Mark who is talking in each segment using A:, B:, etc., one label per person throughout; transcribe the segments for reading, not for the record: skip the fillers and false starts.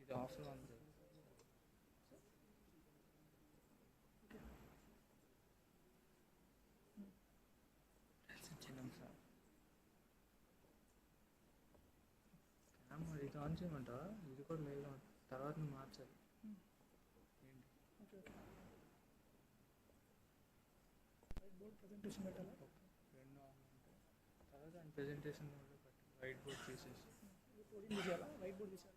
A: ఇది ఆఫ్లో ఉంది. ఇది ఆన్ చేయమంటావా? ఇది కూడా మెయిల్గా తర్వాత నువ్వు మార్చాలి.
B: ప్రెజెంటేషన్ పెట్టాలా?
A: రెండు ఆన్ ఉంటాయి. తర్వాత ఆయన ప్రెజెంటేషన్ వైట్ బోర్డ్ తీసేసి
B: తీసేయాలా? వైట్ బోర్డ్ తీసేయాలా?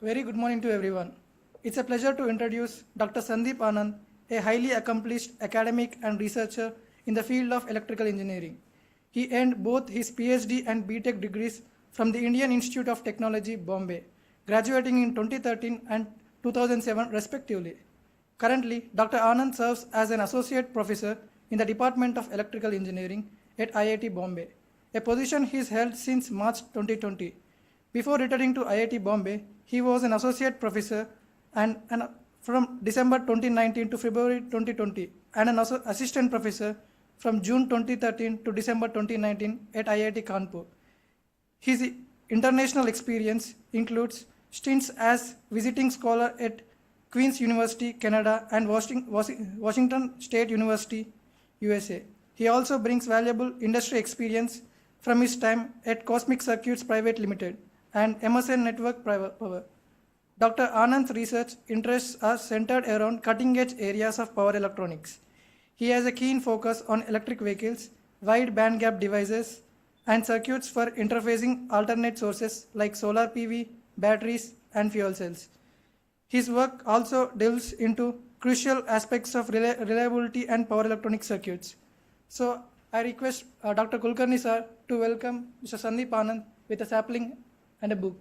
B: Very good morning to everyone. It's a pleasure to introduce Dr. Sandeep Anand, a highly accomplished academic and researcher in the field of electrical engineering. He earned both his PhD and BTech degrees from the Indian Institute of Technology, Bombay, graduating in 2013 and 2007 respectively. Currently, Dr. Anand serves as an associate professor in the Department of Electrical Engineering at IIT Bombay, a position he has held since March 2020. Before returning to IIT Bombay, he was an associate professor and from December 2019 to February 2020 and an assistant professor from June 2013 to December 2019 at IIT Kanpur. His international experience includes stints as visiting scholar at Queen's University, Canada and Washington State University, USA. He also brings valuable industry experience from his time at Cosmic Circuits Private Limited and Emerson Network Power. Dr. Anand's research interests are centered around cutting-edge areas of power electronics. He has a keen focus on electric vehicles, wide bandgap devices, and circuits for interfacing alternate sources like solar PV, batteries, and fuel cells. His work also delves into crucial aspects of reliability and power electronic circuits. So I request Dr. Kulkarni sir to welcome Mr. Sandeep Anand with a sapling and a book.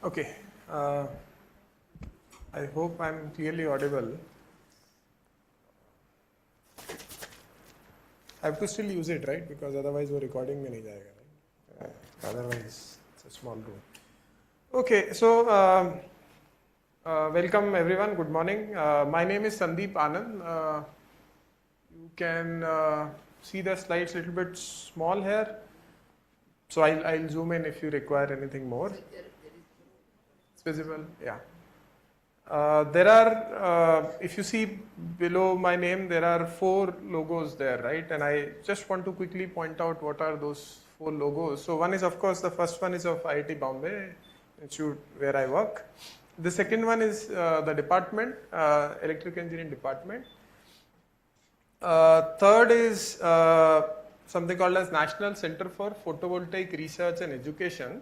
C: Okay. I hope I'm clearly audible. I have to still use it, right? Because otherwise वो recording में नहीं जाएगा, right? Otherwise it's a small room. Okay, so welcome everyone. Good morning. My name is Sandeep Anand. You can see the slides a little bit small here. So I'll zoom in if you require anything more. It's visible, yeah. There are, if you see below my name, there are 4 logos there, right? And I just want to quickly point out what are those 4 logos. So one is, of course, the first one is of IIT Bombay, institute where I work. The second one is the department, electrical engineering department. Third is something called as National Center for Photovoltaic Research and Education,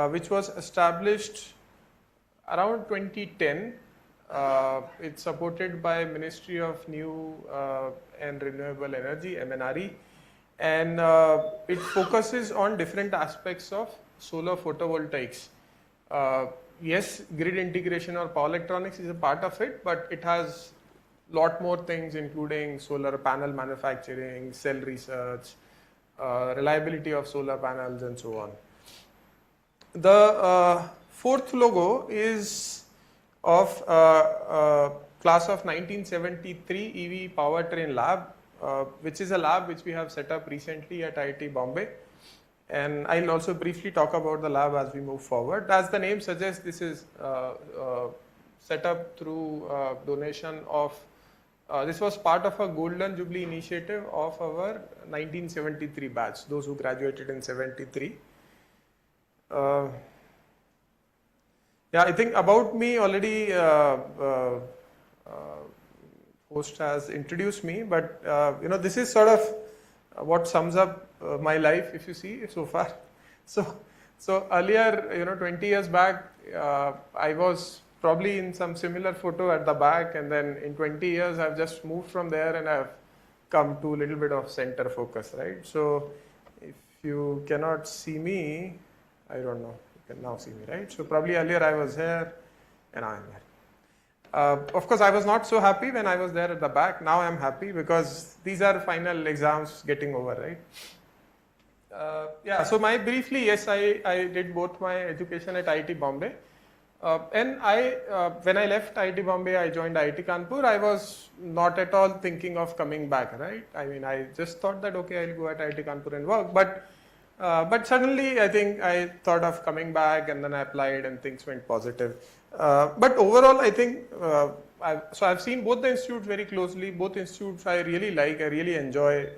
C: which was established around 2010. It's supported by Ministry of New and Renewable Energy, MNRE, and it focuses on different aspects of solar photovoltaics. Yes, grid integration or power electronics is a part of it, but it has lot more things including solar panel manufacturing, cell research, reliability of solar panels and so on. The fourth logo is of class of 1973 EV Powertrain Lab, which is a lab which we have set up recently at IIT Bombay. And I'll also briefly talk about the lab as we move forward. As the name suggests, this is set up through donation of, this was part of a Golden Jubilee initiative of our 1973 batch, those who graduated in 73. Yeah, I think about me already host has introduced me, but this is sort of what sums up my life, if you see so far. So earlier, 20 years back, I was probably in some similar photo at the back, and then in 20 years I've just moved from there and I've come to a little bit of center focus, right? So if you cannot see me, I don't know. Can now see me, right? So probably earlier I was here and now I'm here. Of course, I was not so happy when I was there at the back. Now I'm happy because these are final exams getting over, right? Yeah, so briefly, yes, I did both my education at IIT Bombay. And when I left IIT Bombay, I joined IIT Kanpur. I was not at all thinking of coming back, right? I mean, I just thought that, okay, I'll go at IIT Kanpur and work. But suddenly, I think I thought of coming back, and then I applied, and things went positive. But overall, I think I've seen both the institutes very closely. Both institutes I really like, I really enjoy.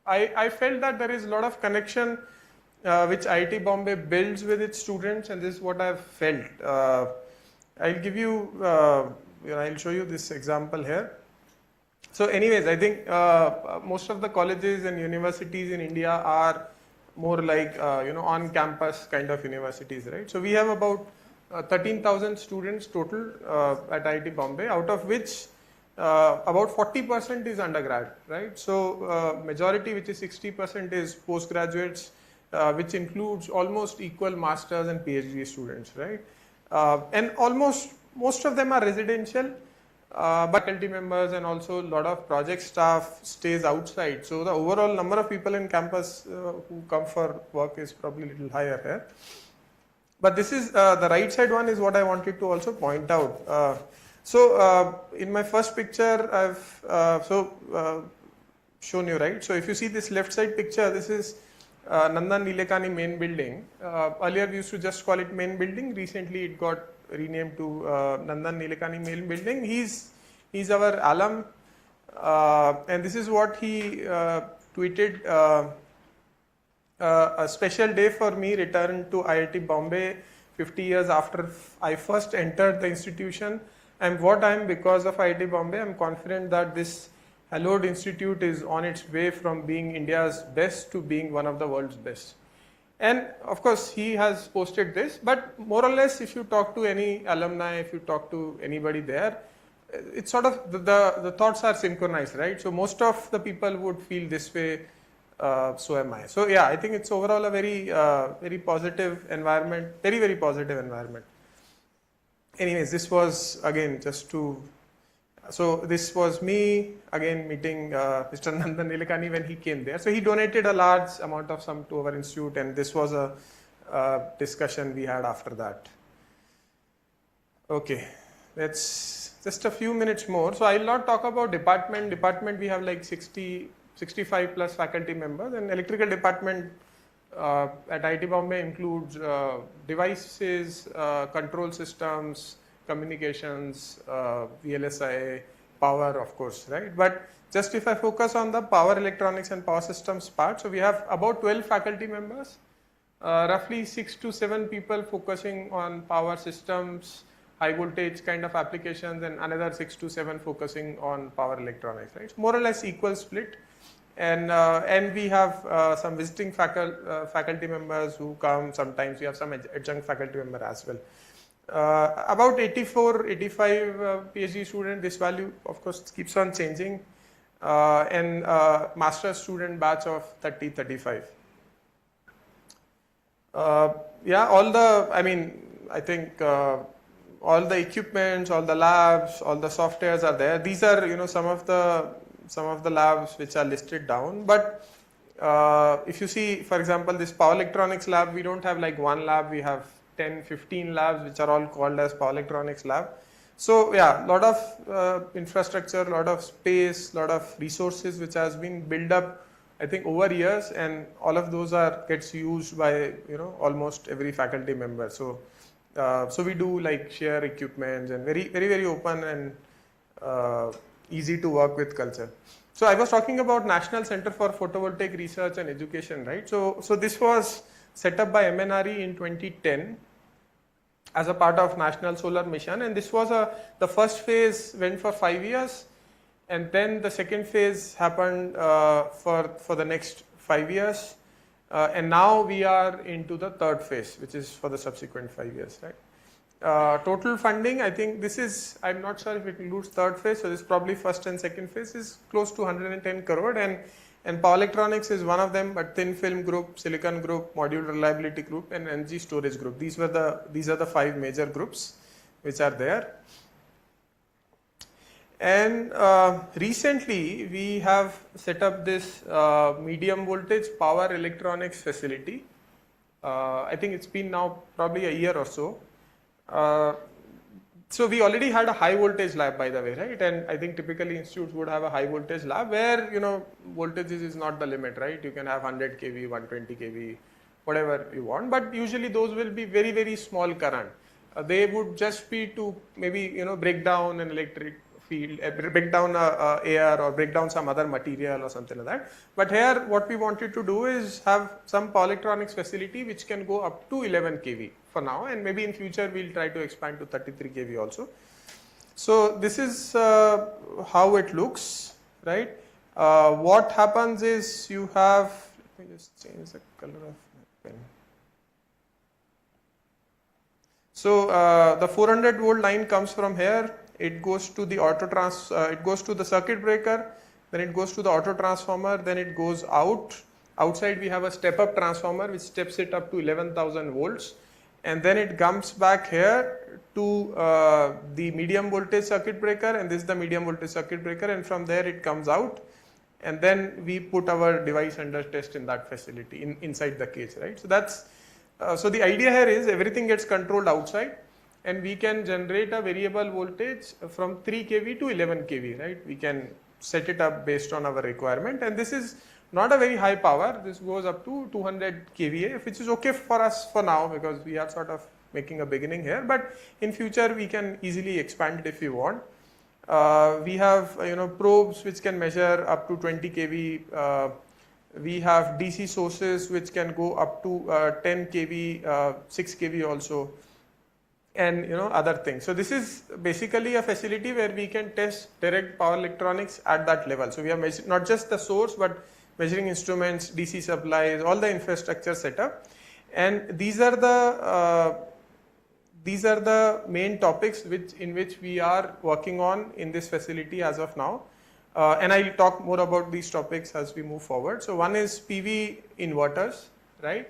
C: I felt that there is a lot of connection which IIT Bombay builds with its students, and this is what I've felt. I'll give you, I'll show you this example here. So anyways, I think most of the colleges and universities in India are more like, on-campus kind of universities, right? So we have about 13,000 students total at IIT Bombay, out of which about 40% is undergrad, right? So majority, which is 60%, is postgraduates, which includes almost equal masters and PhD students, right? And most of them are residential. But faculty members and also a lot of project staff stays outside. So the overall number of people in campus who come for work is probably a little higher here. But this is the right side one is what I wanted to also point out. So in my first picture, I've shown you, right? So if you see this left side picture, this is Nandan Nilekani main building. Earlier we used to just call it main building. Recently it got renamed to Nandan Nilekani main building. He's our alum, and this is what he tweeted. A special day for me, returned to IIT Bombay 50 years after I first entered the institution. And what I am because of IIT Bombay, I'm confident that this hallowed institute is on its way from being India's best to being one of the world's best. And of course, he has posted this, but more or less, if you talk to any alumni, if you talk to anybody there, it's sort of the thoughts are synchronized, right? So most of the people would feel this way so am I. So yeah, I think it's overall a very positive environment, very positive environment. Anyways, this was again just to, so this was me again meeting Mr. Nandan Nilekani when he came there. So he donated a large amount of sum to our institute, and this was a discussion we had after that. Okay, let's just a few minutes more. So I will not talk about department. Department we have like 65 plus faculty members, and electrical department at IIT Bombay includes devices, control systems, communications, VLSI, power, of course, right? But just if I focus on the power electronics and power systems part, so we have about 12 faculty members, roughly 6 to 7 people focusing on power systems, high voltage kind of applications, and another 6 to 7 focusing on power electronics, right? It's more or less equal split. And we have some visiting faculty members who come. Sometimes we have some adjunct faculty member as well. About 84, 85 PhD student. This value, of course, keeps on changing. And master's student batch of 30, 35. Yeah, I think all the equipments, all the labs, all the softwares are there. These are, some of the labs which are listed down. But if you see, for example, this power electronics lab, we don't have like one lab, we have 10, 15 labs which are all called as power electronics lab. So yeah, lot of infrastructure, lot of space, lot of resources which has been built up, I think, over years, and all of those gets used by almost every faculty member. So so we do like share equipment and very open and easy to work with culture. So I was talking about National Center for Photovoltaic Research and Education, right? So this was set up by MNRE in 2010 as a part of National Solar Mission, and this was the first phase went for 5 years, and then the second phase happened for the next 5 years, and now we are into the third phase, which is for the subsequent 5 years, right? Total funding, I think this is, I'm not sure if it includes third phase, so this is probably first and second phase, is close to 110 crore, and power electronics is one of them, but thin film group, silicon group, module reliability group, and energy storage group. These are the 5 major groups which are there. And recently we have set up this medium voltage power electronics facility. I think it's been now probably a year or so. So we already had a high voltage lab, by the way, right? And I think typically institutes would have a high voltage lab where, voltages is not the limit, right? You can have 100 kV, 120 kV, whatever you want, but usually those will be very small current. They would just be to maybe, break down an electric field, break down air, or break down some other material or something like that. But here what we wanted to do is have some power electronics facility which can go up to 11 kV for now, and maybe in future we'll try to expand to 33 kV also. So this is how it looks, right? What happens is you have, let me just change the color of my pen. So the 400 volt line comes from here. It goes to the it goes to the circuit breaker, then it goes to the auto transformer, then it goes out. Outside we have a step up transformer which steps it up to 11,000 volts, and then it comes back here to the medium voltage circuit breaker, and this is the medium voltage circuit breaker, and from there it comes out, and then we put our device under test in that facility inside the cage, right? So that's so the idea here is everything gets controlled outside, and we can generate a variable voltage from 3 kV to 11 kV, right? We can set it up based on our requirement, and this is not a very high power. This goes up to 200 kVA, which is okay for us for now because we are sort of making a beginning here, but in future we can easily expand it if we want. We have probes which can measure up to 20 kV. We have DC sources which can go up to 10 kV, 6 kV also, and other things. So this is basically a facility where we can test direct power electronics at that level. So we have not just the source, but measuring instruments, DC supplies, all the infrastructure setup, and these are the main topics in which we are working on in this facility as of now. And I'll talk more about these topics as we move forward. So one is PV inverters, right?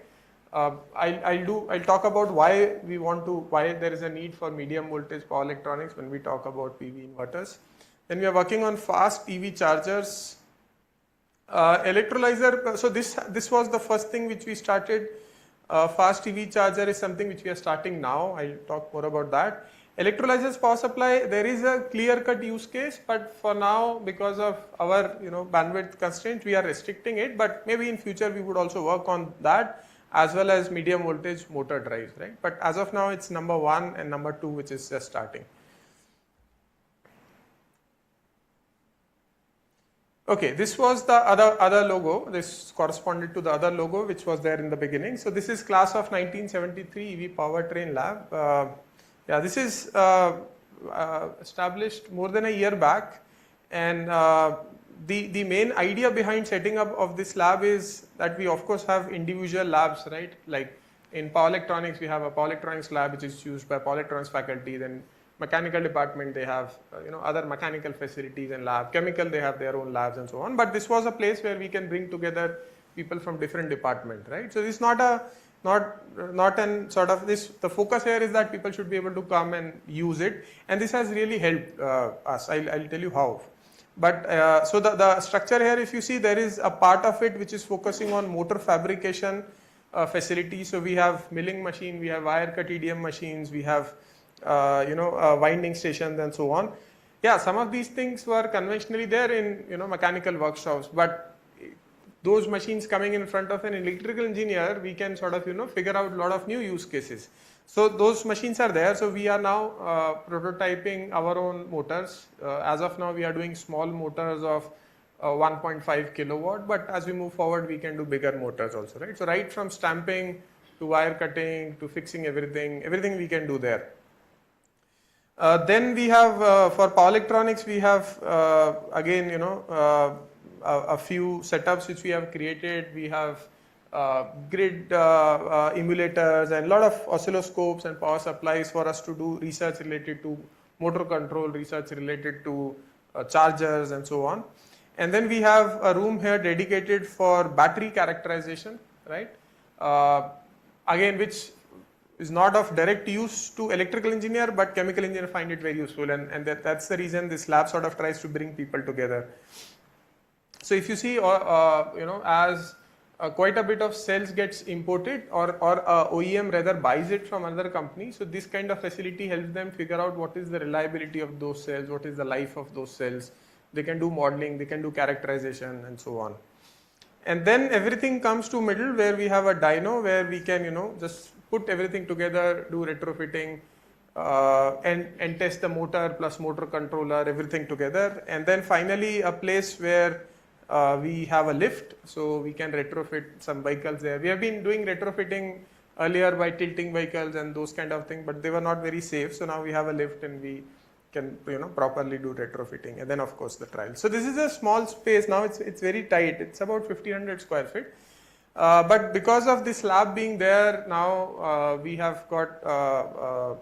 C: I'll talk about why there is a need for medium voltage power electronics when we talk about PV inverters. Then we are working on fast EV chargers, electrolyzer. So this was the first thing which we started. Fast EV charger is something which we are starting now. I'll talk more about that. Electrolyzers power supply, there is a clear-cut use case, but for now, because of our bandwidth constraints, we are restricting it. But maybe in future we would also work on that, as well as medium voltage motor drives, right? But as of now, it's number 1 and number 2, which is just starting. Okay, this was the other logo. This corresponded to the other logo which was there in the beginning. So this is class of 1973 EV powertrain lab. Yeah, this is established more than a year back, and the main idea behind setting up of this lab is that we of course have individual labs, right? Like in power electronics, we have a power electronics lab which is used by power electronics faculty. Then mechanical department, they have other mechanical facilities and lab. Chemical, they have their own labs and so on. But this was a place where we can bring together people from different departments, right? So this is not an sort of this. The focus here is that people should be able to come and use it, and this has really helped us. I'll tell you how. But so the structure here, if you see, there is a part of it which is focusing on motor fabrication facility. So we have milling machine, we have wire cut EDM machines, we have winding stations and so on. Yeah, some of these things were conventionally there in mechanical workshops, but those machines coming in front of an electrical engineer, we can sort of figure out a lot of new use cases. So those machines are there. So we are now prototyping our own motors. As of now, we are doing small motors of 1.5 kilowatt, but as we move forward, we can do bigger motors also, right? So right from stamping to wire cutting to fixing everything we can do there. Then we have for power electronics, we have again a few setups which we have created. We have grid emulators and a lot of oscilloscopes and power supplies for us to do research related to motor control, research related to chargers and so on. And then we have a room here dedicated for battery characterization, right? Again, which is not of direct use to electrical engineer, but chemical engineer find it very useful, and that's the reason this lab sort of tries to bring people together. So if you see, as quite a bit of cells gets imported, or OEM rather buys it from another company, so this kind of facility helps them figure out what is the reliability of those cells, what is the life of those cells. They can do modeling, they can do characterization and so on. And then everything comes to middle where we have a dyno where we can just put everything together, do retrofitting, and test the motor plus motor controller, everything together. And then finally a place where we have a lift, so we can retrofit some vehicles there. We have been doing retrofitting earlier by tilting vehicles and those kind of things, but they were not very safe. So now we have a lift and we can properly do retrofitting, and then of course the trial. So this is a small space. Now it's very tight. It's about 1500 square feet. But because of this lab being there now, we have got a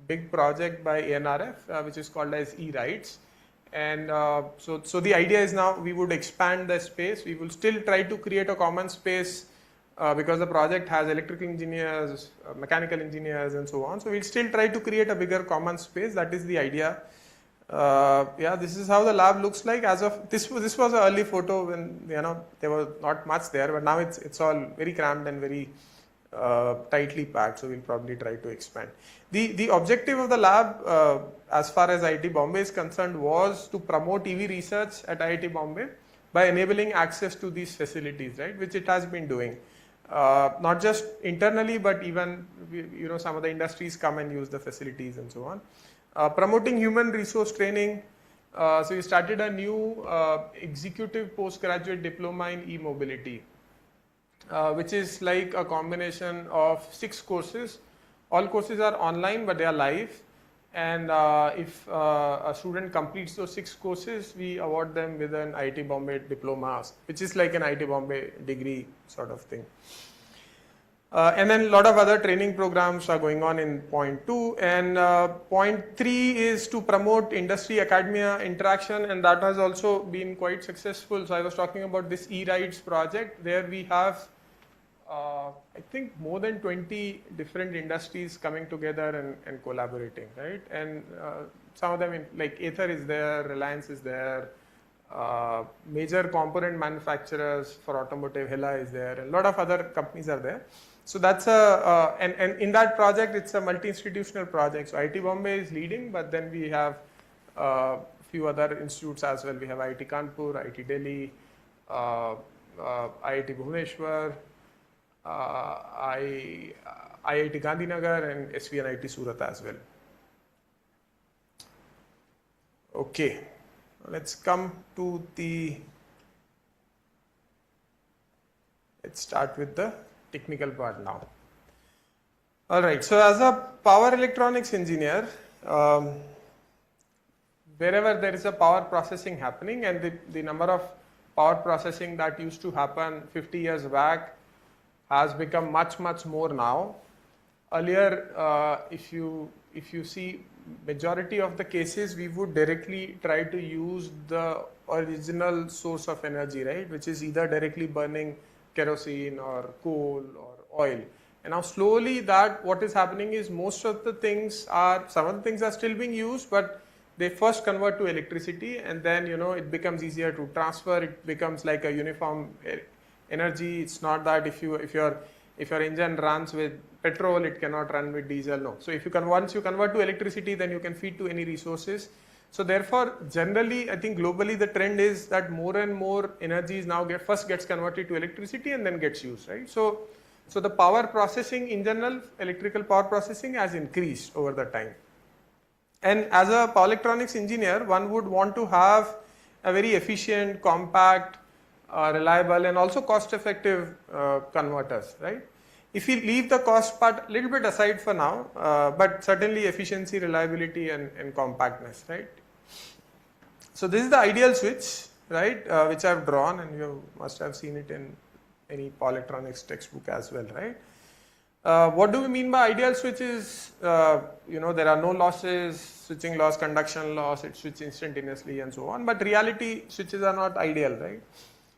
C: big project by ANRF, which is called as E-Rides. And so the idea is now we would expand the space. We will still try to create a common space because the project has electrical engineers, mechanical engineers and so on. So we'll still try to create a bigger common space. That is the idea. Yeah, this is how the lab looks like. As of this was an early photo when there was not much there, but now it's all very cramped and very tightly packed. So we'll probably try to expand. The objective of the lab, as far as IIT Bombay is concerned, was to promote EV research at IIT Bombay by enabling access to these facilities, right, which it has been doing. Not just internally, but even some of the industries come and use the facilities and so on. Promoting human resource training. So we started a new executive postgraduate diploma in e-mobility, which is like a combination of 6 courses. All courses are online, but they are live. And if a student completes those 6 courses, we award them with an IIT Bombay diploma, which is like an IIT Bombay degree sort of thing. And then a lot of other training programs are going on in point 2, and point 3 is to promote industry academia interaction, and that has also been quite successful. So I was talking about this e-rides project where we have I think more than 20 different industries coming together and collaborating, right? And some of them like Ather is there, Reliance is there, major component manufacturers for automotive, Hella is there, and a lot of other companies are there. So that's and in that project, it's a multi-institutional project. So IIT Bombay is leading, but then we have few other institutes as well. We have IIT Kanpur, IIT Delhi, IIT Bhubaneswar, IIT Gandhinagar, and SVNIT Surat as well. Okay, let's come to let's start with the technical part now. All right, so as a power electronics engineer, wherever there is a power processing happening, and the number of power processing that used to happen 50 years back has become much more now. Earlier, if you see majority of the cases, we would directly try to use the original source of energy, right, which is either directly burning kerosene or coal or oil. And now slowly what is happening is most of the things some of the things are still being used, but they first convert to electricity, and then it becomes easier to transfer. It becomes like a uniform energy. It's not that if your engine runs with petrol, it cannot run with diesel. No. So once you convert to electricity, then you can feed to any resources. So therefore, generally, I think globally the trend is that more and more energies now first gets converted to electricity and then gets used, right? So the power processing in general, electrical power processing has increased over the time. And as a power electronics engineer, one would want to have a very efficient, compact, reliable, and also cost-effective converters, right? If we leave the cost part a little bit aside for now, but certainly efficiency, reliability, and compactness, right? So this is the ideal switch, right, which I've drawn, and you must have seen it in any power electronics textbook as well, right? What do we mean by ideal switch is, there are no losses, switching loss, conduction loss, it switches instantaneously and so on, but reality switches are not ideal, right?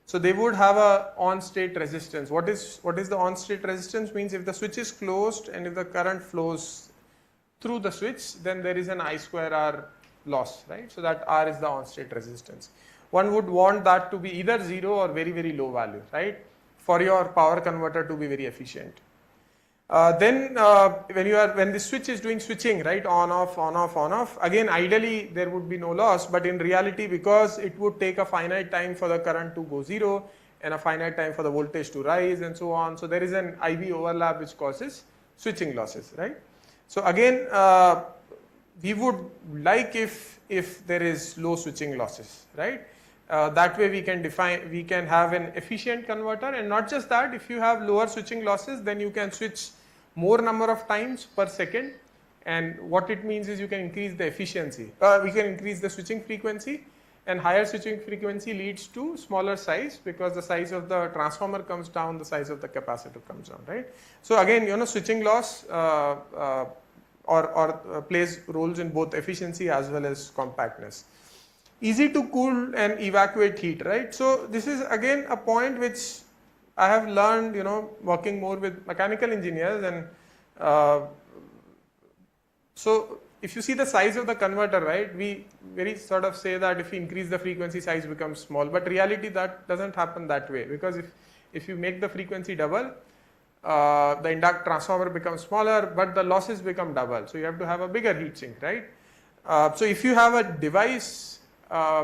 C: So they would have a on-state resistance. What is the on-state resistance? Means if the switch is closed and if the current flows through the switch, then there is an I square R loss, right? So that R is the on-state resistance. One would want that to be either 0 or very low value, right, for your power converter to be very efficient. Then when the switch is doing switching, right, on off, again ideally there would be no loss, but in reality, because it would take a finite time for the current to go 0 and a finite time for the voltage to rise and so on, so there is an IV overlap which causes switching losses, right? So again, we would like if there is low switching losses, right? That way we can have an efficient converter, and not just that, if you have lower switching losses, then you can switch more number of times per second, and what it means is you can increase the efficiency. We can increase the switching frequency, and higher switching frequency leads to smaller size, because the size of the transformer comes down, the size of the capacitor comes down, right? So again, switching loss plays roles in both efficiency as well as compactness. Easy to cool and evacuate heat, right? So this is again a point which I have learned, working more with mechanical engineers, and so if you see the size of the converter, right, we very sort of say that if we increase the frequency, size becomes small, but reality that doesn't happen that way, because if you make the frequency double, the induct transformer becomes smaller, but the losses become double, so you have to have a bigger heat sink, right? So if you have a device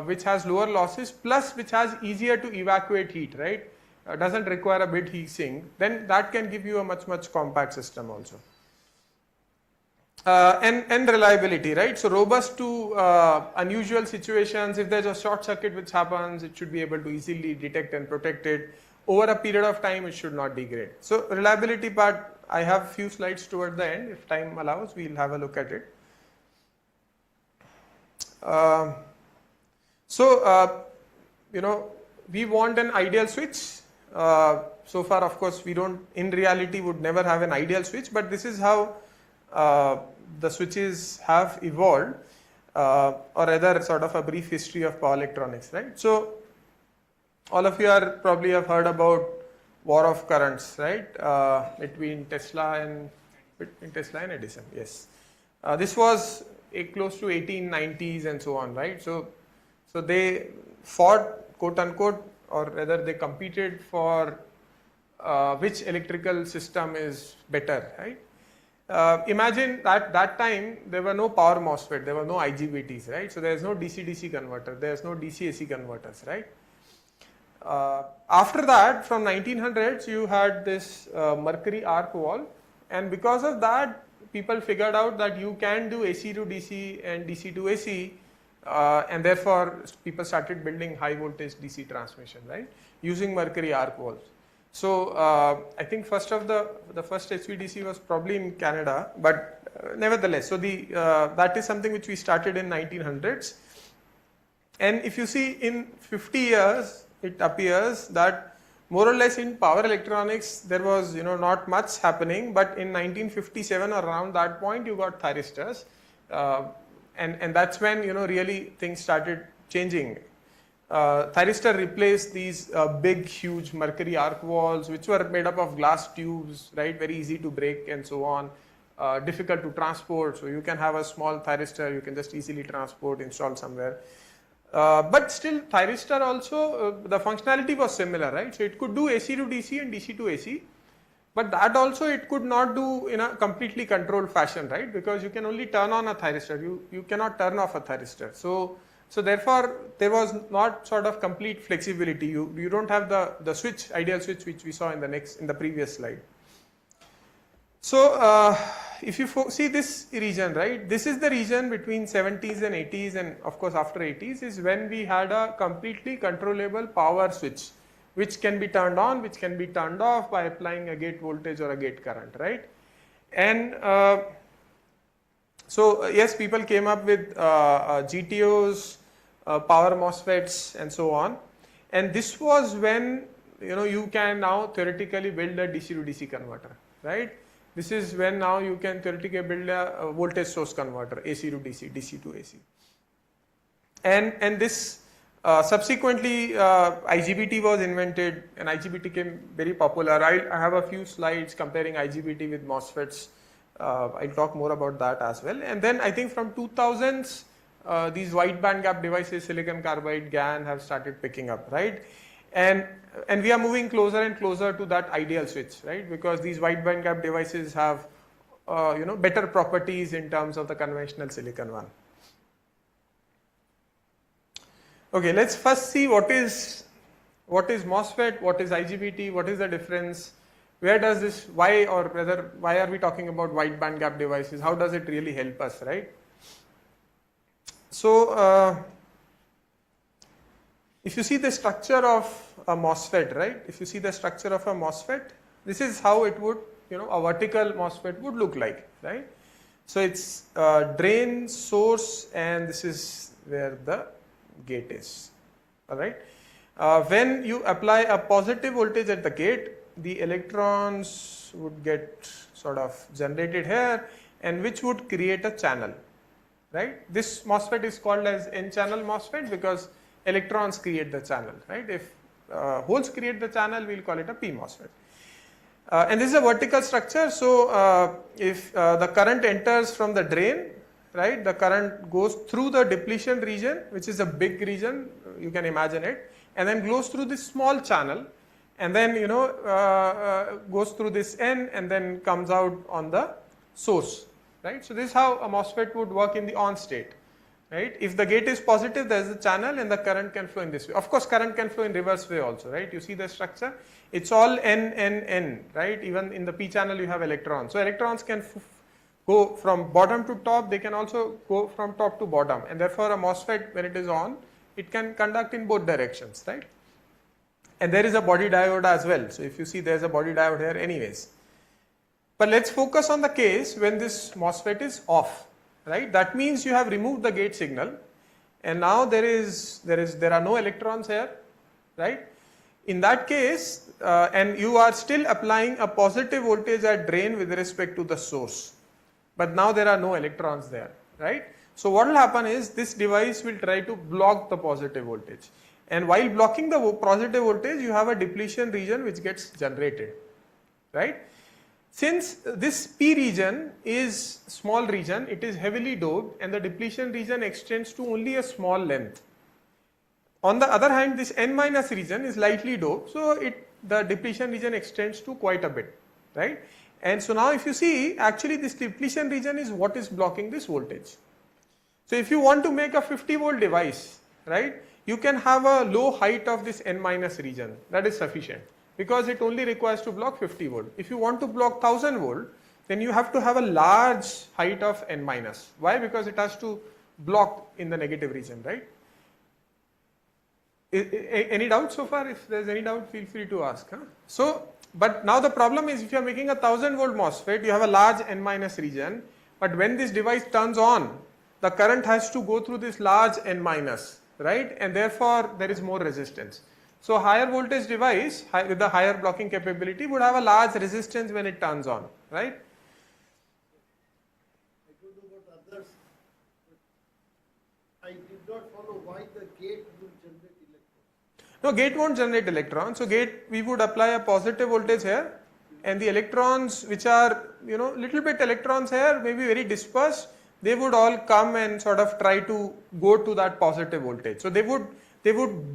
C: which has lower losses plus which has easier to evacuate heat, right, doesn't require a big heat sink, then that can give you a much compact system also. And reliability, right? So robust to unusual situations. If there's a short circuit which happens, it should be able to easily detect and protect it. Over a period of time, it should not degrade. So reliability part, I have a few slides toward the end. If time allows, we'll have a look at it. We want an ideal switch So far, of course, we don't, in reality, would never have an ideal switch, but this is how the switches have evolved, or rather sort of a brief history of power electronics, right? So all of you are probably have heard about war of currents, right? Between Tesla and Edison, yes. This was close to 1890s and so on, right? So they fought, quote unquote, or rather they competed for which electrical system is better, right? Imagine that time there were no power MOSFET, there were no IGBTs, right? So there is no DC-DC converter, there is no DC-AC converters, right? After that, from 1900s, you had this mercury arc wall, and because of that, people figured out that you can do AC to DC and DC to AC, and therefore people started building high voltage DC transmission, right, using mercury arc walls. So I think the first HVDC was probably in Canada, but nevertheless, so that is something which we started in 1900s, and if you see in 50 years, it appears that more or less in power electronics there was not much happening, but in 1957 or around that point you got thyristors, and that's when really things started changing. Thyristor replaced these big huge mercury arc walls which were made up of glass tubes, right, very easy to break and so on, difficult to transport, so you can have a small thyristor, you can just easily transport, install somewhere. But still thyristor also, the functionality was similar, right? So it could do AC to DC and DC to AC, but that also it could not do in a completely controlled fashion, right? Because you can only turn on a thyristor, you cannot turn off a thyristor. So therefore there was not sort of complete flexibility. You don't have the switch, ideal switch which we saw in the previous slide. So if you see this region, right, this is the region between 70s and 80s, and of course after 80s is when we had a completely controllable power switch which can be turned on, which can be turned off by applying a gate voltage or a gate current, right? And so yes, people came up with GTOs, power MOSFETs and so on, and this was when you can now theoretically build a DC to DC converter, right? This is when now you can theoretically build a voltage source converter, AC to DC, DC to AC. And this subsequently IGBT was invented, and IGBT became very popular. I have a few slides comparing IGBT with MOSFETs. I'll talk more about that as well. And then I think from 2000s, these wide band gap devices, silicon carbide, GaN, have started picking up, right? And we are moving closer and closer to that ideal switch, right? Because these wide band gap devices have better properties in terms of the conventional silicon one. Okay, let's first see what is MOSFET, what is IGBT, what is the difference, where does this, why are we talking about wide band gap devices, how does it really help us, right? So if you see the structure of a MOSFET, right, if you see the structure of a MOSFET, this is how it would, a vertical MOSFET would look like, right? So it's drain, source, and this is where the gate is, alright. When you apply a positive voltage at the gate, the electrons would get sort of generated here, and which would create a channel, right? This MOSFET is called as N-channel MOSFET because electrons create the channel, right? If holes create the channel, we'll call it a P MOSFET. And this is a vertical structure, so if the current enters from the drain, right, the current goes through the depletion region, which is a big region, you can imagine it, and then goes through this small channel, and then goes through this N and then comes out on the source, right? So this is how a MOSFET would work in the on state, right? If the gate is positive, there is a channel and the current can flow in this way. Of course, current can flow in reverse way also, right? You see the structure, it's all N, N, N, right? Even in the P channel you have electrons. So electrons can go from bottom to top, they can also go from top to bottom, and therefore a MOSFET, when it is on, it can conduct in both directions, right? And there is a body diode as well. So if you see, there is a body diode here anyways. But let's focus on the case when this MOSFET is off, right? That means you have removed the gate signal, and now there are no electrons here, right? In that case, and you are still applying a positive voltage at drain with respect to the source, but now there are no electrons there, right? So what will happen is this device will try to block the positive voltage, and while blocking the positive voltage, you have a depletion region which gets generated, right? Since this P region is small region, it is heavily doped and the depletion region extends to only a small length. On the other hand, this N minus region is lightly doped, so the depletion region extends to quite a bit, right? And so now if you see, actually this depletion region is what is blocking this voltage. So if you want to make a 50 volt device, right, you can have a low height of this N minus region, that is sufficient, because it only requires to block 50 volt. If you want to block 1000 volt, then you have to have a large height of N minus. Why? Because it has to block in the negative region, right? Any doubt so far? If there's any doubt, feel free to ask. Huh? So, but now the problem is if you are making a 1000 volt MOSFET, you have a large N minus region, but when this device turns on, the current has to go through this large N minus, right? And therefore there is more resistance. So higher voltage device with the higher blocking capability would have a large resistance when it turns on, right?
D: I don't know about others, but I did not follow why the gate will generate electrons.
C: No, gate won't generate electrons. So gate, we would apply a positive voltage here, and the electrons which are, little bit electrons here, maybe very dispersed, they would all come and sort of try to go to that positive voltage. So they would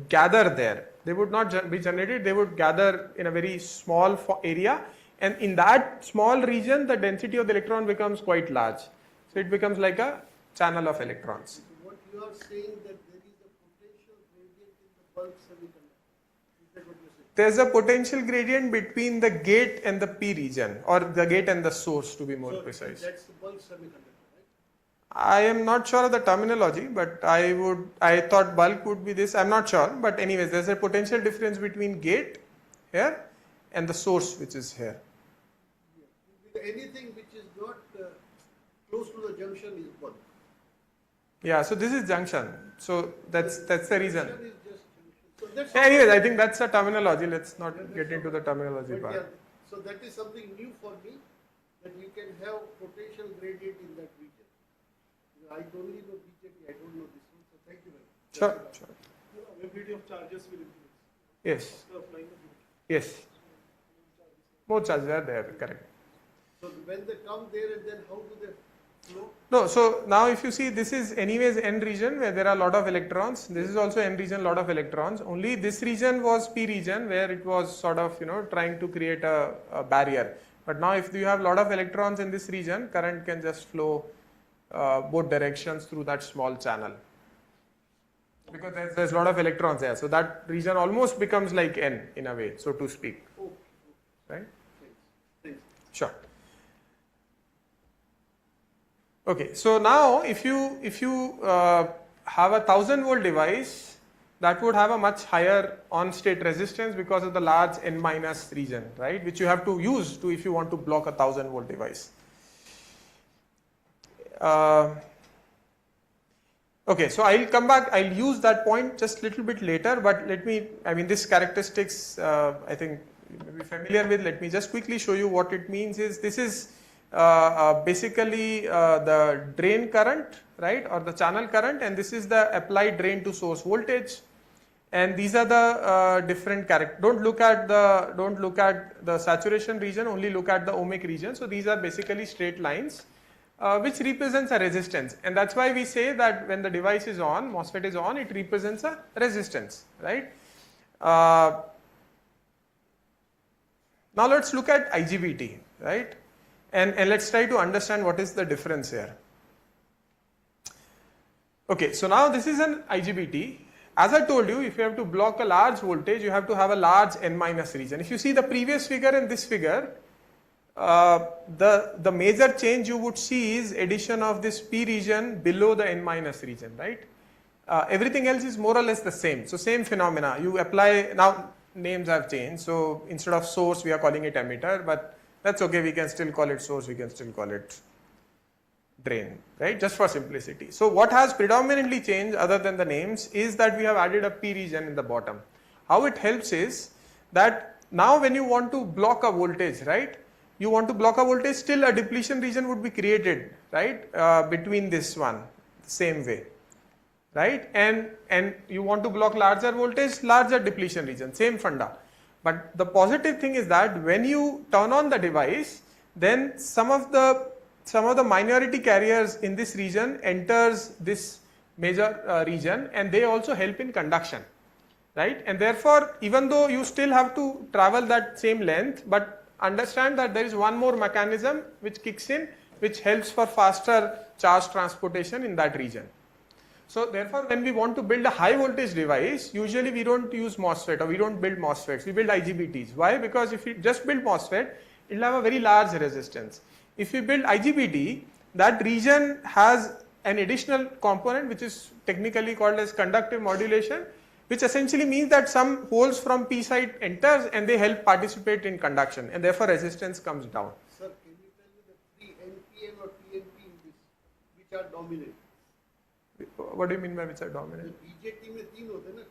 C: gather there. They would not be generated, they would gather in a very small area, and in that small region the density of the electron becomes quite large. So it becomes like a channel of electrons.
D: So what you are saying that there is a potential gradient in the bulk semiconductor. Is that what you are saying?
C: There's a potential gradient between the gate and the P region, or the gate and the source to be more precise.
D: That's the bulk semiconductor, right?
C: I am not sure of the terminology, but I thought bulk would be this, I'm not sure, but anyways, there's a potential difference between gate here and the source which is here.
D: Yeah. Anything which is not close to the junction is bulk.
C: Yeah, so this is junction, so that's the reason.
D: Junction is just junction. So that's
C: Anyways, I think that's a terminology, let's not get into the terminology
D: but
C: part.
D: yeah, so that is something new for me, that you can have potential gradient in that region. I only know BJT, I don't know this one, so thank you very much.
C: Sure.
D: The availability of charges will increase.
C: Yes,
D: After applying the voltage.
C: yes. More charges are there, correct.
D: So when they come there and then how do they flow?
C: No, so now if you see, this is anyways N region where there are a lot of electrons. This is also N region, lot of electrons. Only this region was P region where it was sort of, trying to create a barrier. But now if you have a lot of electrons in this region, current can just flow both directions through that small channel. Because there's a lot of electrons there. So that region almost becomes like N in a way, so to speak.
D: Oh,
C: Right?
D: thanks.
C: Sure. Okay, so now if you have a 1000 volt device, that would have a much higher on state resistance because of the large N minus region, right, which you have to use if you want to block a 1000 volt device. Okay, so I'll come back, I'll use that point just little bit later, but this characteristics I think you may be familiar with. Let me just quickly show you what it means. This is basically the drain current, right, or the channel current, and this is the applied drain to source voltage, and these are the different characteristics. Don't look at the saturation region, only look at the ohmic region. So these are basically straight lines which represents a resistance, and that's why we say that when the device is on, MOSFET is on, it represents a resistance, right? Now let's look at IGBT, right? And let's try to understand what is the difference here. Okay, so now this is an IGBT. As I told you, if you have to block a large voltage, you have to have a large N minus region. If you see the previous figure and this figure, the major change you would see is addition of this P region below the N minus region, right? Everything else is more or less the same. So same phenomena. You apply, now names have changed. So instead of source, we are calling it emitter, but that's okay. We can still call it source. We can still call it drain, right? Just for simplicity. So what has predominantly changed other than the names is that we have added a P region in the bottom. How it helps is, that now when you want to block a voltage, right, you want to block a voltage, still a depletion region would be created, right, between this one, same way, right, and you want to block larger voltage, larger depletion region, same funda. But the positive thing is that when you turn on the device, then some of the minority carriers in this region enters this major region, and they also help in conduction, right, and therefore even though you still have to travel that same length, but understand that there is one more mechanism which kicks in, which helps for faster charge transportation in that region. So therefore, when we want to build a high voltage device, usually we don't use MOSFET, or we don't build MOSFETs, we build IGBTs. Why? Because if you just build MOSFET, it will have a very large resistance. If you build IGBT, that region has an additional component which is technically called as conductive modulation, which essentially means that some holes from P side enters and they help participate in conduction, and therefore resistance comes down.
D: Sir, can you tell me the three NPN or PNP in this, which are dominant?
C: What do you mean by which are dominant?
D: The BJT में तीन होते हैं ना,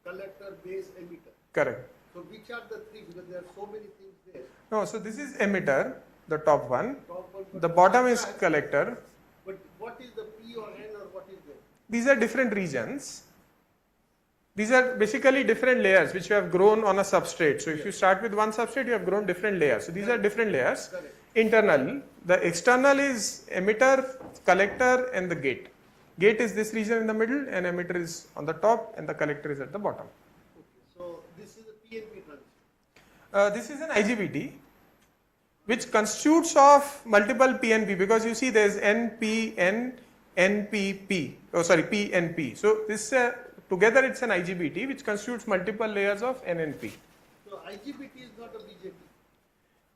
D: collector, base, emitter.
C: Correct.
D: So which are the three? Because there are so many things there.
C: No, so this is emitter, the top one.
D: Top one,
C: The bottom is collector.
D: But what is the P or N or what is there?
C: These are different regions. These are basically different layers which you have grown on a substrate. So if you start with one substrate, you have grown different layers. So these are different layers.
D: Correct.
C: Internal. The external is emitter, collector, and the gate. Gate is this region in the middle, and emitter is on the top, and the collector is at the bottom.
D: Okay. So this is a PNP transition.
C: This is an IGBT, which constitutes of multiple PNP, because you see there is NPN, NPP, PNP. So this together it's an IGBT which constitutes multiple layers of N and P.
D: So IGBT is not a BJT.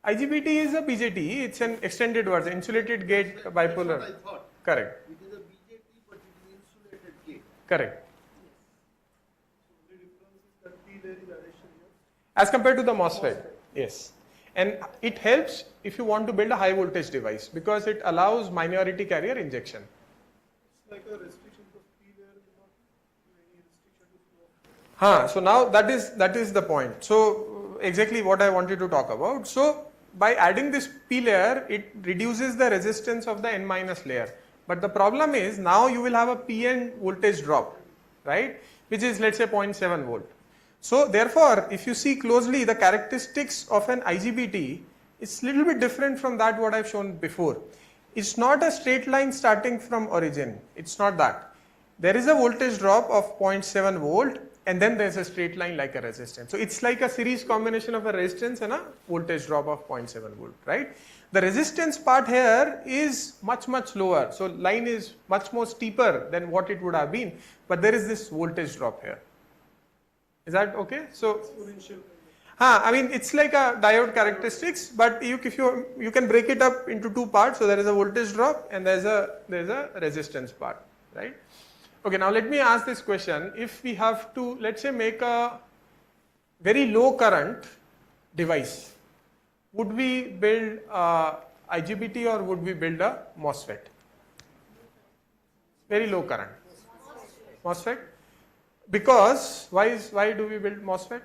C: IGBT is a BJT, it's an extended version, insulated gate bipolar.
D: That's what I thought.
C: Correct.
D: It is a BJT, but it is insulated gate.
C: Correct.
D: So the difference is that P layer is addition here.
C: As compared to the MOSFET. Yes. And it helps if you want to build a high voltage device, because it allows minority carrier injection.
D: It's like a restriction because P layer is not any restriction to flow.
C: So now that is the point. So exactly what I wanted to talk about. So by adding this P layer, it reduces the resistance of the N minus layer. But the problem is now you will have a PN voltage drop, right? Which is, let's say, 0.7 volt. So therefore, if you see closely, the characteristics of an IGBT is little bit different from that what I've shown before. It's not a straight line starting from origin. It's not that. There is a voltage drop of 0.7 volt, and then there's a straight line like a resistance. So it's like a series combination of a resistance and a voltage drop of 0.7 volt, right? The resistance part here is much lower. So line is much more steeper than what it would have been, but there is this voltage drop here. Is that okay? So, I mean, it's like a diode characteristics, but you can break it up into two parts. So there is a voltage drop and there's a resistance part, right? Okay, now let me ask this question. If we have to, let's say, make a very low current device, would we build a IGBT or would we build a MOSFET? Very low current. MOSFET? Because why do we build MOSFET?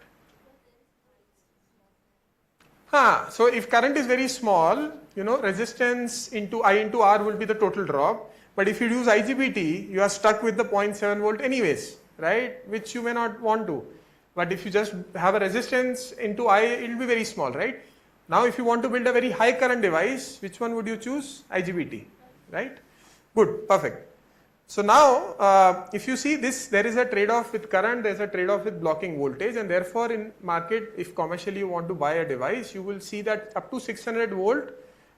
C: So if current is very small, resistance into I into R will be the total drop. But if you use IGBT, you are stuck with the 0.7 volt anyways, right? Which you may not want to. But if you just have a resistance into I, it will be very small, right? Now if you want to build a very high current device, which one would you choose? IGBT, right? Good, perfect. So now, if you see this, there is a trade-off with current, there is a trade-off with blocking voltage, and therefore in market, if commercially you want to buy a device, you will see that up to 600 volt,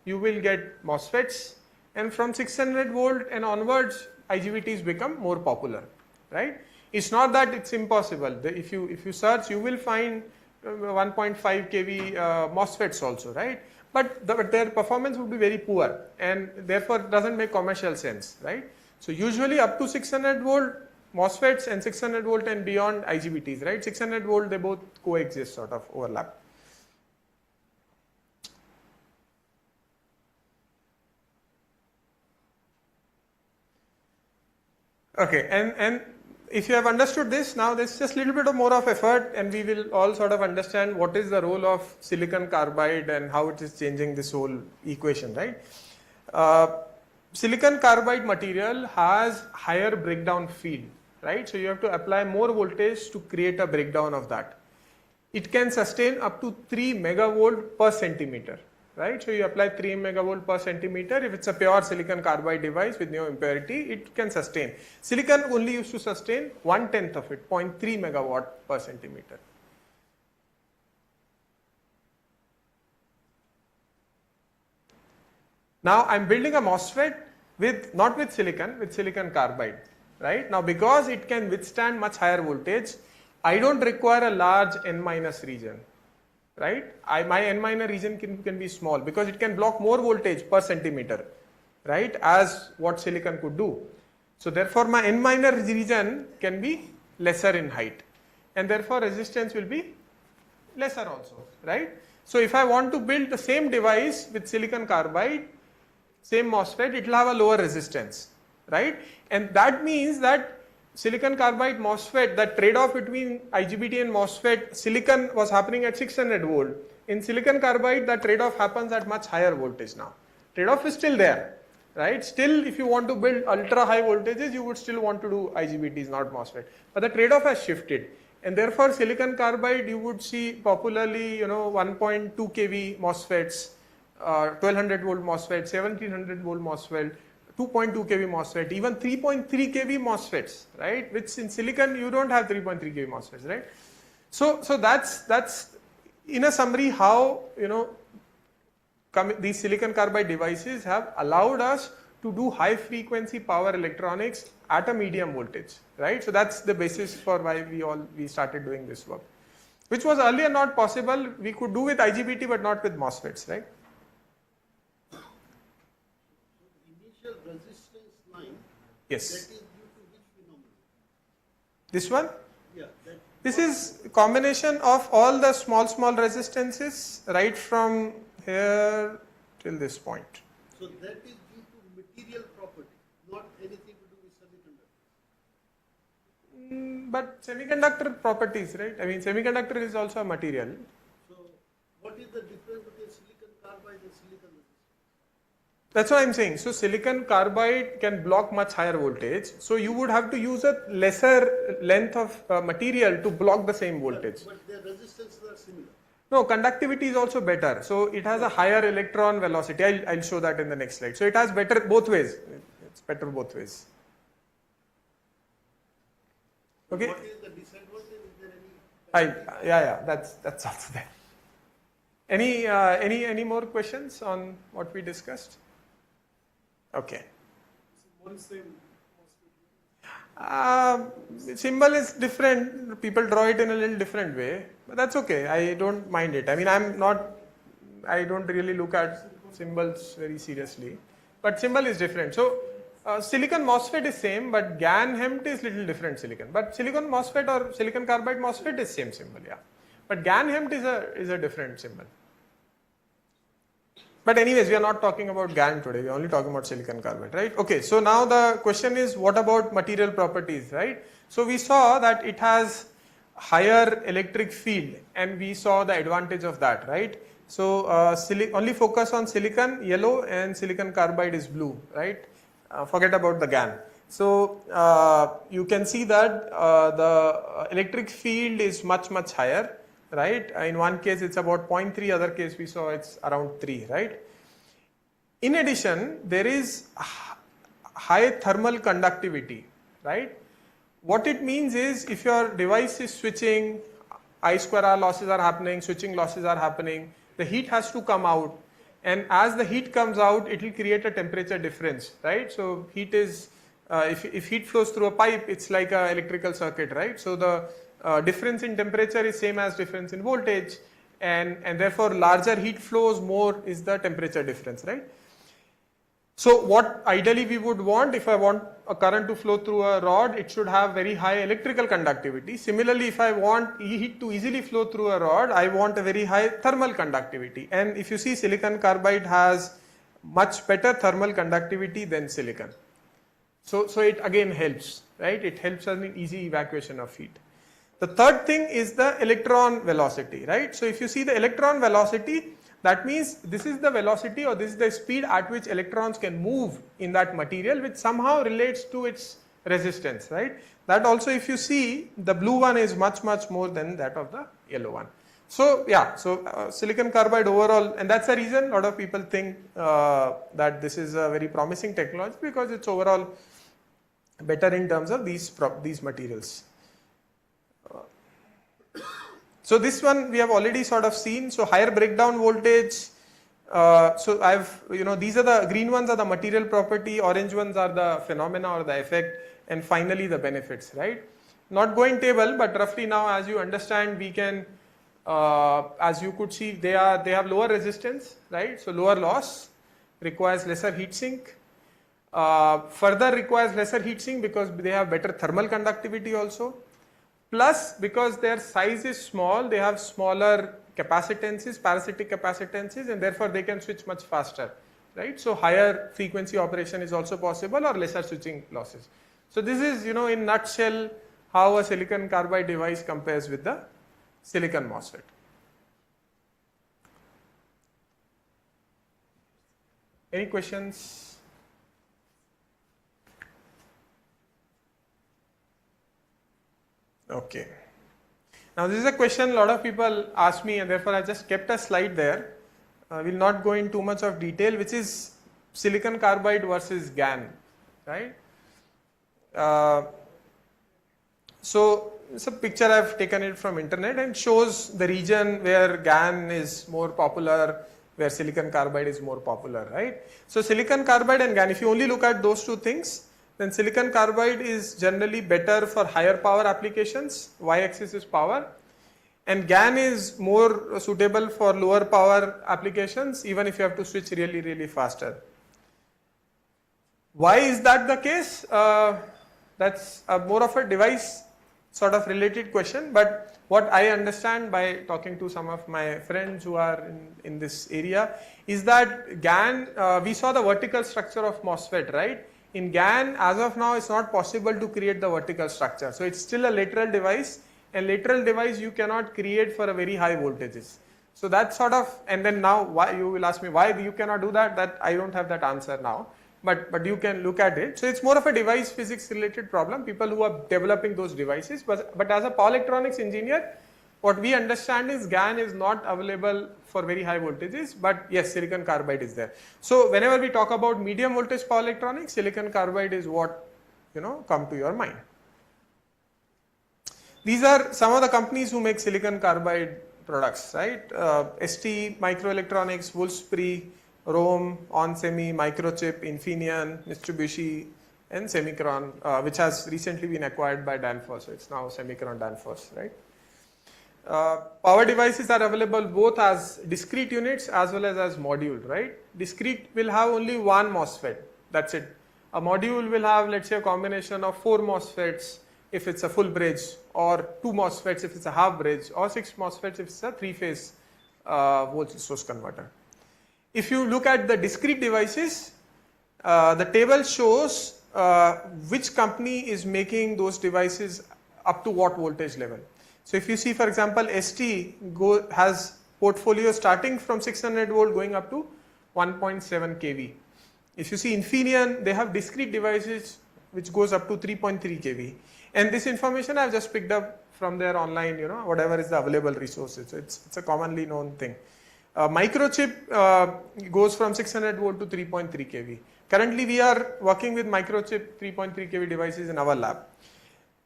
C: you will get MOSFETs, and from 600 volt and onwards, IGBTs become more popular, right? It's not that it's impossible. If you search, you will find 1.5 kV MOSFETs also, right? But their performance would be very poor, and therefore it doesn't make commercial sense, right? So usually up to 600 volt MOSFETs and 600 volt and beyond IGBTs, right? 600 volt, they both coexist, sort of overlap. Okay, and if you have understood this, now there's just a little bit of more of effort and we will all sort of understand what is the role of silicon carbide and how it is changing this whole equation, right? Silicon carbide material has higher breakdown field, right? So you have to apply more voltage to create a breakdown of that. It can sustain up to 3 megavolt per centimeter, right? So you apply 3 megavolt per centimeter. If it's a pure silicon carbide device with no impurity, it can sustain. Silicon only used to sustain 1/10 of it, 0.3 megawatt per centimeter. Now I'm building a MOSFET with, not with silicon carbide, right? Now because it can withstand much higher voltage, I don't require a large N minus region, right? My N minus region can be small because it can block more voltage per centimeter, right? As what silicon could do. So therefore my N minus region can be lesser in height and therefore resistance will be lesser also, right? So if I want to build the same device with silicon carbide, same MOSFET, it will have a lower resistance, right? And that means that silicon carbide MOSFET, that trade-off between IGBT and MOSFET, silicon was happening at 600 volt. In silicon carbide, that trade-off happens at much higher voltage now. Trade-off is still there, right? Still, if you want to build ultra high voltages, you would still want to do IGBTs, not MOSFET. But the trade-off has shifted. And therefore, silicon carbide, you would see popularly, 1.2 kV MOSFETs, 1200 volt MOSFET, 1700 volt MOSFET, 2.2 kV MOSFET, even 3.3 kV MOSFETs, right? Which in silicon you don't have 3.3 kV MOSFETs, right? So that's in a summary how these silicon carbide devices have allowed us to do high frequency power electronics at a medium voltage, right? So that's the basis for why we started doing this work, which was earlier not possible. We could do with IGBT but not with MOSFETs, right?
D: Resistance line.
C: Yes.
D: That is due to which phenomenon?
C: This one?
D: Yeah.
C: This is combination of all the small resistances right from here till this point.
D: So that is due to material property, not anything to do with semiconductor.
C: But semiconductor properties, right? I mean, semiconductor is also a material.
D: So what is the difference between silicon carbide and silicon resistance?
C: That's what I'm saying. So silicon carbide can block much higher voltage. So you would have to use a lesser length of material to block the same voltage.
D: But their resistances are similar.
C: No, conductivity is also better. So it has a higher electron velocity. I'll show that in the next slide. So it has better both ways. It's better both ways. Okay.
D: What is the disadvantage? Is there any?
C: Yeah. That's also there. Any more questions on what we discussed? Okay. Symbol is different. People draw it in a little different way, but that's okay. I don't mind it. I mean, I don't really look at symbols very seriously, but symbol is different. So silicon MOSFET is same, but GaN HEMT is little different silicon. But silicon MOSFET or silicon carbide MOSFET is same symbol, yeah. But GaN HEMT is a different symbol. But anyways, we are not talking about GaN today, we are only talking about silicon carbide, right? Okay, so now the question is, what about material properties, right? So we saw that it has higher electric field and we saw the advantage of that, right? So only focus on silicon, yellow, and silicon carbide is blue, right? Forget about the GaN. So you can see that the electric field is much higher, right? In one case it's about 0.3, other case we saw it's around 3, right? In addition, there is high thermal conductivity, right? What it means is, if your device is switching, I square R losses are happening, switching losses are happening, the heat has to come out, and as the heat comes out, it will create a temperature difference, right? So heat is, if heat flows through a pipe, it's like an electrical circuit, right? So the difference in temperature is same as difference in voltage, and therefore larger heat flows, more is the temperature difference, right? So what ideally we would want, if I want a current to flow through a rod, it should have very high electrical conductivity. Similarly, if I want heat to easily flow through a rod, I want a very high thermal conductivity. And if you see, silicon carbide has much better thermal conductivity than silicon. So it again helps, right? It helps us in easy evacuation of heat. The third thing is the electron velocity, right? So if you see the electron velocity, that means this is the velocity or this is the speed at which electrons can move in that material, which somehow relates to its resistance, right? That also, if you see, the blue one is much more than that of the yellow one. So yeah, so silicon carbide overall, and that's the reason a lot of people think that this is a very promising technology, because it's overall better in terms of these materials. So this one we have already sort of seen. So higher breakdown voltage. So these are the green ones are the material property, orange ones are the phenomena or the effect, and finally the benefits, right? Not going table, but roughly now as you understand, we can, as you could see, they have lower resistance, right? So lower loss, requires lesser heat sink. Further requires lesser heat sink because they have better thermal conductivity also. Plus, because their size is small, they have smaller capacitances, parasitic capacitances, and therefore they can switch much faster, right? So higher frequency operation is also possible, or lesser switching losses. So this is, in nutshell, how a silicon carbide device compares with the silicon MOSFET. Any questions? Okay. Now this is a question a lot of people ask me, and therefore I just kept a slide there. We'll not go into too much of detail, which is silicon carbide versus GaN, right? So it's a picture I've taken it from internet and shows the region where GaN is more popular, where silicon carbide is more popular, right? So silicon carbide and GaN, if you only look at those two things, then silicon carbide is generally better for higher power applications, y-axis is power, and GaN is more suitable for lower power applications, even if you have to switch really faster. Why is that the case? That's more of a device sort of related question, but what I understand by talking to some of my friends who are in this area is that GaN, we saw the vertical structure of MOSFET, right? In GaN, as of now, it's not possible to create the vertical structure. So it's still a lateral device, and lateral device you cannot create for a very high voltages. So that's sort of, and then now why you will ask me why you cannot do that, that I don't have that answer now, but you can look at it. So it's more of a device physics related problem, people who are developing those devices, but as a power electronics engineer, what we understand is GaN is not available for very high voltages, but yes, silicon carbide is there. So whenever we talk about medium voltage power electronics, silicon carbide is what come to your mind. These are some of the companies who make silicon carbide products, right? ST Microelectronics, Wolfspeed, Rome, onsemi, Microchip, Infineon, Mitsubishi, and Semicron, which has recently been acquired by Danfoss. So it's now Semicron Danfoss, right? Power devices are available both as discrete units as well as module, right? Discrete will have only one MOSFET, that's it. A module will have, let's say, a combination of 4 MOSFETs if it's a full bridge, or 2 MOSFETs if it's a half bridge, or 6 MOSFETs if it's a 3-phase voltage source converter. If you look at the discrete devices, the table shows which company is making those devices up to what voltage level. So if you see, for example, ST has portfolio starting from 600 volt going up to 1.7 kV. If you see Infineon, they have discrete devices which goes up to 3.3 kV. And this information I've just picked up from their online, whatever is the available resources. So it's a commonly known thing. Microchip goes from 600 volt to 3.3 kV. Currently we are working with microchip 3.3 kV devices in our lab.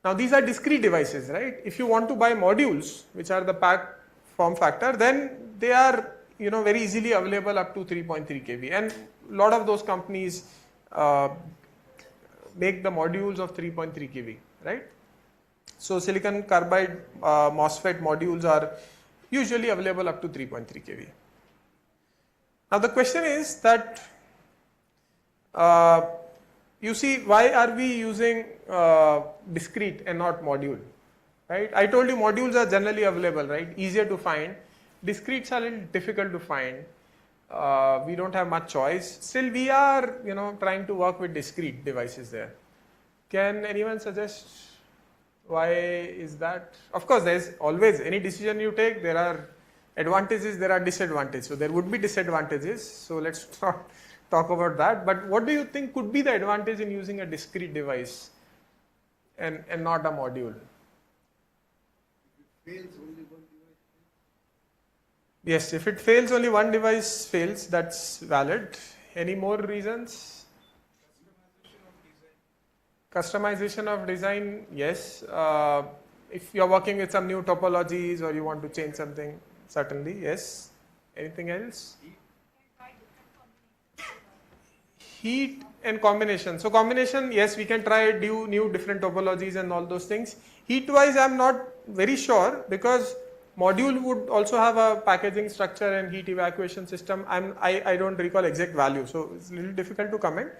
C: Now these are discrete devices, right? If you want to buy modules, which are the pack form factor, then they are very easily available up to 3.3 kV, and a lot of those companies make the modules of 3.3 kV, right? So silicon carbide MOSFET modules are usually available up to 3.3 kV. Now the question is that you see, why are we using discrete and not module, right? I told you modules are generally available, right? Easier to find. Discretes are a little difficult to find. We don't have much choice. Still, we are, trying to work with discrete devices there. Can anyone suggest why is that? Of course, there is always any decision you take, there are advantages, there are disadvantages. So there would be disadvantages. So let's not talk about that. But what do you think could be the advantage in using a discrete device and not a module?
D: Fails only one device.
C: Yes, if it fails, only one device fails, that's valid. Any more reasons? Customization of design, yes. If you're working with some new topologies or you want to change something, certainly, yes. Anything else? Heat and combination. So combination, yes, we can try new different topologies and all those things. Heat wise, I'm not very sure because module would also have a packaging structure and heat evacuation system. I don't recall exact value, so it's a little difficult to comment.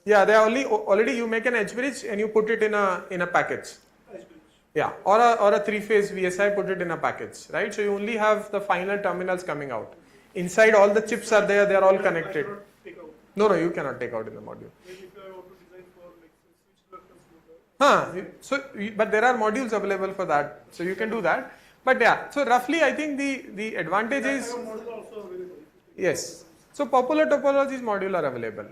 C: Yeah, they are already you make an edge bridge and you put it in a package. Yeah, or a three-phase VSI, put it in a package, right? So you only have the final terminals coming out. Inside all the chips are there, they are all connected. No, you cannot take out in the module. But there are modules available for that, so you can do that. But yeah, so roughly I think the advantage is, yes. So popular topologies module are available.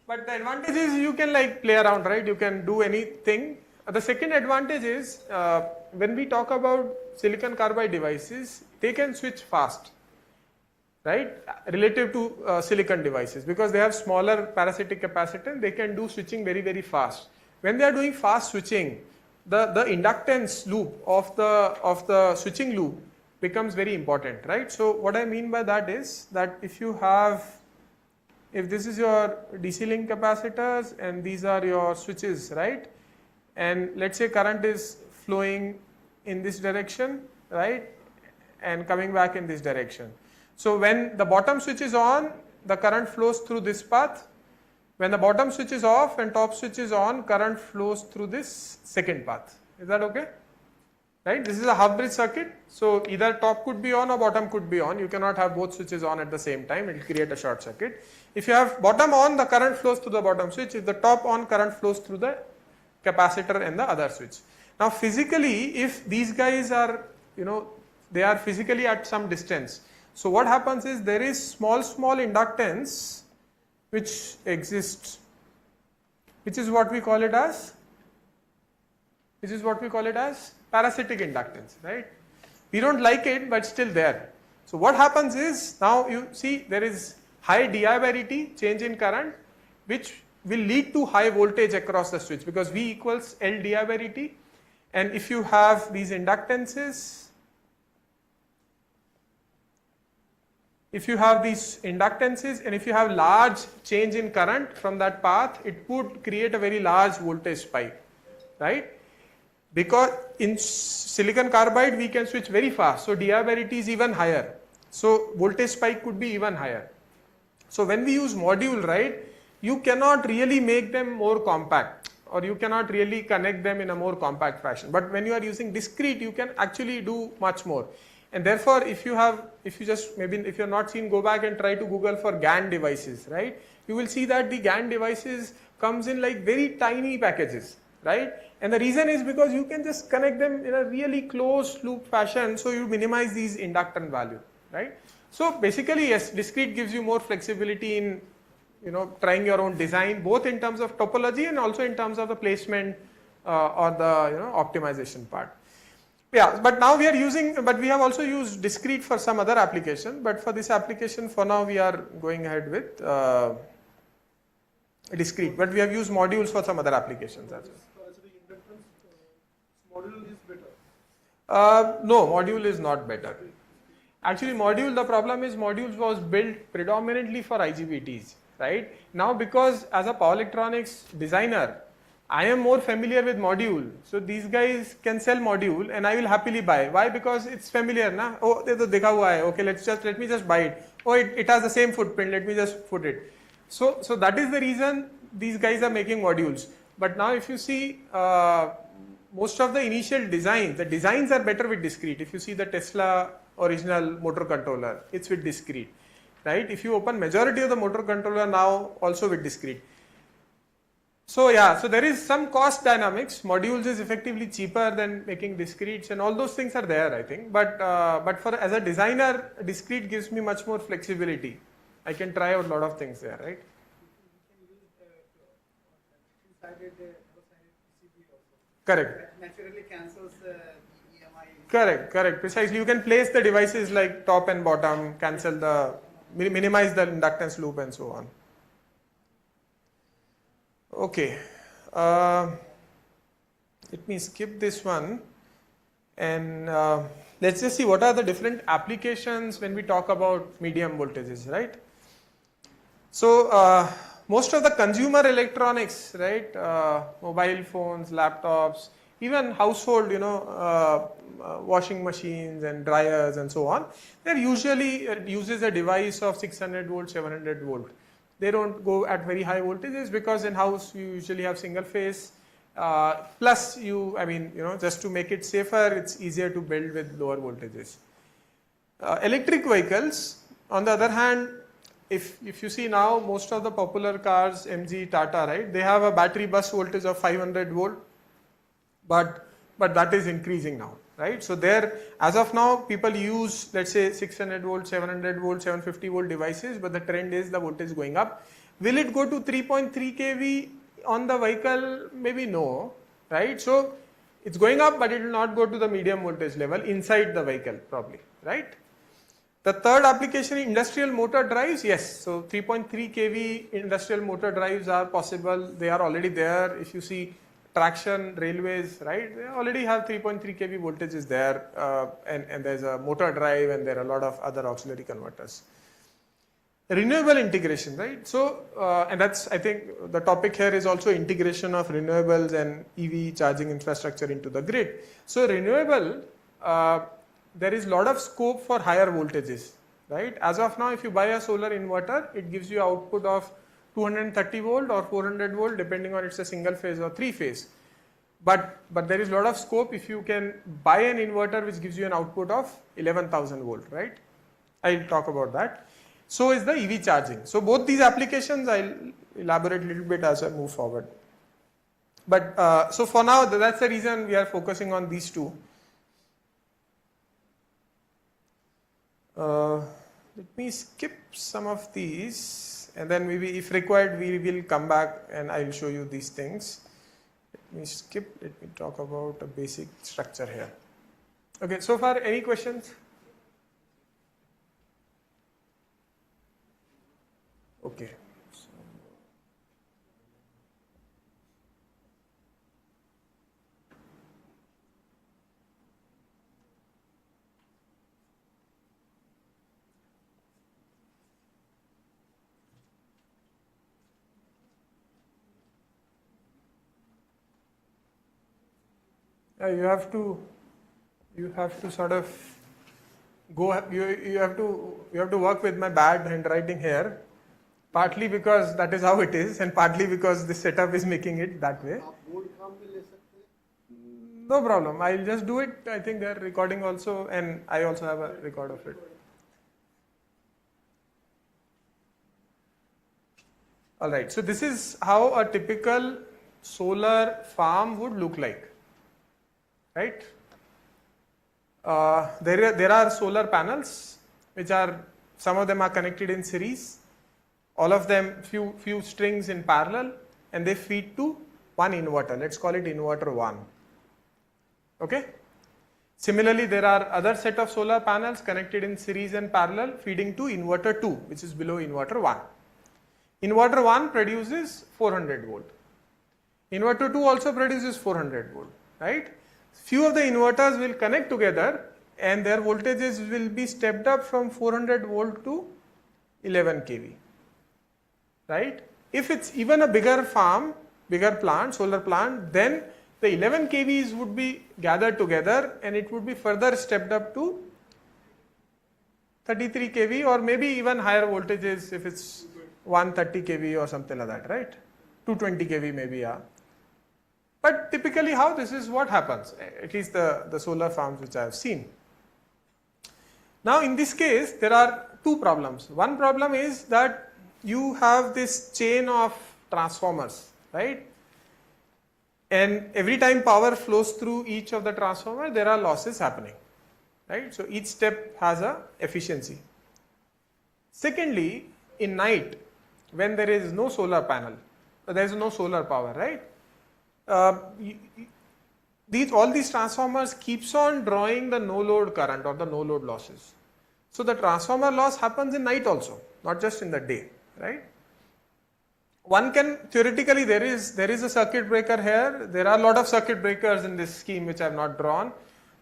C: But the advantage is you can like play around, right? You can do anything. The second advantage is when we talk about silicon carbide devices, they can switch fast, right? Relative to silicon devices, because they have smaller parasitic capacitance, they can do switching very, very fast. When they are doing fast switching, the inductance loop of the switching loop becomes very important, right? So what I mean by that is that if this is your DC link capacitors and these are your switches, right? And let's say current is flowing in this direction, right? And coming back in this direction. So when the bottom switch is on, the current flows through this path. When the bottom switch is off and top switch is on, current flows through this second path. Is that okay? Right? This is a half bridge circuit. So either top could be on or bottom could be on. You cannot have both switches on at the same time. It will create a short circuit. If you have bottom on, the current flows through the bottom switch. If the top on, current flows through the capacitor and the other switch. Now physically, if these guys are, they are physically at some distance. So what happens is there is small inductance which exists, which is what we call it as parasitic inductance, right? We don't like it, but still there. So what happens is, now you see there is high di by dt, change in current, which will lead to high voltage across the switch, because V equals L di by dt. And if you have these inductances, and if you have large change in current from that path, it would create a very large voltage spike, right? Because in silicon carbide we can switch very fast, so di by dt is even higher. So voltage spike could be even higher. So when we use module, right, you cannot really make them more compact, or you cannot really connect them in a more compact fashion. But when you are using discrete, you can actually do much more. And therefore, if you're not seen, go back and try to Google for GaN devices, right? You will see that the GaN devices comes in like very tiny packages, right? And the reason is because you can just connect them in a really closed loop fashion, so you minimize these inductance value, right? So basically, yes, discrete gives you more flexibility in, trying your own design, both in terms of topology and also in terms of the placement or the, optimization part. Yeah, but now we have also used discrete for some other application, but for this application, for now we are going ahead with discrete, but we have used modules for some other applications as well.
D: Module is better?
C: No, module is not better. Actually, the problem is modules was built predominantly for IGBTs, right? Now, because as a power electronics designer, I am more familiar with module, so these guys can sell module and I will happily buy. Why? Because it's familiar, na? Oh, dekha hua hai. Okay, let me just buy it. Oh, it has the same footprint, let me just put it. So that is the reason these guys are making modules. But now if you see, most of the initial designs, the designs are better with discrete. If you see the Tesla original motor controller, it's with discrete. right? If you open majority of the motor controller now also with discrete. So yeah, so there is some cost dynamics. Modules is effectively cheaper than making discretes, and all those things are there, I think. But for as a designer, discrete gives me much more flexibility. I can try out a lot of things there, right? Correct.
E: Naturally cancels the EMI.
C: Correct. Precisely. You can place the devices like top and bottom, cancel the, minimize the inductance loop and so on. Okay. Let me skip this one and let's just see what are the different applications when we talk about medium voltages, right? So most of the consumer electronics, right, mobile phones, laptops, even household, washing machines and dryers and so on, they're usually uses a device of 600 volt, 700 volt. They don't go at very high voltages because in house you usually have single phase. Plus just to make it safer, it's easier to build with lower voltages. Electric vehicles, on the other hand, if you see now, most of the popular cars, MG, Tata, right, they have a battery bus voltage of 500 volt, but that is increasing now, right? So there, as of now, people use, let's say 600 volt, 700 volt, 750 volt devices, but the trend is the voltage going up. Will it go to 3.3 kV on the vehicle? Maybe no, right? So it's going up, but it will not go to the medium voltage level inside the vehicle probably, right? The third application, industrial motor drives, yes. So 3.3 kV industrial motor drives are possible. They are already there. If you see traction, railways, right, they already have 3.3 kV voltages there, and there's a motor drive, and there are a lot of other auxiliary converters. Renewable integration, right? So, and that's, I think, the topic here is also integration of renewables and EV charging infrastructure into the grid. So, renewable, there is a lot of scope for higher voltages, right? As of now, if you buy a solar inverter, it gives you output of 230 volt or 400 volt, depending on it's a single phase or three phase. But there is a lot of scope if you can buy an inverter which gives you an output of 11,000 volt, right? I'll talk about that. So is the EV charging. So both these applications I'll elaborate a little bit as I move forward. But so for now, that's the reason we are focusing on these two. Let me skip some of these, and then maybe if required we will come back and I'll show you these things. Let me talk about a basic structure here. Okay, so far any questions? Okay. You have to sort of go. You have to work with my bad handwriting here. Partly because that is how it is, and partly because the setup is making it that way. No problem. I'll just do it. I think they're recording also, and I also have a record of it. All right. So this is how a typical solar farm would look like. Right? There are solar panels, which are, some of them are connected in series, all of them few strings in parallel, and they feed to one inverter. Let's call it inverter 1. Okay? Similarly, there are other set of solar panels connected in series and parallel feeding to inverter 2, which is below inverter 1. Inverter 1 produces 400 volt. Inverter 2 also produces 400 volt, right? Few of the inverters will connect together and their voltages will be stepped up from 400 volt to 11 kV, right? If it's even a bigger farm, bigger plant, solar plant, then the 11 kVs would be gathered together and it would be further stepped up to 33 kV or maybe even higher voltages if it's 130 kV or something like that, right? 220 kV maybe, yeah. But typically how this is what happens, at least the solar farms which I have seen. Now in this case, there are two problems. One problem is that you have this chain of transformers, right? And every time power flows through each of the transformer, there are losses happening, right? So each step has a efficiency. Secondly, in night, when there is no solar panel, there is no solar power, right? All these transformers keeps on drawing the no load current or the no load losses. So the transformer loss happens in night also, not just in the day, right? One can theoretically, there is a circuit breaker here. There are a lot of circuit breakers in this scheme which I have not drawn.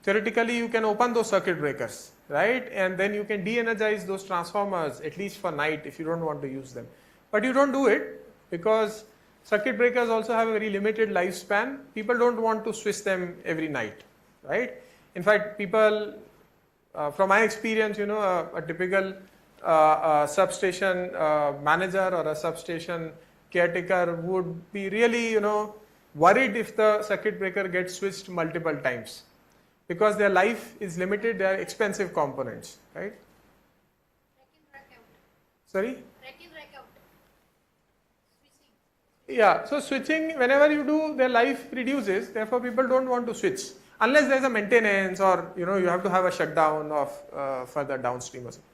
C: Theoretically, you can open those circuit breakers, right? And then you can de-energize those transformers at least for night if you don't want to use them. But you don't do it because circuit breakers also have a very limited lifespan. People don't want to switch them every night, right? In fact, people, from my experience, a typical substation manager or a substation caretaker would be really, worried if the circuit breaker gets switched multiple times because their life is limited. They are expensive components, right? Sorry? Yeah, so switching, whenever you do, their life reduces. Therefore, people don't want to switch unless there is a maintenance or you have to have a shutdown of further downstream or something.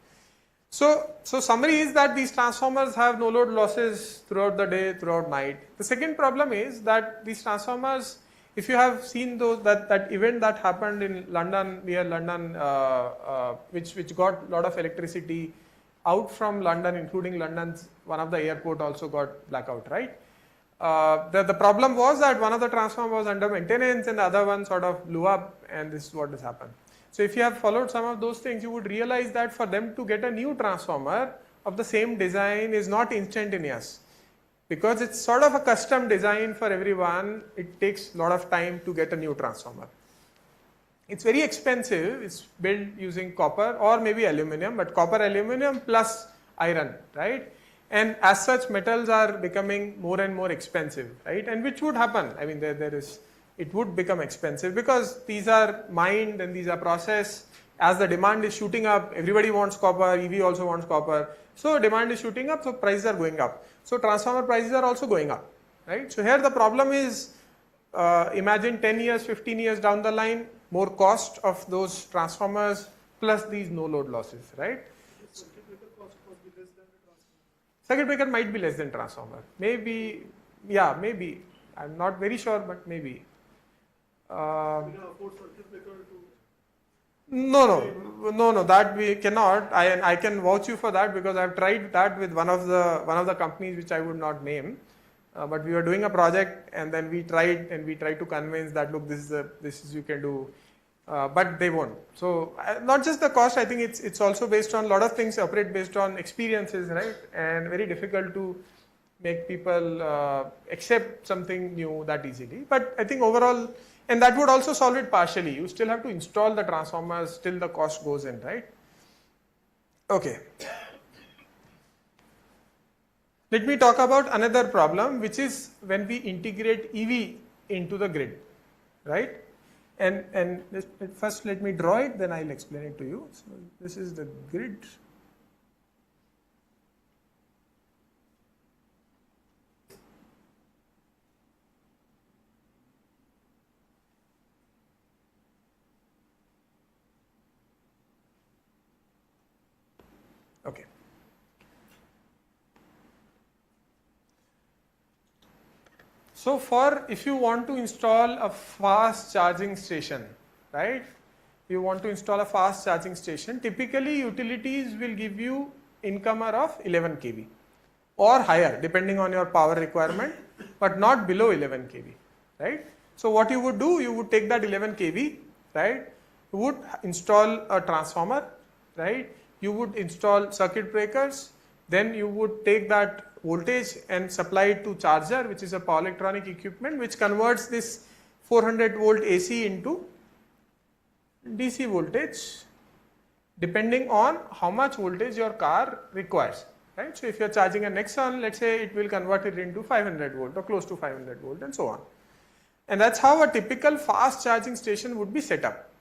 C: So summary is that these transformers have no load losses throughout the day, throughout night. The second problem is that these transformers, if you have seen that event that happened in London, near London, which got a lot of electricity out from London, including London's, one of the airport also got blackout, right? The problem was that one of the transformers was under maintenance and the other one sort of blew up, and this is what has happened. So if you have followed some of those things, you would realize that for them to get a new transformer of the same design is not instantaneous because it's sort of a custom design for everyone. It takes a lot of time to get a new transformer. It's very expensive. It's built using copper or maybe aluminum, but copper, aluminum plus iron, right? And as such, metals are becoming more and more expensive, right? And which would happen. I mean, it would become expensive because these are mined and these are processed. As the demand is shooting up, everybody wants copper, EV also wants copper. So demand is shooting up, so prices are going up. So transformer prices are also going up, right? So here the problem is, imagine 10 years, 15 years down the line, more cost of those transformers plus these no load losses, right? Circuit breaker might be less than transformer. Maybe, yeah, maybe. I'm not very sure, but maybe. No, that we cannot. I can vouch you for that because I've tried that with one of the companies which I would not name. But we were doing a project and then we tried to convince that look, this is you can do. But they won't. So not just the cost, I think it's also based on a lot of things operate based on experiences, right? And very difficult to make people accept something new that easily. But I think overall, and that would also solve it partially. You still have to install the transformers till the cost goes in, right? Okay. Let me talk about another problem, which is when we integrate EV into the grid, right? And first let me draw it, then I'll explain it to you. So this is the grid. Okay. So if you want to install a fast charging station, right? You want to install a fast charging station, typically utilities will give you incomer of 11 kV or higher depending on your power requirement, but not below 11 kV, right? So what you would do, you would take that 11 kV, right? You would install a transformer, right? You would install circuit breakers, then you would take that voltage and supply it to charger, which is a power electronic equipment which converts this 400 volt AC into DC voltage depending on how much voltage your car requires, right? So if you are charging a Nexon, let's say it will convert it into 500 volt or close to 500 volt and so on. And that's how a typical fast charging station would be set up,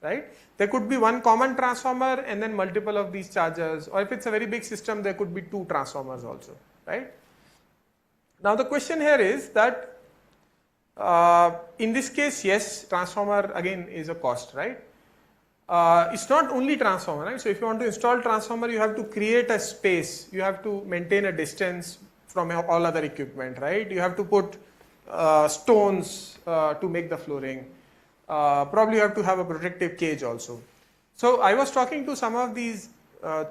C: right? There could be one common transformer and then multiple of these chargers, or if it's a very big system, there could be 2 transformers also, right? Now the question here is that in this case, yes, transformer again is a cost, right? It's not only transformer, right? So if you want to install transformer, you have to create a space, you have to maintain a distance from all other equipment, right? You have to put stones to make the flooring. Probably you have to have a protective cage also. So I was talking to some of these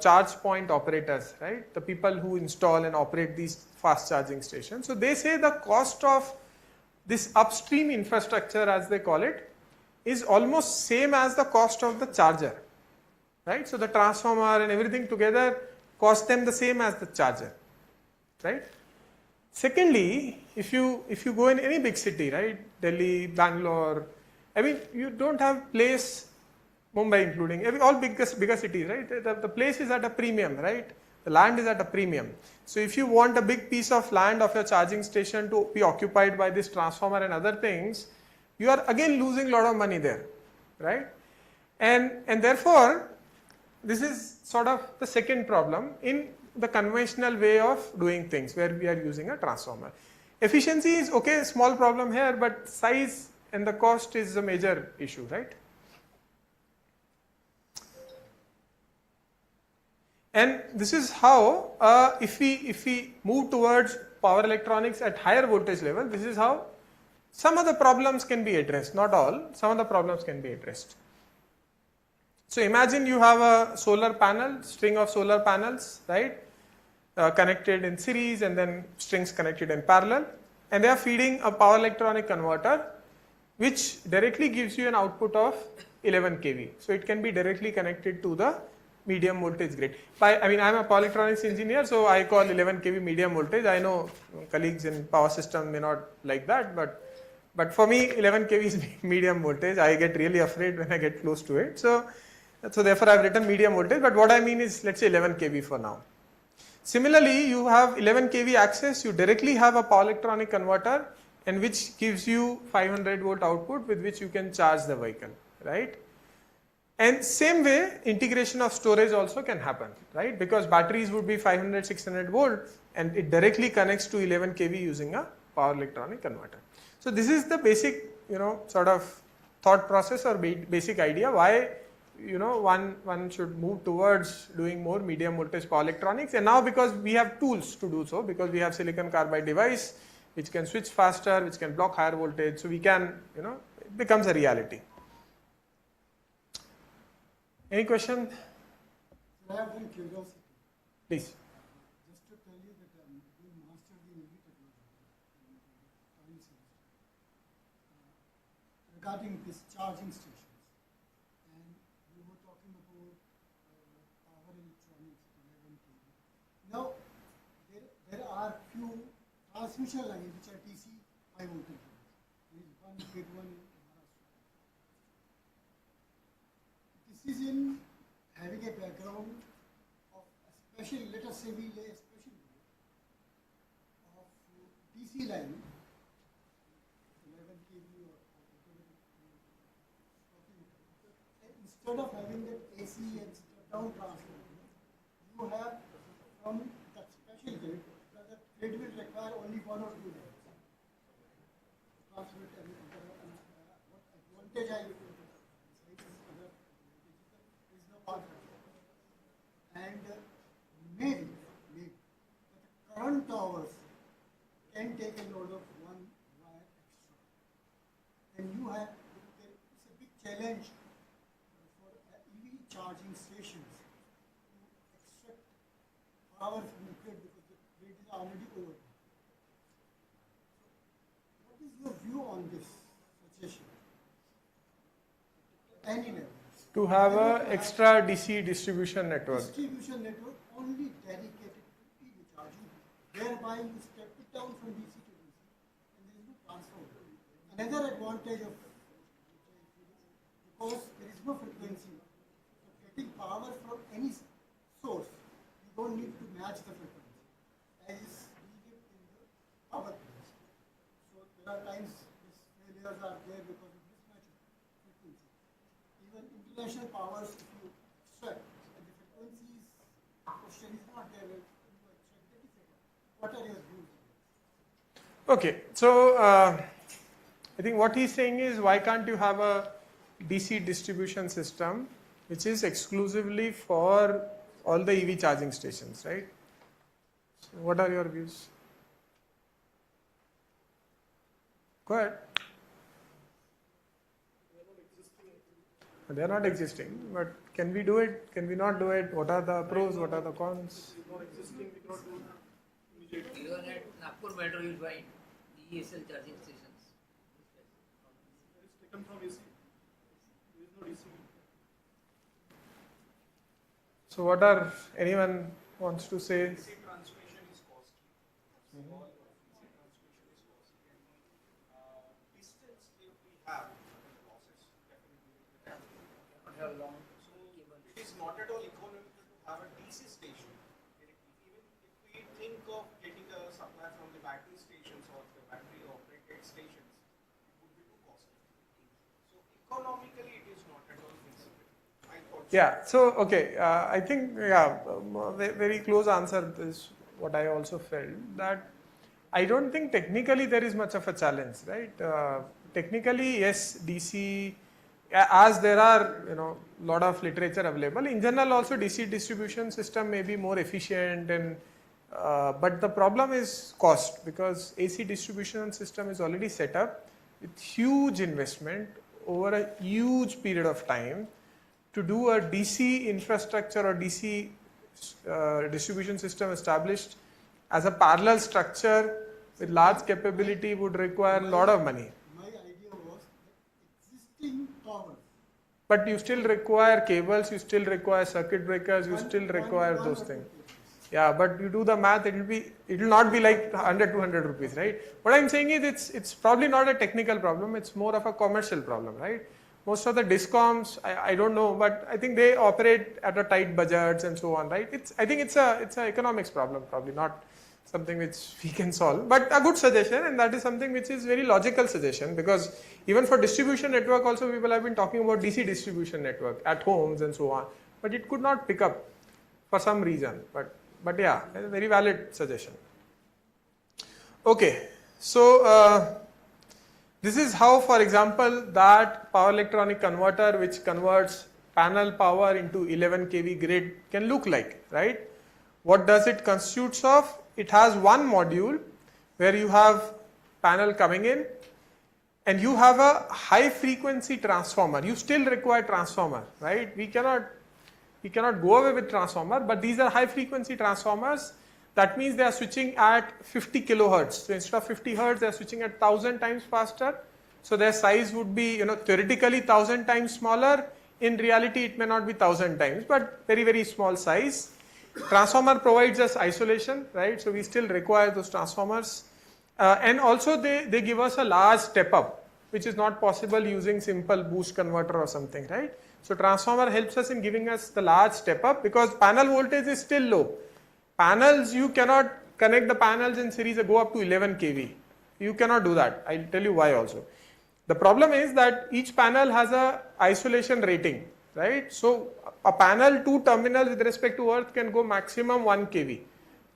C: charge point operators, right? The people who install and operate these fast charging stations. So they say the cost of this upstream infrastructure, as they call it, is almost same as the cost of the charger, right? So the transformer and everything together cost them the same as the charger, right? Secondly, if you go in any big city, right, Delhi, Bangalore, I mean, you don't have place, Mumbai including, all bigger cities, right? The place is at a premium, right? The land is at a premium. So if you want a big piece of land of your charging station to be occupied by this transformer and other things, you are again losing a lot of money there, right? And therefore, this is sort of the second problem in the conventional way of doing things where we are using a transformer. Efficiency is okay, small problem here, but size and the cost is a major issue, right? And this is how, if we move towards power electronics at higher voltage level, this is how some of the problems can be addressed, not all, some of the problems can be addressed. So imagine you have a solar panel, string of solar panels, right, connected in series and then strings connected in parallel, and they are feeding a power electronic converter which directly gives you an output of 11 kV. So it can be directly connected to the medium voltage grid. I mean, I am a power electronics engineer, so I call 11 kV medium voltage. I know colleagues in power system may not like that, but for me 11 kV is medium voltage. I get really afraid when I get close to it. So therefore I have written medium voltage, but what I mean is, let's say 11 kV for now. Similarly, you have 11 kV access, you directly have a power electronic converter, and which gives you 500 volt output with which you can charge the vehicle, right? And same way, integration of storage also can happen, right? Because batteries would be 500, 600 volt, and it directly connects to 11 kV using a power electronic converter. So this is the basic, sort of thought process or basic idea why, one should move towards doing more medium voltage power electronics. And now because we have tools to do so, because we have silicon carbide device which can switch faster, which can block higher voltage, so we can, it becomes a reality. Any question?
D: I have one curiosity.
C: Please.
D: Just to tell you that we mastered the EV technology regarding this charging stations, and we were talking about power electronics at 11 kV. Now, there are few transmission lines which are DC high voltage lines. There is one big one in Maharashtra. This is in having a background of a special, let us say we lay a special of DC line, 11 kV or whatever talking about. Instead of having that AC and step down transformer, you have from that special grid, that grid will require only one or two lines. Transmit and what advantage I will and maybe the current towers can take a load of one wire extra. And you have, it's a big challenge for EV charging stations to extract power from the grid because the grid is already over. So what is your view on this suggestion? Any level.
C: To have an extra DC distribution network.
D: Distribution network only dedicated to EV charging, whereby you step it down from DC to DC and there is no transfer. Another advantage of because there is no frequency, so getting power from any source, you don't need to match the frequency as is needed in the power plants. So there are times these failures are there because of mismatch of frequency. In even international powers, if you extract, and the frequencies question is not there, you extract 30 seconds. What are your views?
C: Okay, so I think what he's saying is, why can't you have a DC distribution system which is exclusively for all the EV charging stations, right? So what are your views? Go ahead. They are not existing, but can we do it? Can we not do it? What are the pros? What are the cons?
F: Even at Nagpur Metro, you will find ESL charging stations.
G: Taken from AC. There is no DC.
C: So what are, anyone wants to say?
G: DC transmission is costly. All DC transmission is costly. And distance, if we have losses, definitely we will have.
F: Not have long
G: So it is not at all economical to have a DC station. Even if we think of getting a supply from the battery stations or the battery operated stations, it would be too costly. So economically, it is not at all feasible. I thought so.
C: Yeah, so okay, I think, yeah, very close answer is what I also felt, that I don't think technically there is much of a challenge, right? Technically, yes, DC, as there are, lot of literature available. In general, also DC distribution system may be more efficient, and but the problem is cost, because AC distribution system is already set up with huge investment over a huge period of time. To do a DC infrastructure or DC distribution system established as a parallel structure with large capability would require a lot of money.
D: My idea was that existing towers.
C: But you still require cables, you still require circuit breakers, you still require those things. Yeah, but you do the math, it will not be like 100, 200 rupees, right? What I'm saying is it's probably not a technical problem, it's more of a commercial problem, right? Most of the discoms, I don't know, but I think they operate at a tight budgets and so on, right? I think it's a economics problem, probably not something which we can solve, but a good suggestion, and that is something which is very logical suggestion, because even for distribution network also people have been talking about DC distribution network at homes and so on, but it could not pick up for some reason, but yeah, a very valid suggestion. Okay, so this is how, for example, that power electronic converter which converts panel power into 11 kV grid can look like, right? What does it constitutes of? It has one module where you have panel coming in and you have a high frequency transformer. You still require transformer, right? We cannot go away with transformer, but these are high frequency transformers. That means they are switching at 50 kilohertz. So instead of 50 hertz, they are switching at 1000 times faster. So their size would be, theoretically 1000 times smaller. In reality, it may not be 1000 times, but very, very small size. Transformer provides us isolation, right? So we still require those transformers. And also they give us a large step up, which is not possible using simple boost converter or something, right? So transformer helps us in giving us the large step up, because panel voltage is still low. Panels, you cannot connect the panels in series and go up to 11 kV. You cannot do that. I'll tell you why also. The problem is that each panel has a isolation rating, right? So a panel, two terminals with respect to earth can go maximum 1 kV,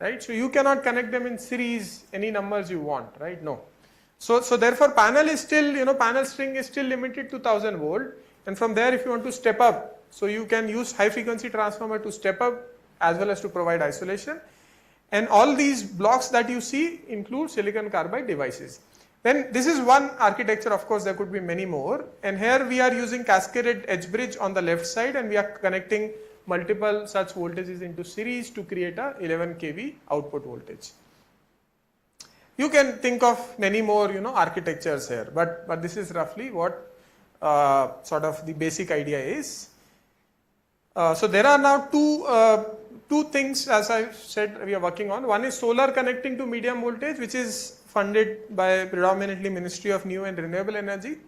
C: right? So you cannot connect them in series any numbers you want, right? No. So therefore panel is still, panel string is still limited to 1000 volt. And from there, if you want to step up, so you can use high frequency transformer to step up as well as to provide isolation. And all these blocks that you see include silicon carbide devices. Then this is one architecture, of course there could be many more, and here we are using cascaded edge bridge on the left side, and we are connecting multiple such voltages into series to create a 11 kV output voltage. You can think of many more architectures here, but this is roughly what sort of the basic idea is. So there are now two things, as I said, we are working on. One is solar connecting to medium voltage, which is funded by predominantly Ministry of New and Renewable Energy.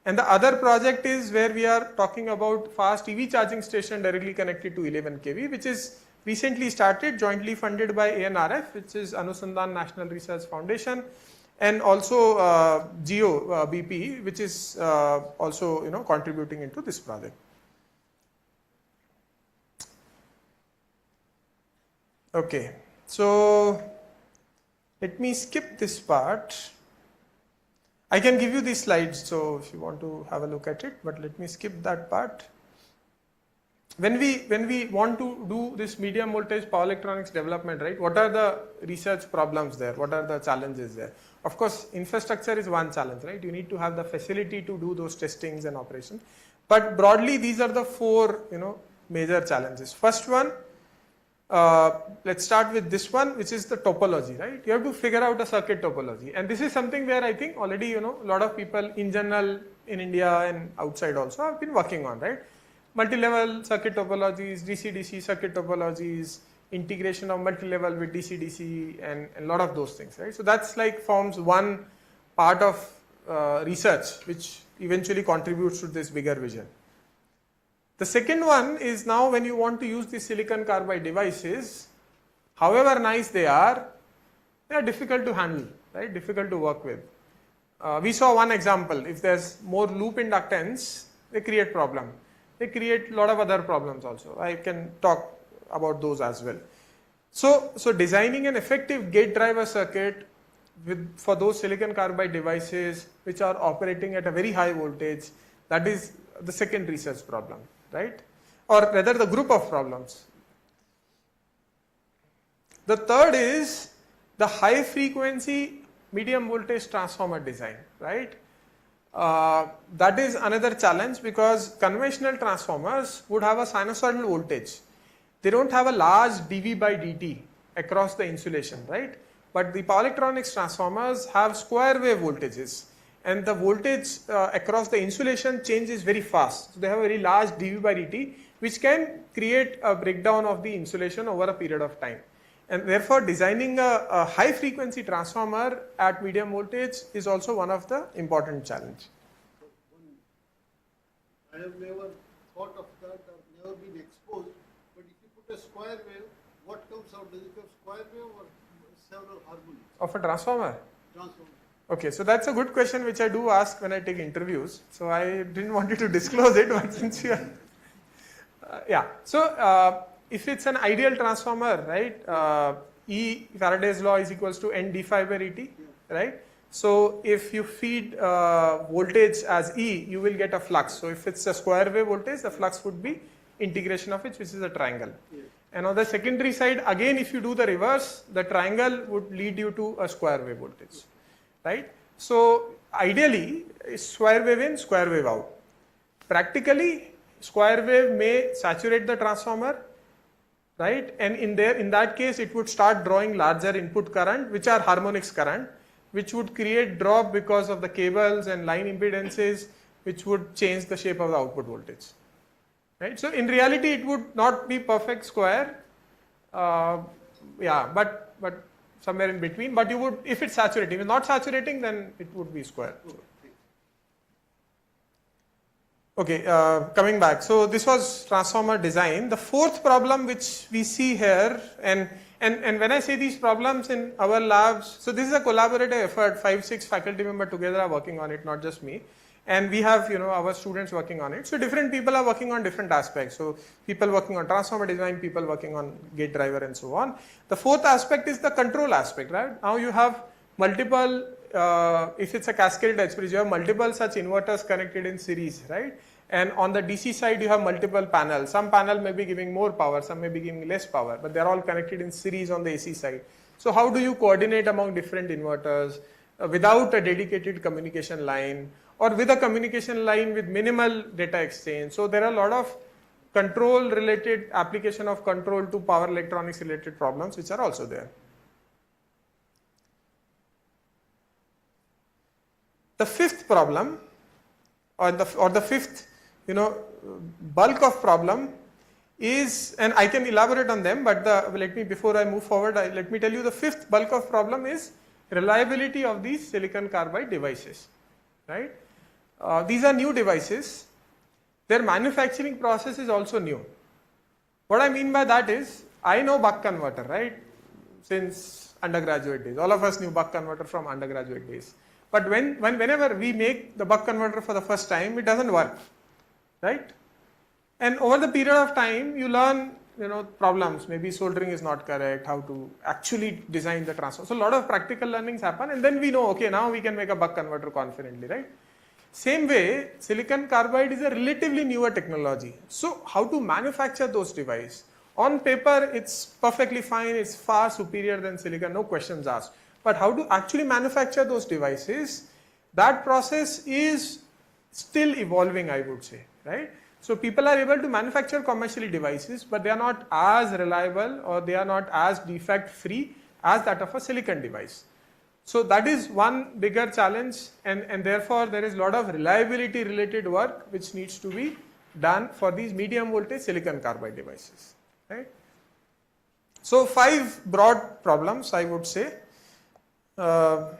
C: And the other project is where we are talking about fast EV charging station directly connected to 11 kV, which is recently started, jointly funded by ANRF, which is Anusandhan National Research Foundation, and also GEO BP, which is also contributing into this project. Okay, so let me skip this part. I can give you these slides, so if you want to have a look at it, but let me skip that part. When we want to do this medium voltage power electronics development, right, what are the research problems there? What are the challenges there? Of course, infrastructure is one challenge, right? You need to have the facility to do those testings and operation. But broadly, these are the four, major challenges. First one, let's start with this one, which is the topology, right? You have to figure out a circuit topology. And this is something where I think already, a lot of people in general in India and outside also have been working on, right? Multi-level circuit topologies, DC-DC circuit topologies, integration of multi-level with DC-DC and a lot of those things, right? So that's like forms one part of research which eventually contributes to this bigger vision. The second one is now when you want to use these silicon carbide devices, however nice they are difficult to handle, right? Difficult to work with. We saw one example. If there's more loop inductance, they create problem. They create a lot of other problems also. I can talk about those as well. So designing an effective gate driver circuit for those silicon carbide devices which are operating at a very high voltage, that is the second research problem, right? Or rather the group of problems. The third is the high frequency medium voltage transformer design, right? That is another challenge because conventional transformers would have a sinusoidal voltage. They don't have a large dV by dt across the insulation, right? But the power electronics transformers have square wave voltages and the voltage across the insulation changes very fast. So they have a very large dV by dt which can create a breakdown of the insulation over a period of time. And therefore designing a high frequency transformer at medium voltage is also one of the important challenge.
D: I have never thought of that, I've never been exposed, but if you put a square wave, what comes out? Does it come square wave or several harmonics?
C: Of a transformer?
D: Transformer.
C: Okay, so that's a good question which I do ask when I take interviews. So I didn't want you to disclose it, but since you are, yeah. So if it's an ideal transformer, right, E Faraday's law is equals to N d phi by dt, right? So if you feed voltage as E, you will get a flux. So if it's a square wave voltage, the flux would be integration of it, which is a triangle.
D: Yes.
C: And on the secondary side, again, if you do the reverse, the triangle would lead you to a square wave voltage, right? So ideally, square wave in, square wave out. Practically, square wave may saturate the transformer, right? And in that case, it would start drawing larger input current, which are harmonics current, which would create drop because of the cables and line impedances, which would change the shape of the output voltage, right? So in reality, it would not be perfect square, yeah, but somewhere in between. But you would, if it's saturating, if not saturating, then it would be square. Okay, coming back. So this was transformer design. The fourth problem which we see here, and when I say these problems in our labs, so this is a collaborative effort. 5-6 faculty members together are working on it, not just me. And we have, our students working on it. So different people are working on different aspects. So people working on transformer design, people working on gate driver and so on. The fourth aspect is the control aspect, right? Now you have multiple, if it's a cascade edge bridge, you have multiple such inverters connected in series, right? And on the DC side, you have multiple panels. Some panel may be giving more power, some may be giving less power, but they're all connected in series on the AC side. So how do you coordinate among different inverters without a dedicated communication line, or with a communication line with minimal data exchange? So there are a lot of control related, application of control to power electronics related problems which are also there. The fifth problem, or the fifth, bulk of problem is, and I can elaborate on them, but before I move forward, let me tell you the fifth bulk of problem is reliability of these silicon carbide devices, right? These are new devices. Their manufacturing process is also new. What I mean by that is, I know buck converter, right? Since undergraduate days. All of us knew buck converter from undergraduate days. But whenever we make the buck converter for the first time, it doesn't work, right? And over the period of time, you learn problems. Maybe soldering is not correct, how to actually design the transformer. So a lot of practical learnings happen, and then we know, okay, now we can make a buck converter confidently, right? Same way, silicon carbide is a relatively newer technology. So how to manufacture those devices? On paper, it's perfectly fine, it's far superior than silicon, no questions asked. But how to actually manufacture those devices, that process is still evolving, I would say, right? So people are able to manufacture commercially devices, but they are not as reliable or they are not as defect free as that of a silicon device. So that is one bigger challenge, and therefore there is a lot of reliability related work which needs to be done for these medium voltage silicon carbide devices, right? So 5 broad problems, I would say. Let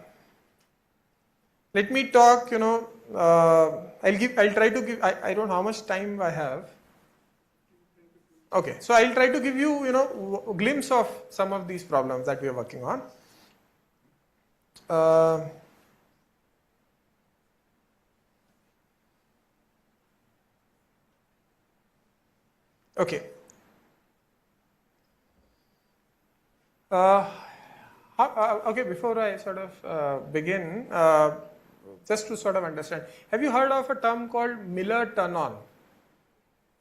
C: me talk, I'll try to give, I don't know how much time I have. Okay, so I'll try to give you, a glimpse of some of these problems that we are working on. Okay. Okay, before I sort of begin, just to sort of understand, have you heard of a term called Miller turn-on?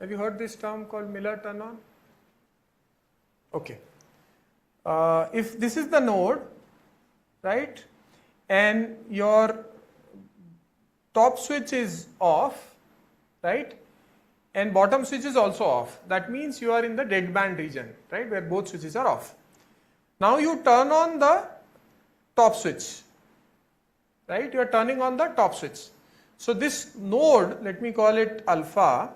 C: Have you heard this term called Miller turn-on? Okay. If this is the node, right, and your top switch is off, right, and bottom switch is also off, that means you are in the dead band region, right, where both switches are off. Now you turn on the top switch, right, you are turning on the top switch. So this node, let me call it alpha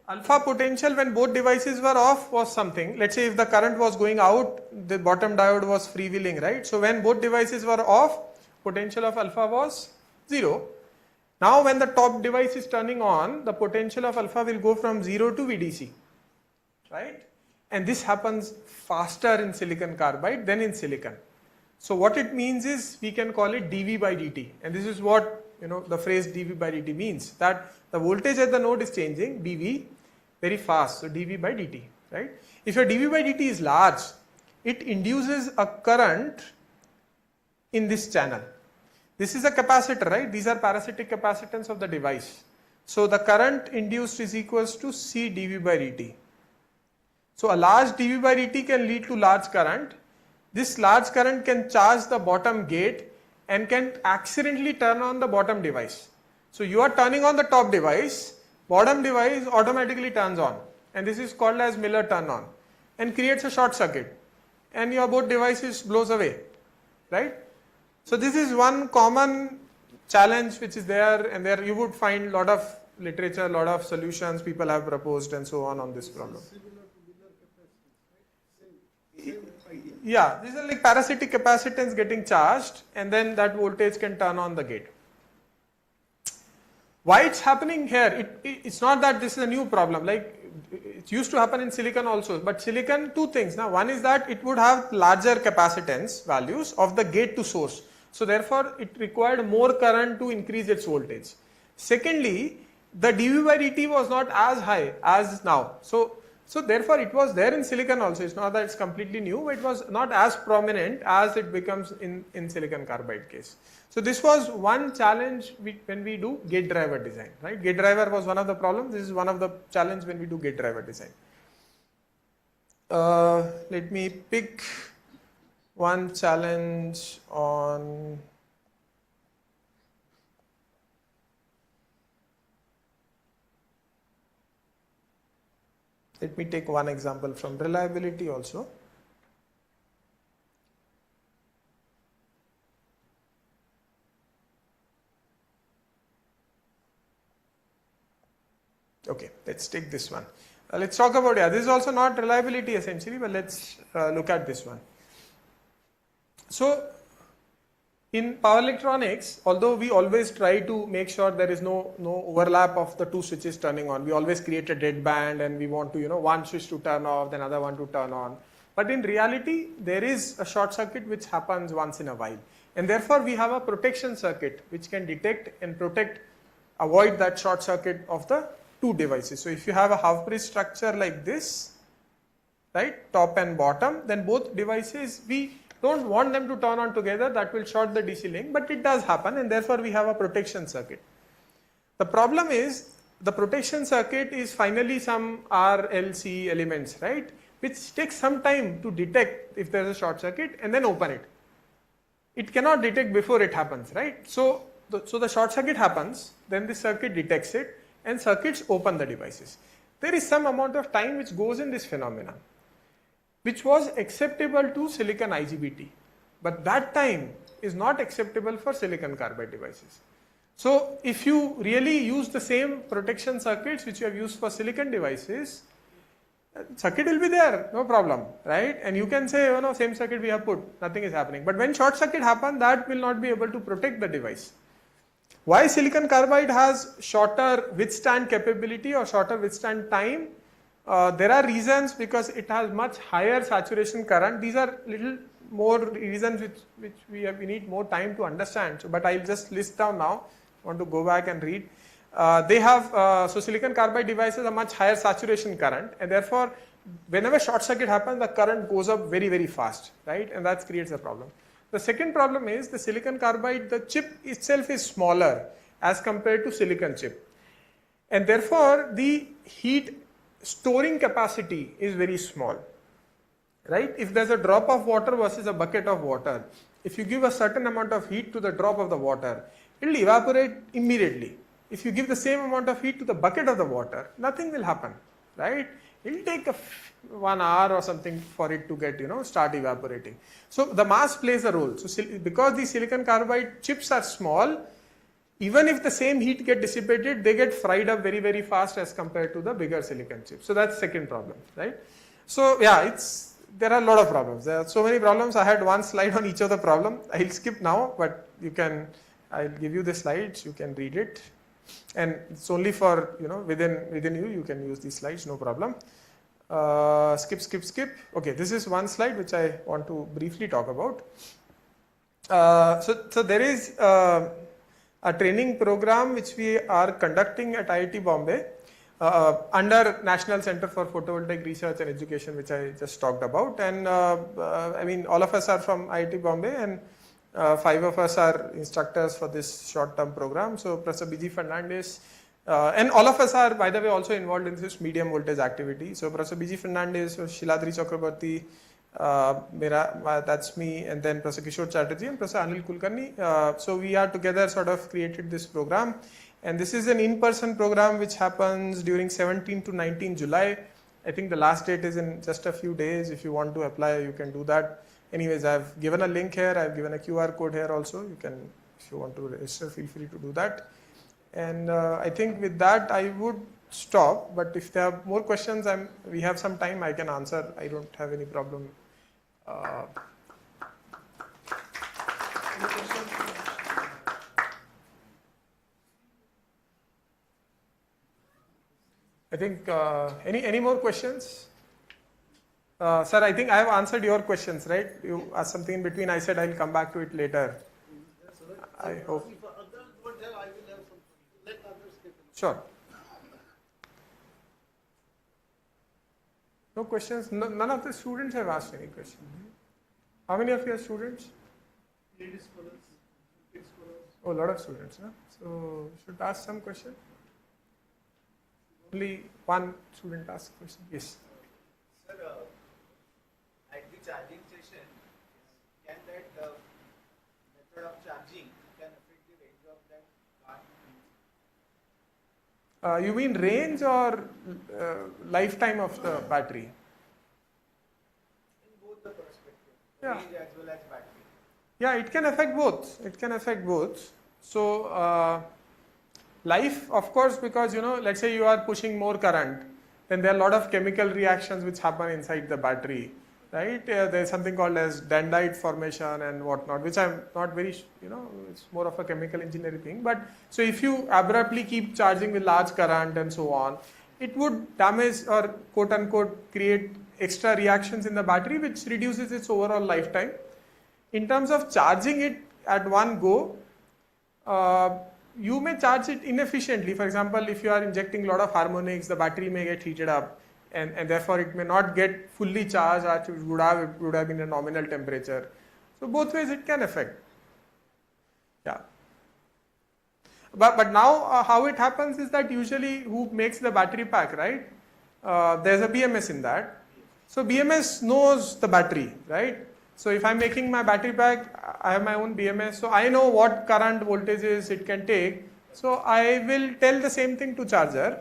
C: potential when both devices were off was something. Let's say if the current was going out, the bottom diode was freewheeling, right? So when both devices were off, potential of alpha was 0. Now when the top device is turning on, the potential of alpha will go from 0 to VDC, right? And this happens faster in silicon carbide than in silicon. So what it means is we can call it dV by dt, and this is what the phrase dV by dt means, that the voltage at the node is changing dV very fast, so dV by dt, right? If your dV by dt is large, it induces a current in this channel. This is a capacitor, right? These are parasitic capacitance of the device. So the current induced is equals to C dV by dt. So a large dV by dt can lead to large current. This large current can charge the bottom gate and can accidentally turn on the bottom device. So you are turning on the top device, bottom device automatically turns on, and this is called as Miller turn on, and creates a short circuit, and your both devices blows away, right? So this is one common challenge which is there, and there you would find a lot of literature, a lot of solutions people have proposed and so on this problem. Yeah, these are like parasitic capacitance getting charged, and then that voltage can turn on the gate. Why it's happening here? It's not that this is a new problem, like it used to happen in silicon also, but silicon, two things. Now one is that it would have larger capacitance values of the gate to source, so therefore it required more current to increase its voltage. Secondly, the dV by dt was not as high as now, so therefore it was there in silicon also. It's not that it's completely new, but it was not as prominent as it becomes in silicon carbide case. So this was one challenge when we do gate driver design, right? Gate driver was one of the problems. This is one of the challenge when we do gate driver design. Let me pick one challenge on let me take one example from reliability also. Okay, let's take this one. Let's talk about, this is also not reliability essentially, but let's look at this one. So in power electronics, although we always try to make sure there is no overlap of the two switches turning on, we always create a dead band and we want to, one switch to turn off, then another one to turn on. But in reality, there is a short circuit which happens once in a while. And therefore, we have a protection circuit which can detect and avoid that short circuit of the two devices. So if you have a half bridge structure like this, right, top and bottom, then both devices, we don't want them to turn on together, that will short the DC link, but it does happen, and therefore we have a protection circuit. The problem is, the protection circuit is finally some RLC elements, right, which takes some time to detect if there is a short circuit and then open it. It cannot detect before it happens, right? So the short circuit happens, then the circuit detects it, and circuits open the devices. There is some amount of time which goes in this phenomenon, which was acceptable to silicon IGBT, but that time is not acceptable for silicon carbide devices. So if you really use the same protection circuits which you have used for silicon devices, circuit will be there, no problem, right? And you can say, oh no, same circuit we have put, nothing is happening. But when short circuit happens, that will not be able to protect the device. Why silicon carbide has shorter withstand capability or shorter withstand time? There are reasons, because it has much higher saturation current. These are little more reasons which we need more time to understand. So, but I'll just list down now. I want to go back and read. They have, so silicon carbide devices have much higher saturation current, and therefore whenever short circuit happens, the current goes up very, very fast, right? And that creates a problem. The second problem is the silicon carbide, the chip itself is smaller as compared to silicon chip. And therefore the heat storing capacity is very small, right? If there's a drop of water versus a bucket of water, if you give a certain amount of heat to the drop of the water, it will evaporate immediately. If you give the same amount of heat to the bucket of the water, nothing will happen, right? It will take 1 hour or something for it to get, start evaporating. So the mass plays a role. So because the silicon carbide chips are small, even if the same heat get dissipated, they get fried up very, very fast as compared to the bigger silicon chips. So that's second problem, right? So yeah, there are a lot of problems. There are so many problems. I had one slide on each of the problem. I'll skip now, but I'll give you the slides. You can read it. And it's only for, within you can use these slides, no problem. Skip. Okay, this is one slide which I want to briefly talk about. So there is a training program which we are conducting at IIT Bombay under National Center for Photovoltaic Research and Education, which I just talked about. And all of us are from IIT Bombay, and 5 of us are instructors for this short-term program. So Professor B.G. Fernandez, and all of us are, by the way, also involved in this medium voltage activity. So Professor B.G. Fernandez, Shiladri Chakrabarti, that's me, and then Professor Kishore Chatterjee and Professor Anil Kulkarni. So we are together sort of created this program. And this is an in-person program which happens during 17 to 19 July. I think the last date is in just a few days. If you want to apply, you can do that. Anyways, I've given a link here, I've given a QR code here also. You can, if you want to register, feel free to do that. And I think with that, I would stop. But if there are more questions, we have some time, I can answer. I don't have any problem. Any questions? I think, any more questions? Sir, I think I have answered your questions, right? You asked something in between. I said I'll come back to it later. I hope.
D: If others don't have, I will have something. Let others get it.
C: Sure. No questions? None of the students have asked any questions. How many of you are students?
D: Lady scholars, big scholars.
C: Oh, a lot of students. Huh? So, should ask some question. Only one student asked a question. Yes.
E: Sir, at the charging station, can that method of charging can affect the range of that car?
C: You mean range or lifetime of the battery?
E: In both the perspectives,
C: Yeah.
E: range as well as battery.
C: Yeah, it can affect both. It can affect both. So, life, of course, because let's say you are pushing more current, then there are a lot of chemical reactions which happen inside the battery, right? There is something called as dendrite formation and whatnot, which I'm not very, it's more of a chemical engineering thing. But so if you abruptly keep charging with large current and so on, it would damage or quote unquote create extra reactions in the battery, which reduces its overall lifetime. In terms of charging it at one go, you may charge it inefficiently. For example, if you are injecting a lot of harmonics, the battery may get heated up. and therefore it may not get fully charged as it would have been a nominal temperature. So both ways it can affect. Yeah. But now how it happens is that usually who makes the battery pack, right? There's a BMS in that. So BMS knows the battery, right? So if I'm making my battery pack, I have my own BMS, so I know what current voltages it can take. So I will tell the same thing to charger,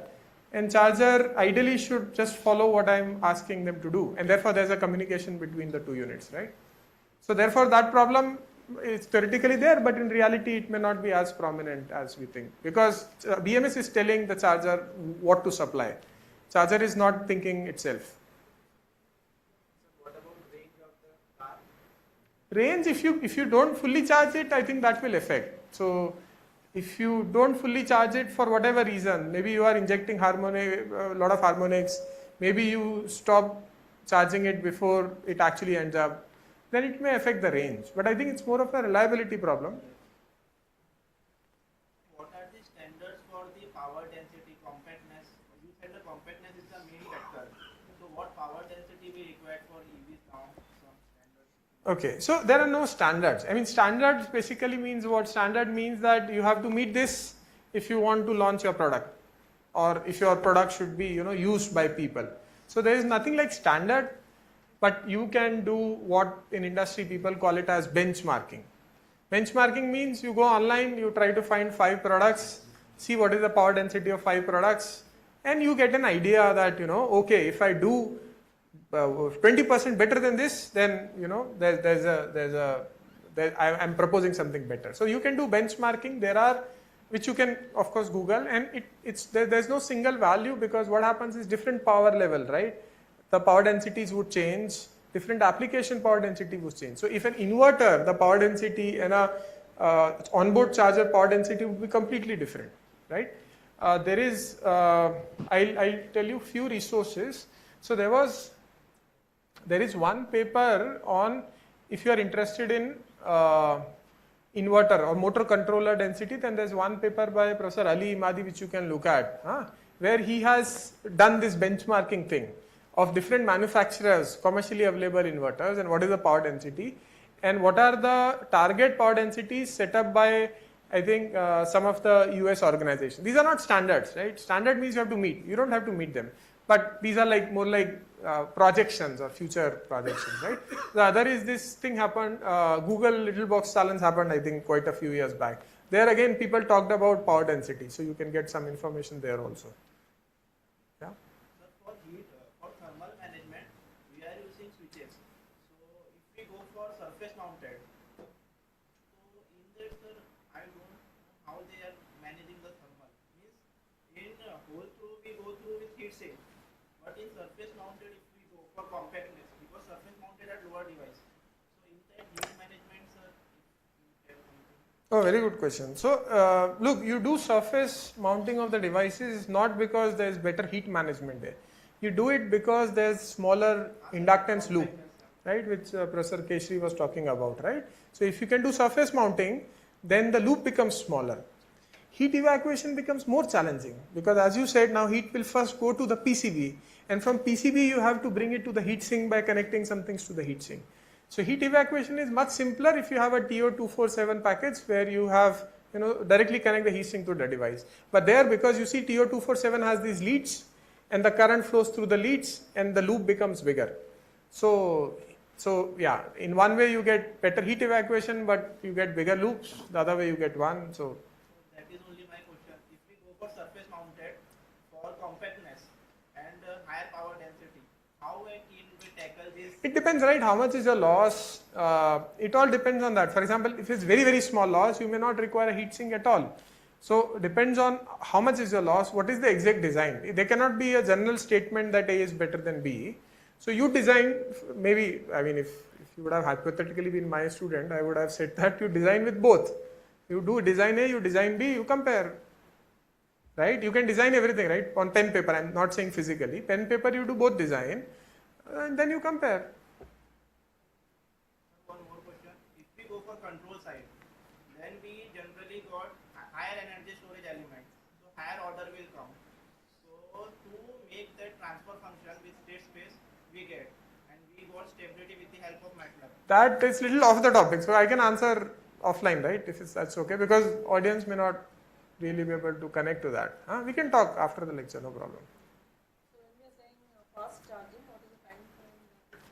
C: and charger ideally should just follow what I'm asking them to do, and therefore there's a communication between the two units, right? So therefore that problem is theoretically there, but in reality it may not be as prominent as we think, because BMS is telling the charger what to supply. Charger is not thinking itself.
E: What about range of the car?
C: Range, if you don't fully charge it, I think that will affect. So if you don't fully charge it for whatever reason, maybe you are injecting a lot of harmonics, maybe you stop charging it before it actually ends up, then it may affect the range. But I think it's more of a reliability problem.
E: What are the standards for the power density, compactness? You said the compactness is the main factor. So what power density we require for EVs now? Some standards.
C: Okay, so there are no standards. I mean, standards basically means what? Standard means that you have to meet this if you want to launch your product, or if your product should be, used by people. So there is nothing like standard, but you can do what in industry people call it as benchmarking. Benchmarking means you go online, you try to find 5 products, see what is the power density of 5 products, and you get an idea that, okay, if I do 20% better than this, then I'm proposing something better. So you can do benchmarking. There are, which you can of course Google, and there's no single value, because what happens is different power level, right? The power densities would change, different application power density would change. So if an inverter, the power density, and a onboard charger power density would be completely different, right? There is, I'll tell you few resources. So there is one paper on, if you are interested in inverter or motor controller density, then there's one paper by Professor Ali Imadi which you can look at, where he has done this benchmarking thing of different manufacturers, commercially available inverters, and what is the power density, and what are the target power densities set up by, I think, some of the US organizations. These are not standards, right? Standard means you have to meet. You don't have to meet them. But these are more like projections or future projections, right? The other is this thing happened, Google Little Box Challenge happened, I think, quite a few years back. There again, people talked about power density, so you can get some information there also. Yeah.
E: So for heat, for thermal management, we are using switches. So if we go for surface mounted, so in that, sir, I don't know how they are managing the thermal. Means in whole through we go through with heat sink, but in surface mounted, if we go for compactness, because surface mounted are lower device. So in that heat management, sir, if you have something.
C: Oh, very good question. So, look, you do surface mounting of the devices not because there is better heat management there. You do it because there is smaller inductance loop, right, which Professor Keshri was talking about, right? So, if you can do surface mounting, then the loop becomes smaller. Heat evacuation becomes more challenging, because as you said, now heat will first go to the PCB, and from PCB you have to bring it to the heat sink by connecting some things to the heat sink. So heat evacuation is much simpler if you have a TO247 package where you have, directly connect the heat sink to the device. But there, because you see TO247 has these leads, and the current flows through the leads, and the loop becomes bigger. So yeah, in one way you get better heat evacuation, but you get bigger loops. The other way you get one. So
E: That is only my question. If we go for surface mounted for compactness and higher power density, how can we tackle this?
C: it depends, right? How much is your loss? It all depends on that. For example, if it's very, very small loss, you may not require a heat sink at all. So depends on how much is your loss, what is the exact design. There cannot be a general statement that A is better than B. So you design, maybe, I mean, if you would have hypothetically been my student, I would have said that you design with both. You do design A, you design B, you compare. Right? You can design everything, right? On pen paper, I'm not saying physically. Pen paper, you do both design, and then you compare.
E: One more question. If we go for control side, then we generally got higher energy storage element. So higher order will come. So to make that transfer function with
C: That is little off the topic, so I can answer offline, right? If that's okay, because audience may not really be able to connect to that. We can talk after the lecture, no problem.
H: So when we are saying fast charging, what is the time frame that is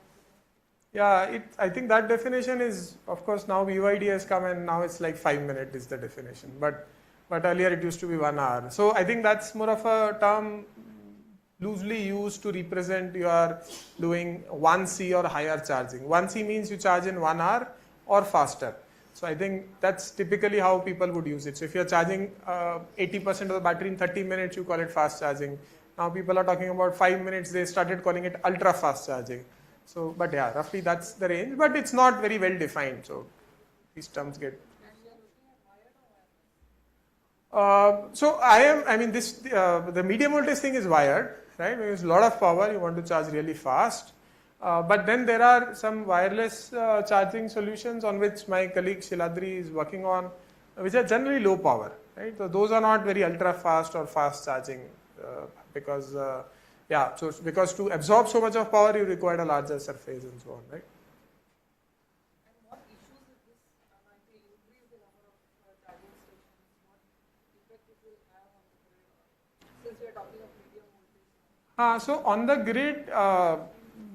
H: considered?
C: Yeah, I think that definition is, of course, now UID has come and now it's like 5 minutes is the definition, but earlier it used to be 1 hour. So I think that's more of a term loosely used to represent you are doing 1C or higher charging. 1C means you charge in 1 hour or faster. So I think that's typically how people would use it. So if you're charging 80% of the battery in 30 minutes, you call it fast charging. Now people are talking about 5 minutes, they started calling it ultra fast charging. So, but yeah, roughly that's the range, but it's not very well defined. So these terms get. So the medium voltage thing is wired, right? Because a lot of power, you want to charge really fast. But then there are some wireless charging solutions on which my colleague Shiladri is working on, which are generally low power, right? So those are not very ultra fast or fast charging because to absorb so much of power, you require a larger surface and so on, right?
H: And what issues with this might increase the number of charging stations? What effect it will have on the grid? Since we are talking of medium voltage.
C: So on the grid,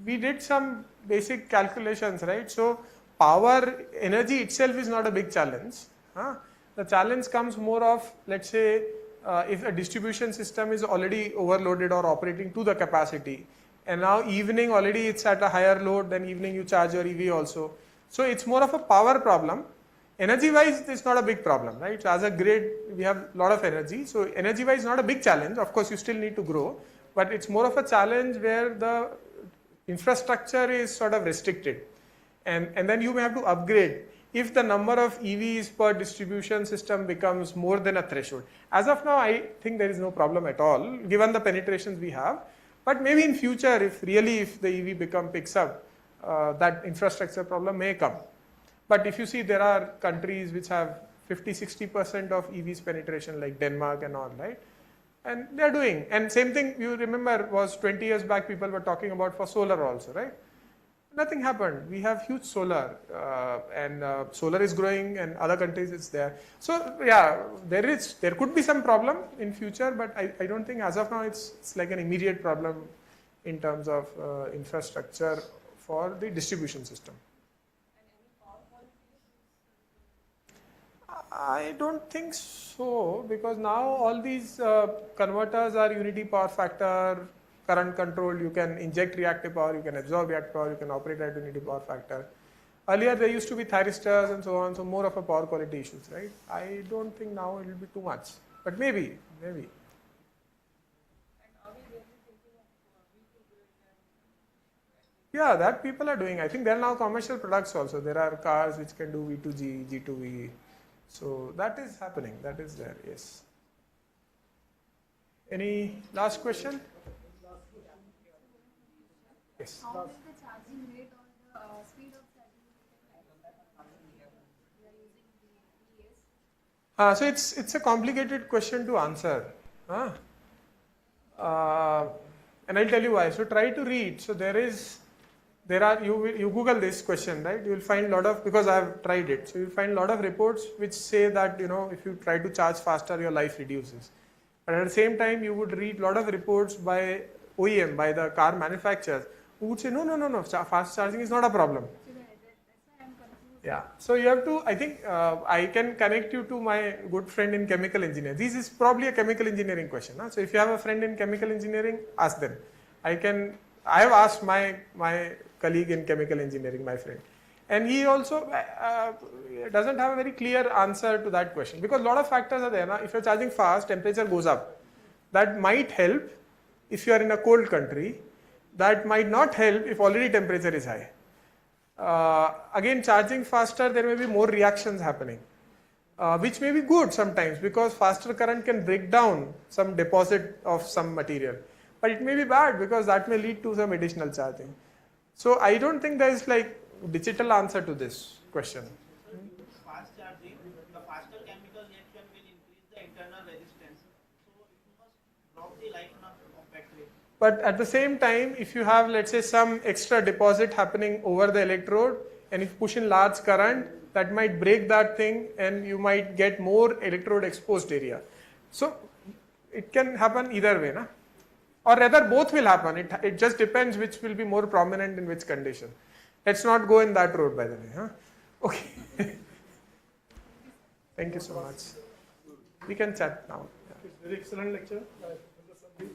C: we did some basic calculations, right? So power energy itself is not a big challenge. The challenge comes more of, let's say, if a distribution system is already overloaded or operating to the capacity, and now evening already it's at a higher load, then evening you charge your EV also. So it's more of a power problem. Energy wise, it's not a big problem, right? So as a grid, we have a lot of energy. So energy wise, not a big challenge. Of course, you still need to grow, but it's more of a challenge where the infrastructure is sort of restricted, and then you may have to upgrade if the number of EVs per distribution system becomes more than a threshold. As of now, I think there is no problem at all given the penetrations we have, but maybe in future if the EV picks up, that infrastructure problem may come. But if you see, there are countries which have 50-60% of EVs penetration, like Denmark and all, right? And they are doing, and same thing you remember was 20 years back people were talking about for solar also, right? Nothing happened. We have huge solar and solar is growing, and other countries it's there. So yeah, there could be some problem in future, but I don't think as of now it's like an immediate problem in terms of infrastructure for the distribution system. I don't think so, because now all these converters are unity power factor, current controlled. You can inject reactive power, you can absorb reactive power, you can operate at unity power factor. Earlier there used to be thyristors and so on, so more of a power quality issues, right? I don't think now it will be too much, but maybe.
H: And are we really thinking of V2 grid?
C: Yeah, that people are doing. I think there are now commercial products also. There are cars which can do V2G, G2V. So that is happening, that is there, yes. Any last question? Yes.
I: How is the charging rate or the speed of charging we are using the ES?
C: So it's a complicated question to answer. And I'll tell you why. So try to read. So you Google this question, right? You will find a lot of, because I have tried it. So you will find a lot of reports which say that, if you try to charge faster, your life reduces. But at the same time, you would read a lot of reports by OEM, by the car manufacturers, who would say, no, fast charging is not a problem.
I: That's why I'm confused.
C: Yeah. So you have to, I think I can connect you to my good friend in chemical engineering. This is probably a chemical engineering question. So if you have a friend in chemical engineering, ask them. I have asked my colleague in chemical engineering, my friend, and he also doesn't have a very clear answer to that question, because a lot of factors are there. Now, if you're charging fast, temperature goes up. That might help if you are in a cold country. That might not help if already temperature is high. Again, charging faster, there may be more reactions happening, which may be good sometimes, because faster current can break down some deposit of some material. But it may be bad, because that may lead to some additional charging. So I don't think there is like digital answer to this question.
E: Fast charging, the faster chemical reaction will increase the internal resistance. So it must drop the life of battery.
C: But at the same time, if you have, let's say, some extra deposit happening over the electrode, and if you push in large current, that might break that thing and you might get more electrode exposed area. So it can happen either way, na? Or rather both will happen. It just depends which will be more prominent in which condition. Let's not go in that road, by the way. Huh? Okay. Thank you so much. We can chat now.
J: It's very excellent lecture by Dr. Sandeep.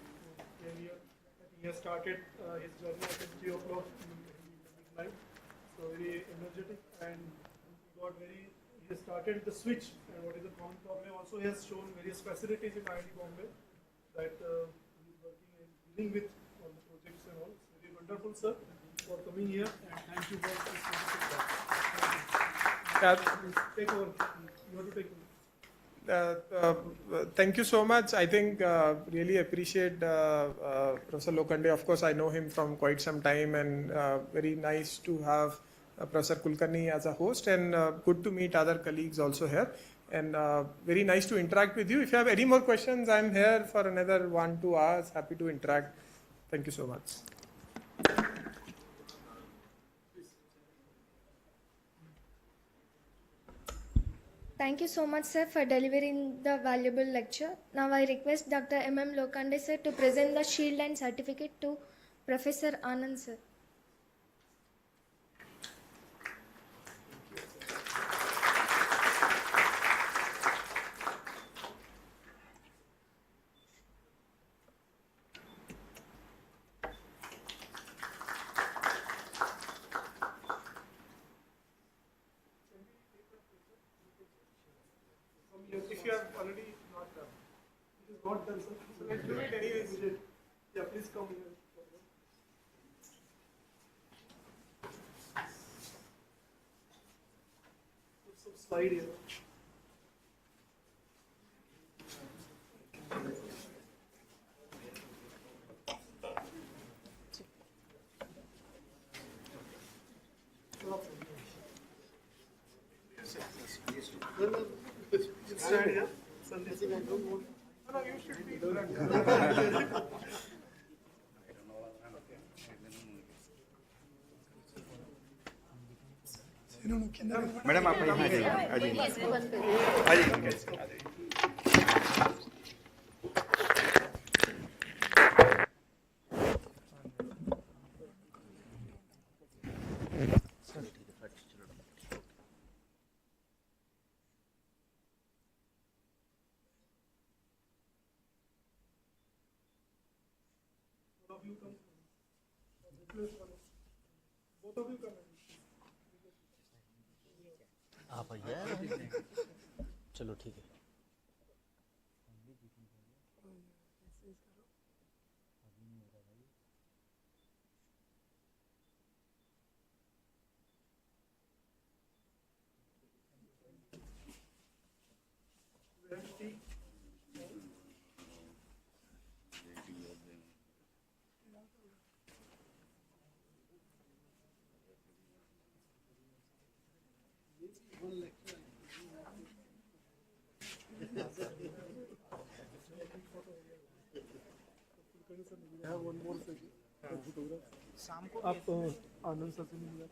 J: He has started his journey at 3 o'clock in the midnight. So very energetic, and he has started the switch and what is the Conn problem. Also he has shown various facilities in IIT Bombay that he is working and dealing with all the projects and all. It's very wonderful, sir, for coming here, and thank you for this wonderful talk. Take over. You have to take over.
C: Thank you so much. I think really appreciate Professor Lokande. Of course, I know him from quite some time, and very nice to have Professor Kulkarni as a host, and good to meet other colleagues also here. And very nice to interact with you. If you have any more questions, I'm here for another 1-2 hours. Happy to interact. Thank you so much.
K: Thank you so much, sir, for delivering the valuable lecture. Now I request Dr. M.M. Lokande, sir, to present the shield and certificate to Professor Anand, sir.
J: If you have already not done, it is not done, sir. So let's do it anyways. Yeah, please come here. Put some slide here. Stand here. Sandeep. No, you should be.
L: Madam आप यहाँ आ जाइए आ जाइए आ जाइए
J: Both of you come.
M: आप आइए चलो ठीक है
J: One more photograph. आप आनंद सर से मिल जाए.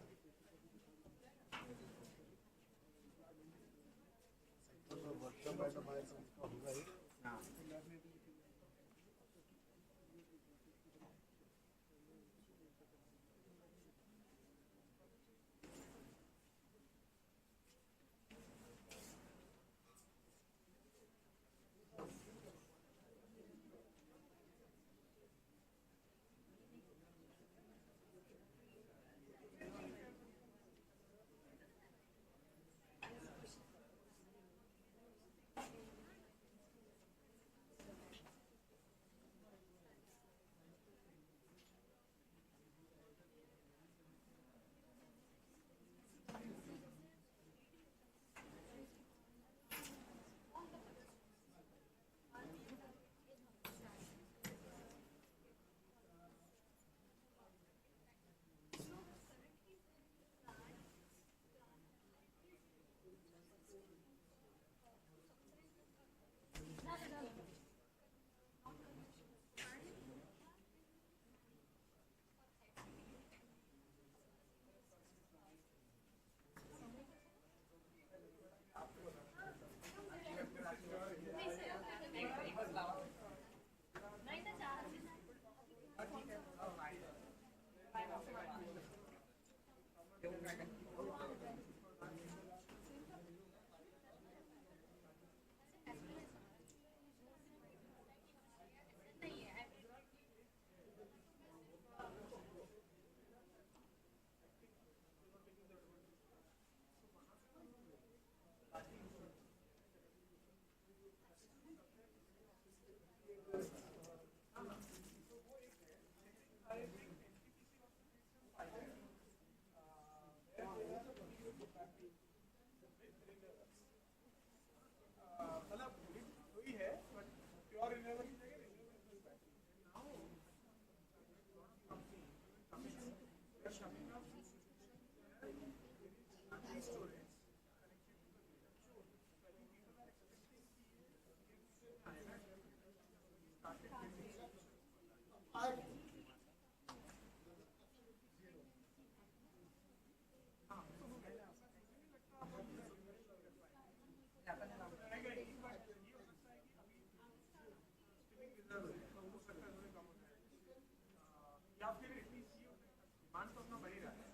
C: या फिर एटलीस्ट ये होता है डिमांड तो अपना बढ़ ही रहा है,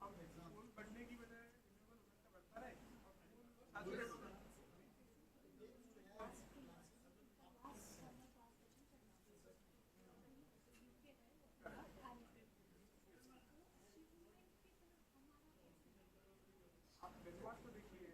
C: तो अब कोल बढ़ने की बजाय रिन्यूएबल का बढ़ता रहे और सैचुरेट हो जाए। आप बेंचमार्क को देखिए,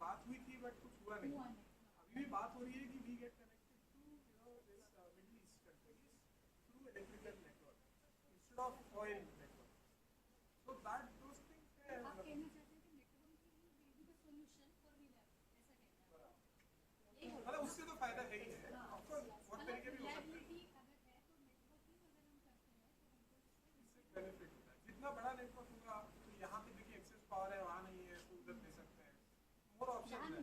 C: बात हुई थी बट कुछ हुआ नहीं। अभी भी बात हो रही है कि we get connected to this Middle East countries through electrical network instead of oil network, so that those things है। आप कहना चाहते हैं कि network will be the solution for reliable, ऐसा कहना है? मतलब उससे तो फायदा है ही है, ऑफ कोर्स बहुत तरीके भी हो सकते हैं। बेनिफिट होता है, जितना बड़ा नेटवर्क होगा तो यहाँ पे देखिए एक्सेस पावर है, वहाँ नहीं है, तो उधर दे सकते हैं, मोर ऑप्शन है।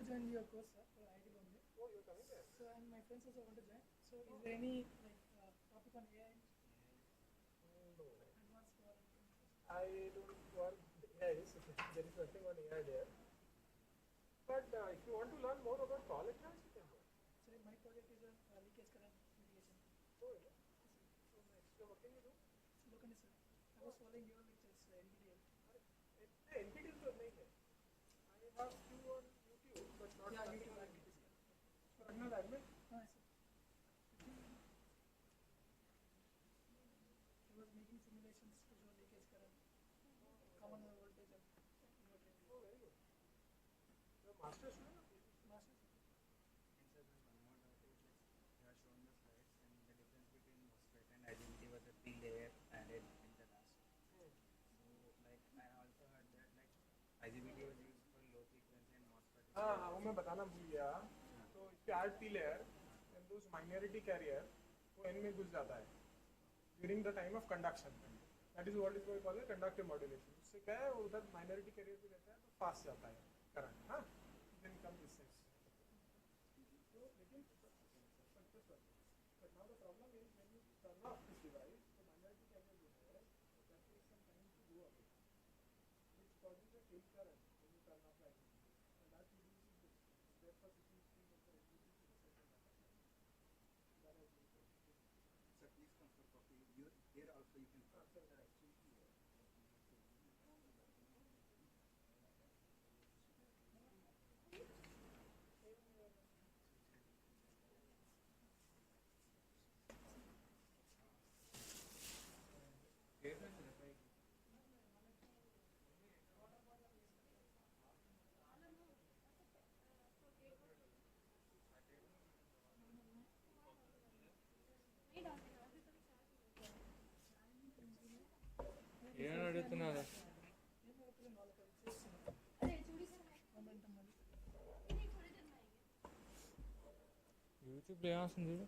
B: Joined your course, sir, for IT Bombay.
C: Oh, you're coming there?
B: So, and my friends also want to join. So, is there any topic on AI?
C: No.
B: Advanced for
C: I don't work AI, so there is nothing on AI there. But if you want to learn more about power electronics, you can go.
B: So, my project is a leakage current mitigation.
C: Oh, yeah. So next, you're working with who?
B: Look, sir. I was following your lectures, NPTEL.
C: NPTEL तो नहीं है. I have few on YouTube, but not
B: Yeah,
C: nothing
B: YouTube
C: on
B: and
C: NPTEL. So Ragnar admin?
B: No, sir.
C: Master student? Master student?
E: IGBT was the three layer added in the last. So like I also heard that like IGBT was used for low frequency and MOSFET.
C: हाँ वो मैं बताना भूल गया. तो इस पे add P layer and those minority carrier वो N में घुस जाता है during the time of conduction. That is what is called conductive modulation. उससे क्या है उधर minority carrier भी रहता है तो fast जाता है current. हाँ then come this side. तो लेकिन but now the problem is when you turn off this device, the minority carrier जो है that takes some time to go away, which causes a tail current when you turn off like this, and that reduces this. Therefore, this is seen as the reduces to the second amount of time. That has been said.
L: Sir, please transfer copy. Here also you can transfer.
A: ఏమని అడుగుతున్నారా? యూట్యూబ్లో ఏమొస్తుంది చూడు.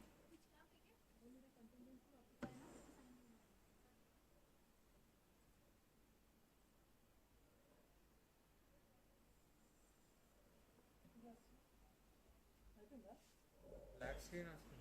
A: Black screen వస్తుంది.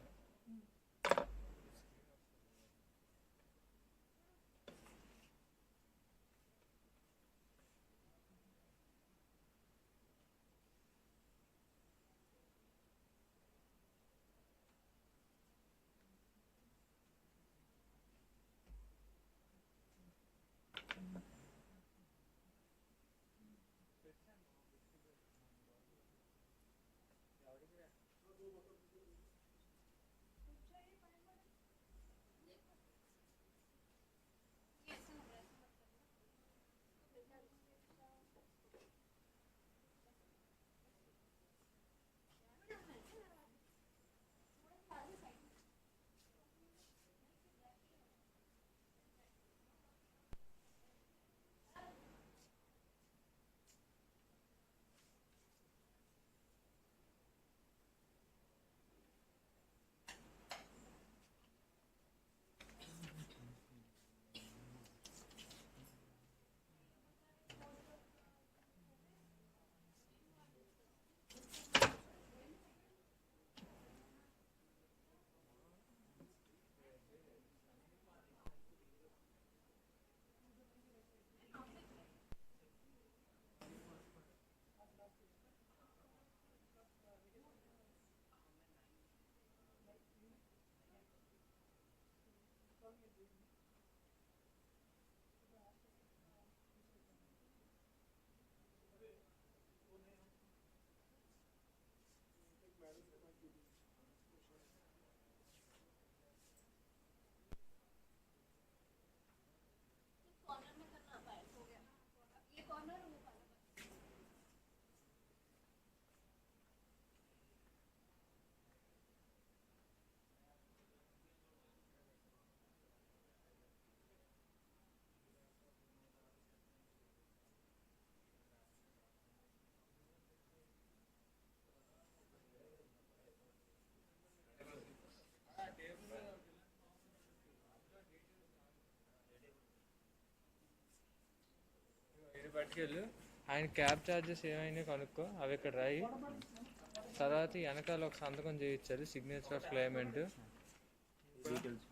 A: పట్టుకెళ్ళు. ఆయన cab charges ఏమైనా కనుక్కో, అవి ఇక్కడ రాయి. తర్వాత వెనకాల ఒక సంతకం చేయించాలి, signature of claimant. Details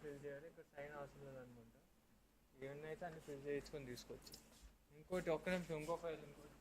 A: fill చేయాలి. ఇక్కడ సైన్ అవసరం లేదనుకుంటా. ఏమన్నా అయితే అన్ని ఫిల్ చేయించుకొని తీసుకోవచ్చు. ఇంకోటి ఒక్క నిమిషం, ఇంకో ఫైల్ ఇంకోటి.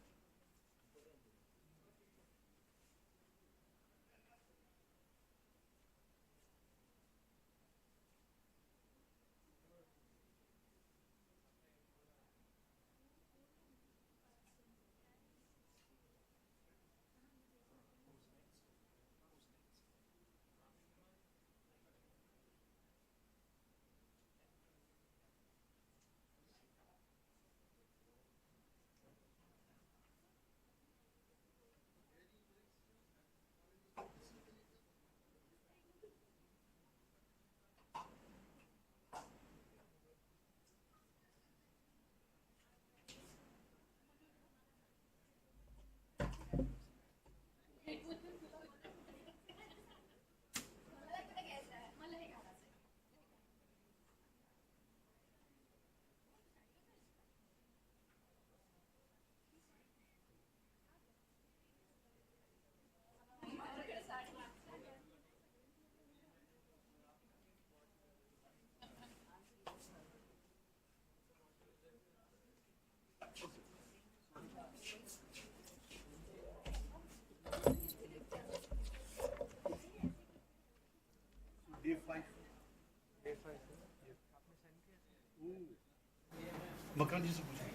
J: मकरंद जी से पूछिए।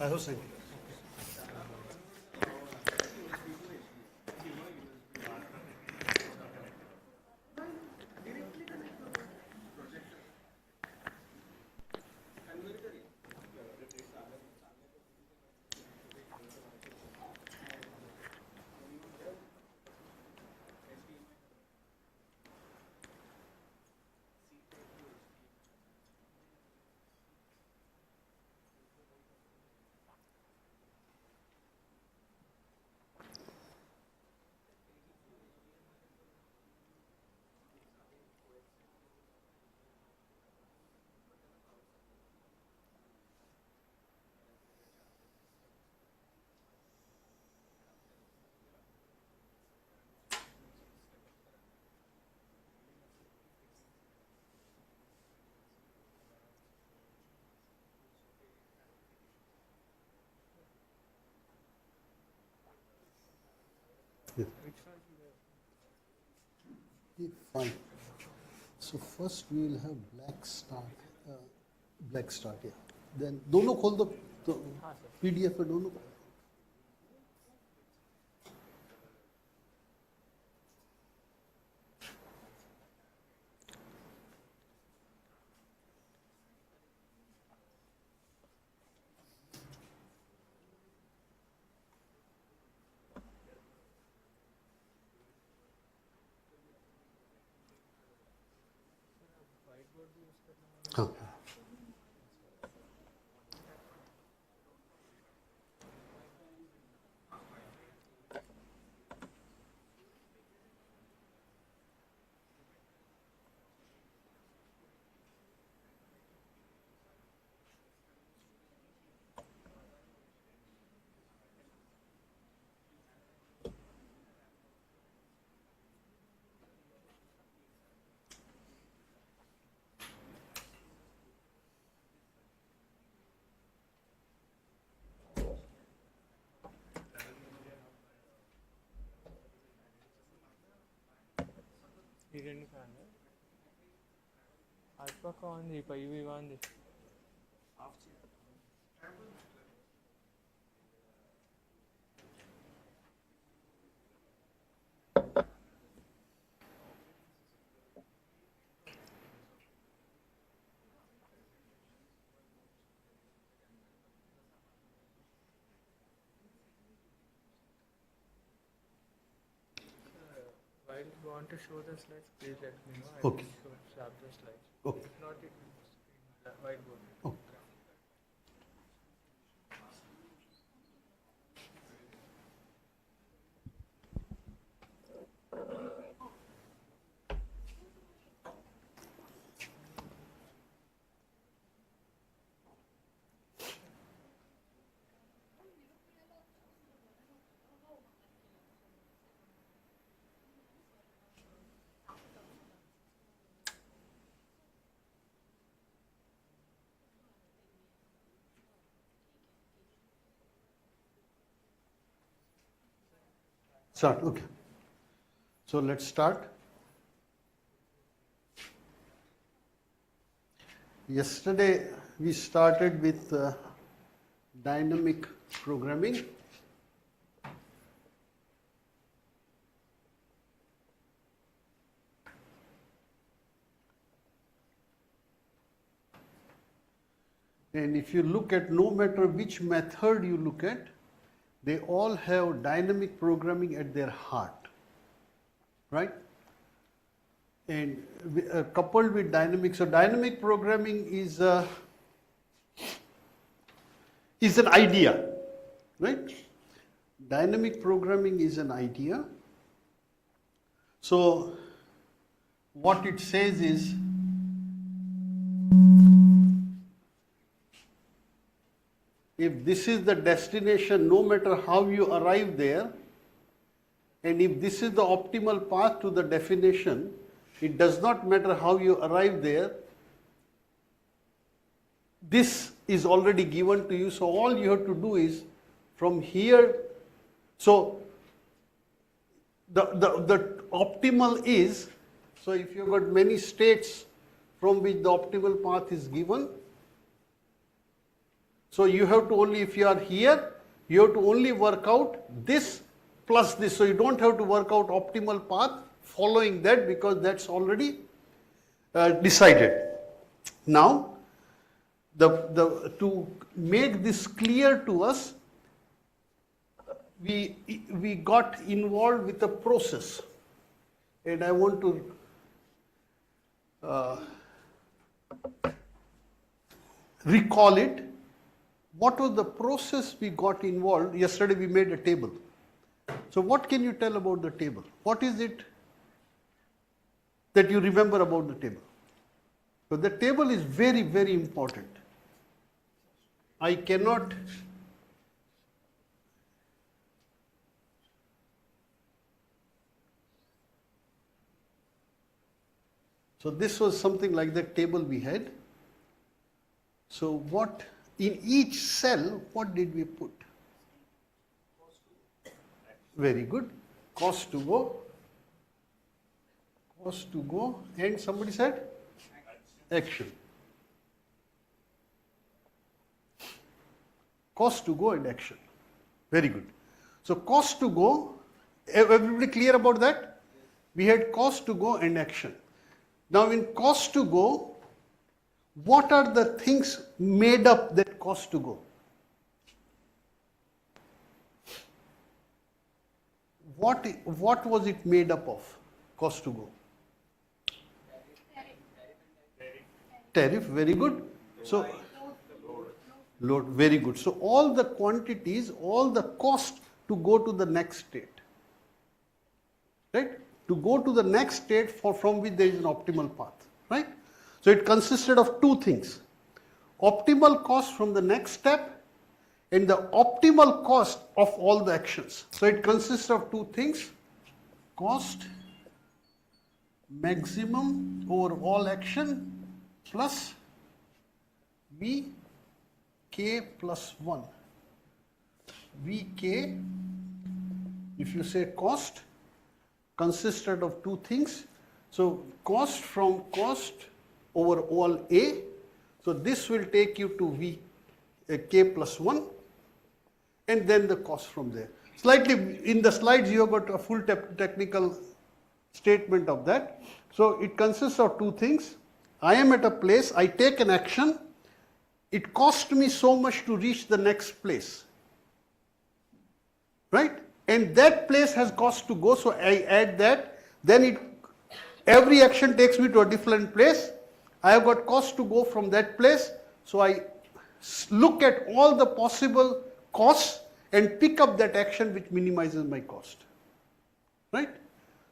J: I have sent you.
D: Fine. So first we will have black start, yeah. Then दोनों खोल दो तो PDF पे दोनों खोल। हाँ
A: ఈ రెండు ఫ్యాన్లు అటుపక్క ఉంది ఇవి ఉంది. While you want to show the slides, please let me know. I
D: Okay.
A: will share the slides.
D: Okay.
A: If not, it will be whiteboard.
D: Okay. Start, okay. So let's start. Yesterday we started with dynamic programming. And if you look at, no matter which method you look at, they all have dynamic programming at their heart, right? And coupled with dynamic, so dynamic programming is an idea, right? Dynamic programming is an idea. So what it says is, if this is the destination, no matter how you arrive there, and if this is the optimal path to the definition, it does not matter how you arrive there, this is already given to you. So all you have to do is from here, so the optimal is, so if you've got many states from which the optimal path is given,
N: So you have to only, if you are here, you have to only work out this plus this. So you don't have to work out optimal path following that, because that's already decided. Now, to make this clear to us, we got involved with a process, and I want to recall it. What was the process we got involved? Yesterday we made a table. So what can you tell about the table? What is it that you remember about the table? So the table is very, very important. I cannot so this was something like the table we had. So what in each cell, what did we put? Very good. Cost to go. Cost to go. And somebody said? Action. Cost to go and action. Very good. So cost to go, everybody clear about that? We had cost to go and action. Now in cost to go, what are the things made up that cost to go? What was it made up of, cost to go? Tariff, very good. So, load, very good. So all the quantities, all the cost to go to the next state. Right? To go to the next state from which there is an optimal path. Right? So it consisted of two things. Optimal cost from the next step and the optimal cost of all the actions. So it consists of two things. Cost maximum over all action plus Vk plus 1. Vk, if you say cost, consisted of two things. So cost from cost over all A. So this will take you to V K plus 1, and then the cost from there. Slightly in the slides you have got a full technical statement of that. So it consists of two things. I am at a place, I take an action, it cost me so much to reach the next place. Right? And that place has cost to go, so I add that. Then every action takes me to a different place. I have got cost to go from that place, so I look at all the possible costs and pick up that action which minimizes my cost. Right?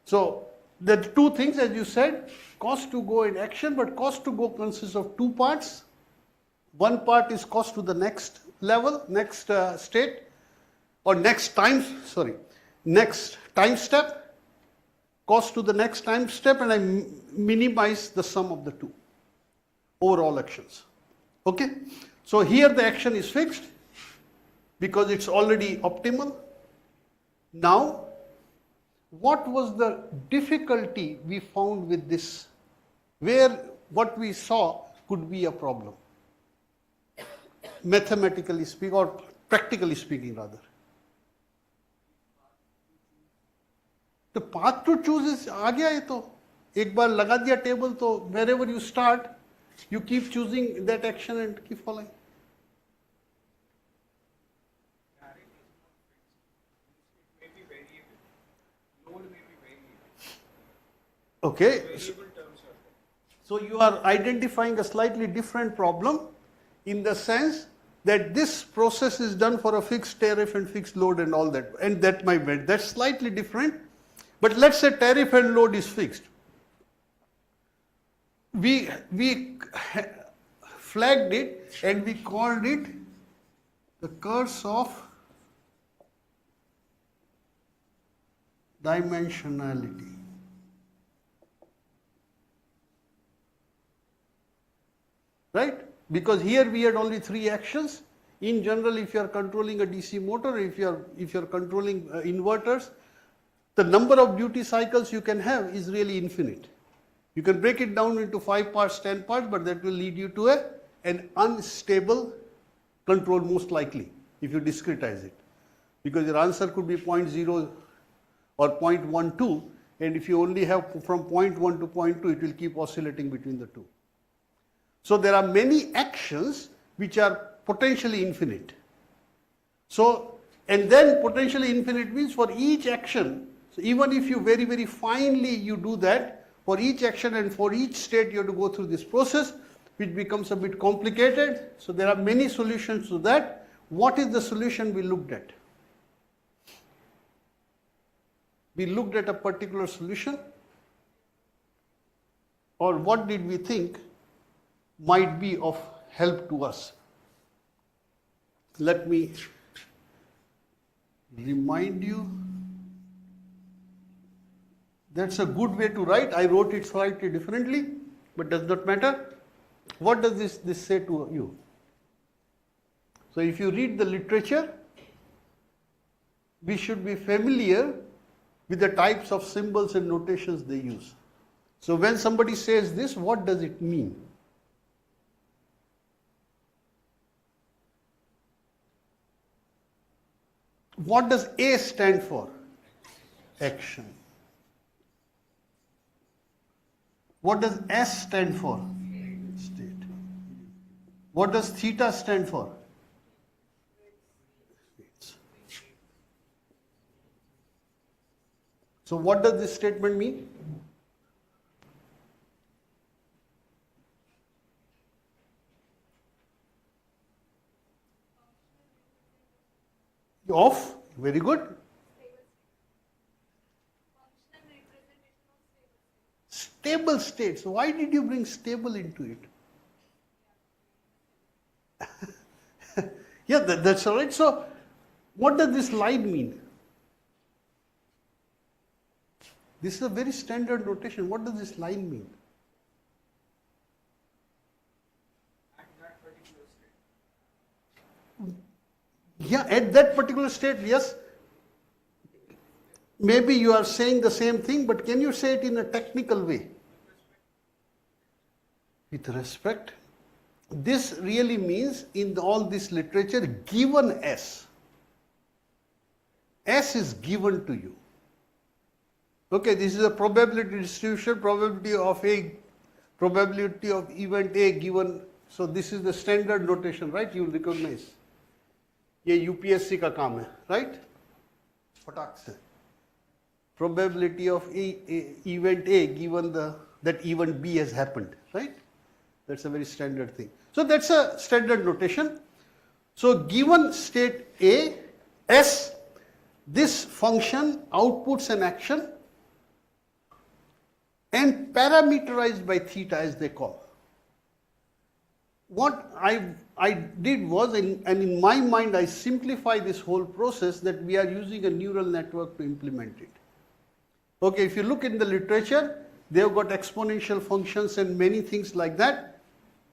N: So the two things, as you said, cost to go and action, but cost to go consists of two parts. One part is cost to the next level, next state, or next time step, cost to the next time step, and I minimize the sum of the two overall actions. Okay? So here the action is fixed because it's already optimal. Now, what was the difficulty we found with this? Where what we saw could be a problem? Mathematically speaking, or practically speaking rather. The path to choose is आ गया ये तो एक बार लगा दिया table तो wherever you start you keep choosing that action and keep following. Okay, so you are identifying a slightly different problem in the sense that this process is done for a fixed tariff and fixed load and all that, and that might be, that's slightly different. But let's say tariff and load is fixed. We flagged it and we called it the curse of dimensionality. Right? Because here we had only three actions. In general, if you are controlling a DC motor, if you are controlling inverters, the number of duty cycles you can have is really infinite. You can break it down into 5 parts, 10 parts, but that will lead you to an unstable control most likely if you discretize it, because your answer could be 0.0 or 0.12, and if you only have from 0.1 to 0.2, it will keep oscillating between the two. So there are many actions which are potentially infinite. So, and then potentially infinite means for each action, so even if you very, very finely you do that, for each action and for each state you have to go through this process, which becomes a bit complicated. So there are many solutions to that. What is the solution we looked at? We looked at a particular solution, or what did we think might be of help to us? Let me remind you. That's a good way to write. I wrote it slightly differently, but does not matter. What does this say to you? So if you read the literature, we should be familiar with the types of symbols and notations they use. So when somebody says this, what does it mean? What does A stand for? Action. What does S stand for? State. What does theta stand for? So what does this statement mean? Of, very good. Stable state. So why did you bring stable into it? Yeah, that's all right. So what does this line mean? This is a very standard notation. What does this line mean?
G: At that particular state.
N: Yeah, at that particular state, yes. Maybe you are saying the same thing, but can you say it in a technical way? With respect. This really means in all this literature, given S. S is given to you. Okay, this is a probability distribution, probability of event A given. So this is the standard notation, right? You will recognize. ये UPSC का काम है, right? फटाक से. Probability of event A given that event B has happened, right? That's a very standard thing. So that's a standard notation. So given state A, S, this function outputs an action and parameterized by theta, as they call. What I did was, and in my mind I simplify this whole process, that we are using a neural network to implement it. Okay, if you look in the literature, they have got exponential functions and many things like that,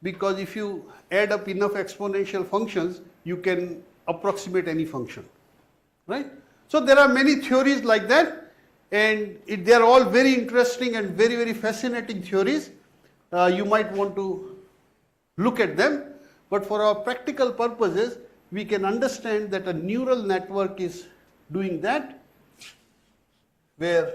N: because if you add up enough exponential functions, you can approximate any function, right? So there are many theories like that, and they are all very interesting and very, very fascinating theories. You might want to look at them, but for our practical purposes, we can understand that a neural network is doing that, where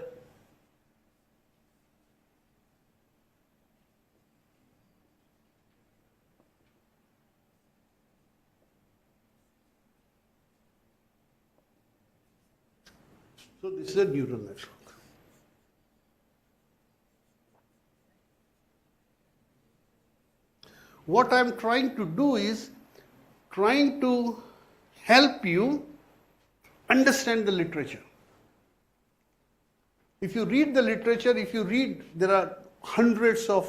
N: so this is a neural network. What I am trying to do is trying to help you understand the literature. If you read the literature, there are hundreds of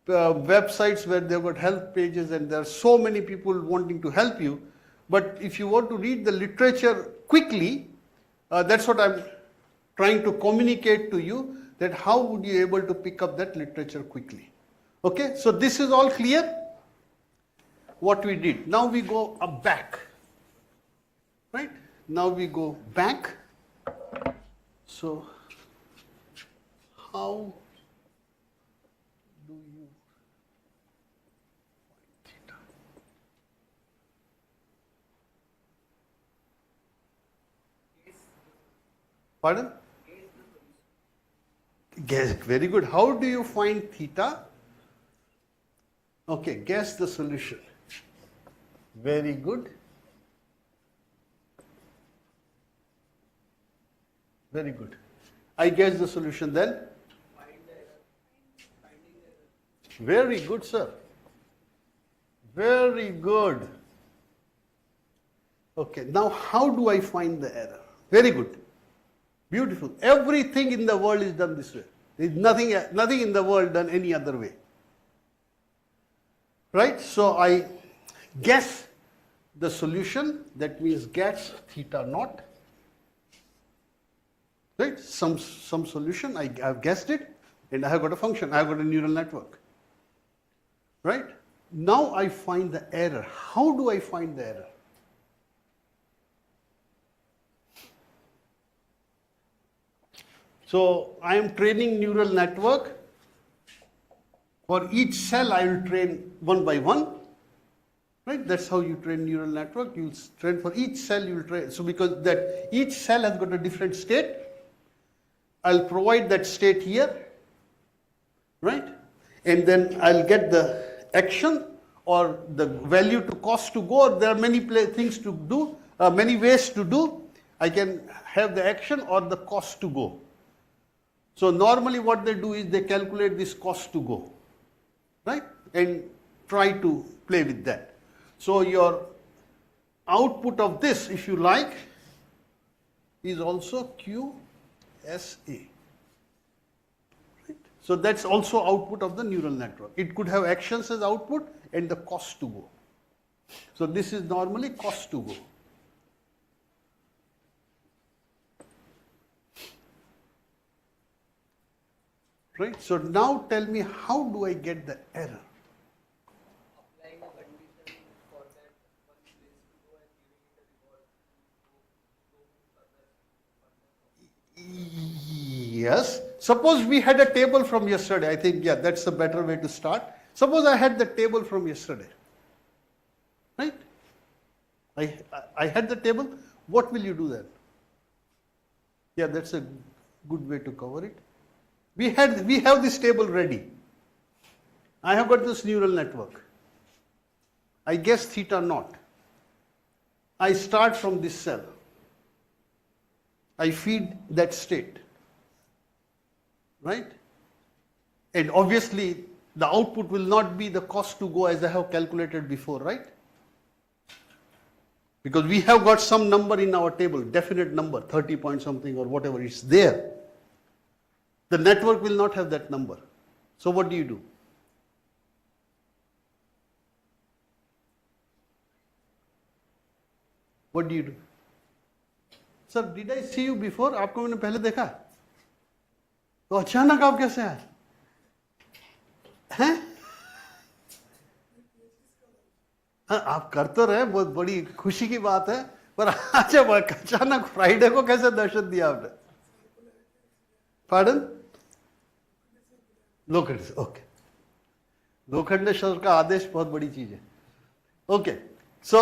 N: websites where they've got help pages, and there are so many people wanting to help you. But if you want to read the literature quickly, that's what I'm trying to communicate to you, that how would you be able to pick up that literature quickly. Okay, so this is all clear, what we did. Now we go back, right? Now we go back. So how do you find theta? Pardon? Guess. Very good. How do you find theta? Okay, guess the solution. Very good. Very good. I guess the solution then. Very good, sir. Very good. Okay, now how do I find the error? Very good. Beautiful. Everything in the world is done this way. There is nothing in the world done any other way. Right? So I guess the solution, that means guess theta naught. Right? Some solution, I have guessed it, and I have got a function, I have got a neural network. Right? Now I find the error. How do I find the error? So I am training neural network. For each cell I will train one by one. Right? That's how you train neural network. You will train for each cell you will train. So because that each cell has got a different state, I'll provide that state here. Right? And then I'll get the action or the value to cost to go. There are many things to do, many ways to do. I can have the action or the cost to go. So normally what they do is they calculate this cost to go, right? And try to play with that. So your output of this, if you like, is also QSA. So that's also output of the neural network. It could have actions as output and the cost to go. So this is normally cost to go. Right? So now tell me, how do I get the error?
F: Applying a condition for that one place to go and giving it a reward.
N: Yes. Suppose we had a table from yesterday. I think, yeah, that's a better way to start. Suppose I had the table from yesterday. Right? I had the table. What will you do then? Yeah, that's a good way to cover it. We have this table ready. I have got this neural network. I guess theta naught. I start from this cell. I feed that state. Right? And obviously the output will not be the cost to go as I have calculated before, right? Because we have got some number in our table, definite number, 30 point something or whatever is there. The network will not have that number. So what do you do? What do you do? Sir, did I see you before? आपको मैंने पहले देखा? तो अचानक आप कैसे आए? हैं? हाँ, आप कर तो रहे, बहुत बड़ी खुशी की बात है, पर आज अचानक फ्राइडे को कैसे दर्शन दिया आपने? Pardon? लोखंड से, ओके. लोखंडेश्वर का आदेश बहुत बड़ी चीज है. Okay, so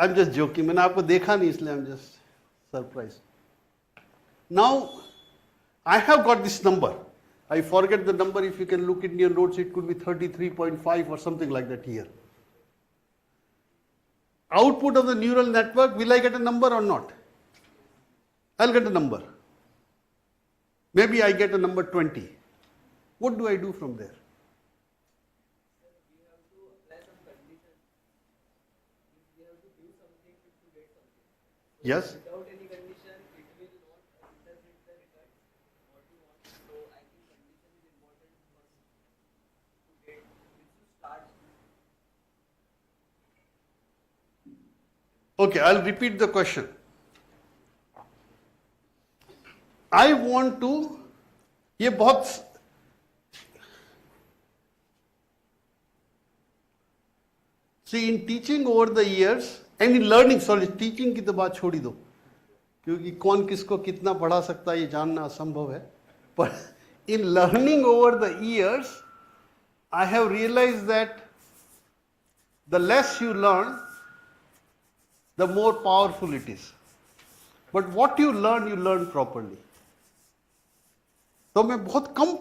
N: I am just joking. मैंने आपको देखा नहीं इसलिए I am just surprise. Now I have got this number. I forget the number. If you can look in your notes, it could be 33.5 or something like that here. Output of the neural network, will I get a number or not? I'll get a number. Maybe I get a number 20. What do I do from there? Yes?
F: Without any condition, it will not interpret the result what you want. So I think condition is important first to get which to start.
N: Okay, I'll repeat the question. I want to, ये बहुत see in teaching over the years and in learning, sorry, teaching की तो बात छोड़ी दो, क्योंकि कौन किसको कितना पढ़ा सकता है ये जानना असंभव है. पर in learning over the years, I have realized that the less you learn, the more powerful it is. But what you learn properly. तो मैं बहुत कम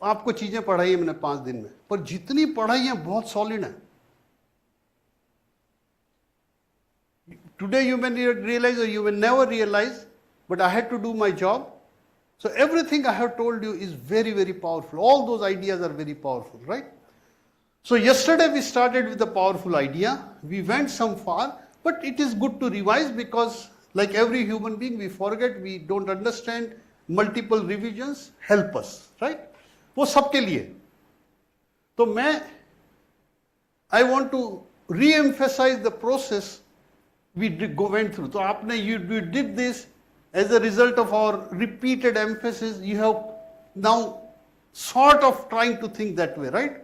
N: आपको चीजें पढ़ाई है मैंने 5 दिन में, पर जितनी पढ़ाई है बहुत सॉलिड है. Today you may realize or you will never realize, but I had to do my job. So everything I have told you is very, very powerful. All those ideas are very powerful, right? So yesterday we started with a powerful idea. We went some far, but it is good to revise because like every human being, we forget, we don't understand. Multiple revisions help us, right? वो सबके लिए. तो मैं I want to re-emphasize the process we went through. So आपने you did this as a result of our repeated emphasis. You have now sort of trying to think that way, right?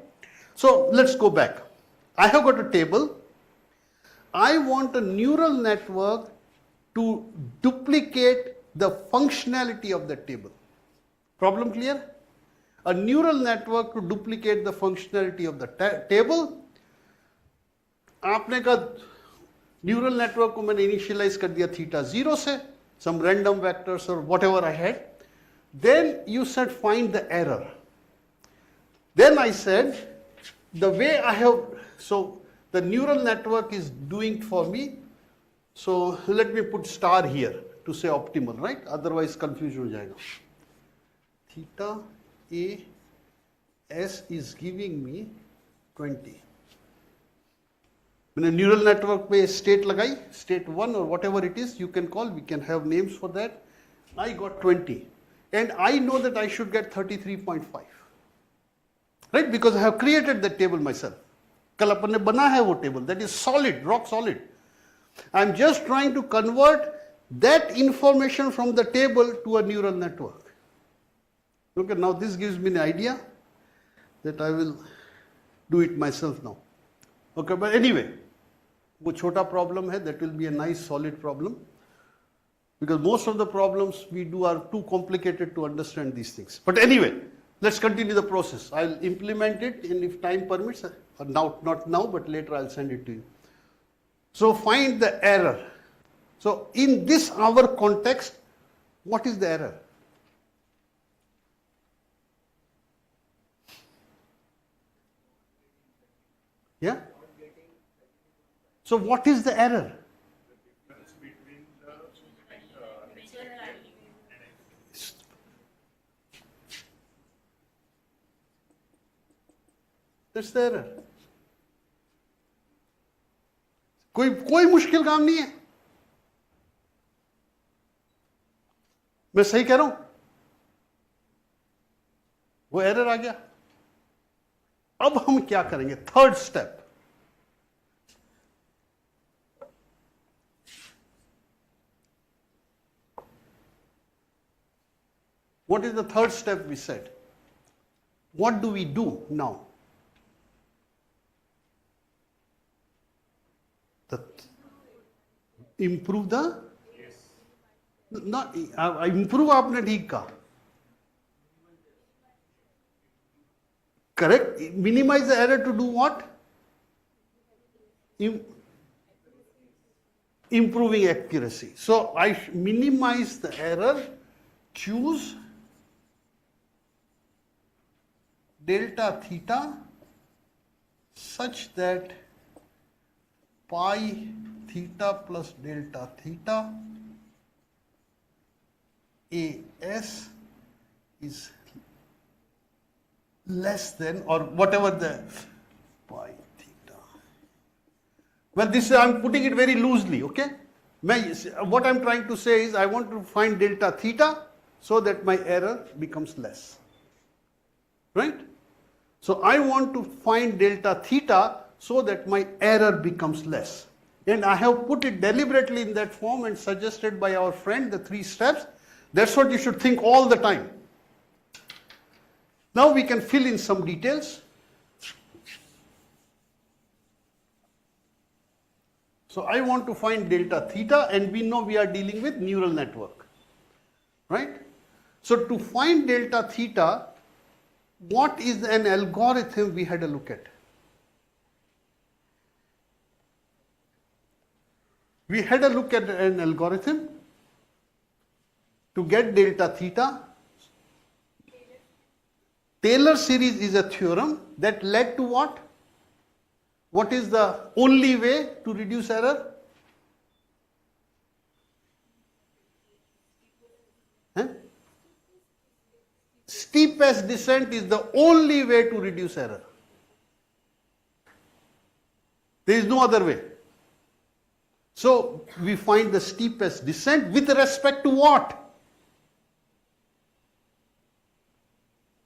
N: So let's go back. I have got a table. I want a neural network to duplicate the functionality of the table. Problem clear? A neural network to duplicate the functionality of the table. आपने कहा neural network को मैंने initialize कर दिया theta 0 से, some random vectors or whatever I had. Then you said find the error. Then I said the way I have, so the neural network is doing for me. So let me put star here to say optimal, right? Otherwise confusion हो जाएगा. Theta A S is giving me 20. मैंने neural network पे state लगाई, state 1 or whatever it is you can call, we can have names for that. I got 20 and I know that I should get 33.5, right? Because I have created that table myself. कल अपन ने बना है वो table, that is solid, rock solid. I am just trying to convert that information from the table to a neural network. Okay, now this gives me an idea that I will do it myself now. Okay, but anyway, वो छोटा problem है, that will be a nice solid problem. Because most of the problems we do are too complicated to understand these things. But anyway, let's continue the process. I'll implement it and if time permits, or now, not now, but later I'll send it to you. So find the error. So in this our context, what is the error? Yeah? So what is the error? That's the error. कोई मुश्किल काम नहीं है. मैं सही कह रहा हूं? वो एरर आ गया. अब हम क्या करेंगे? Third step. What is the third step we said? What do we do now? Improve the? Yes. Not improve आपने ठीक कहा. Correct? Minimize the error to do what? Improving accuracy. So I minimize the error, choose delta theta such that pi theta plus delta theta AS is less than or whatever the pi theta. Well, this I'm putting it very loosely, okay? What I'm trying to say is I want to find delta theta so that my error becomes less, right? So I want to find delta theta so that my error becomes less. And I have put it deliberately in that form and suggested by our friend the 3 steps. That's what you should think all the time. Now we can fill in some details. So I want to find delta theta and we know we are dealing with neural network, right? So to find delta theta, what is an algorithm we had a look at? We had a look at an algorithm to get delta theta. Taylor series is a theorem that led to what? What is the only way to reduce error? Huh? Steepest descent is the only way to reduce error. There is no other way. So we find the steepest descent with respect to what?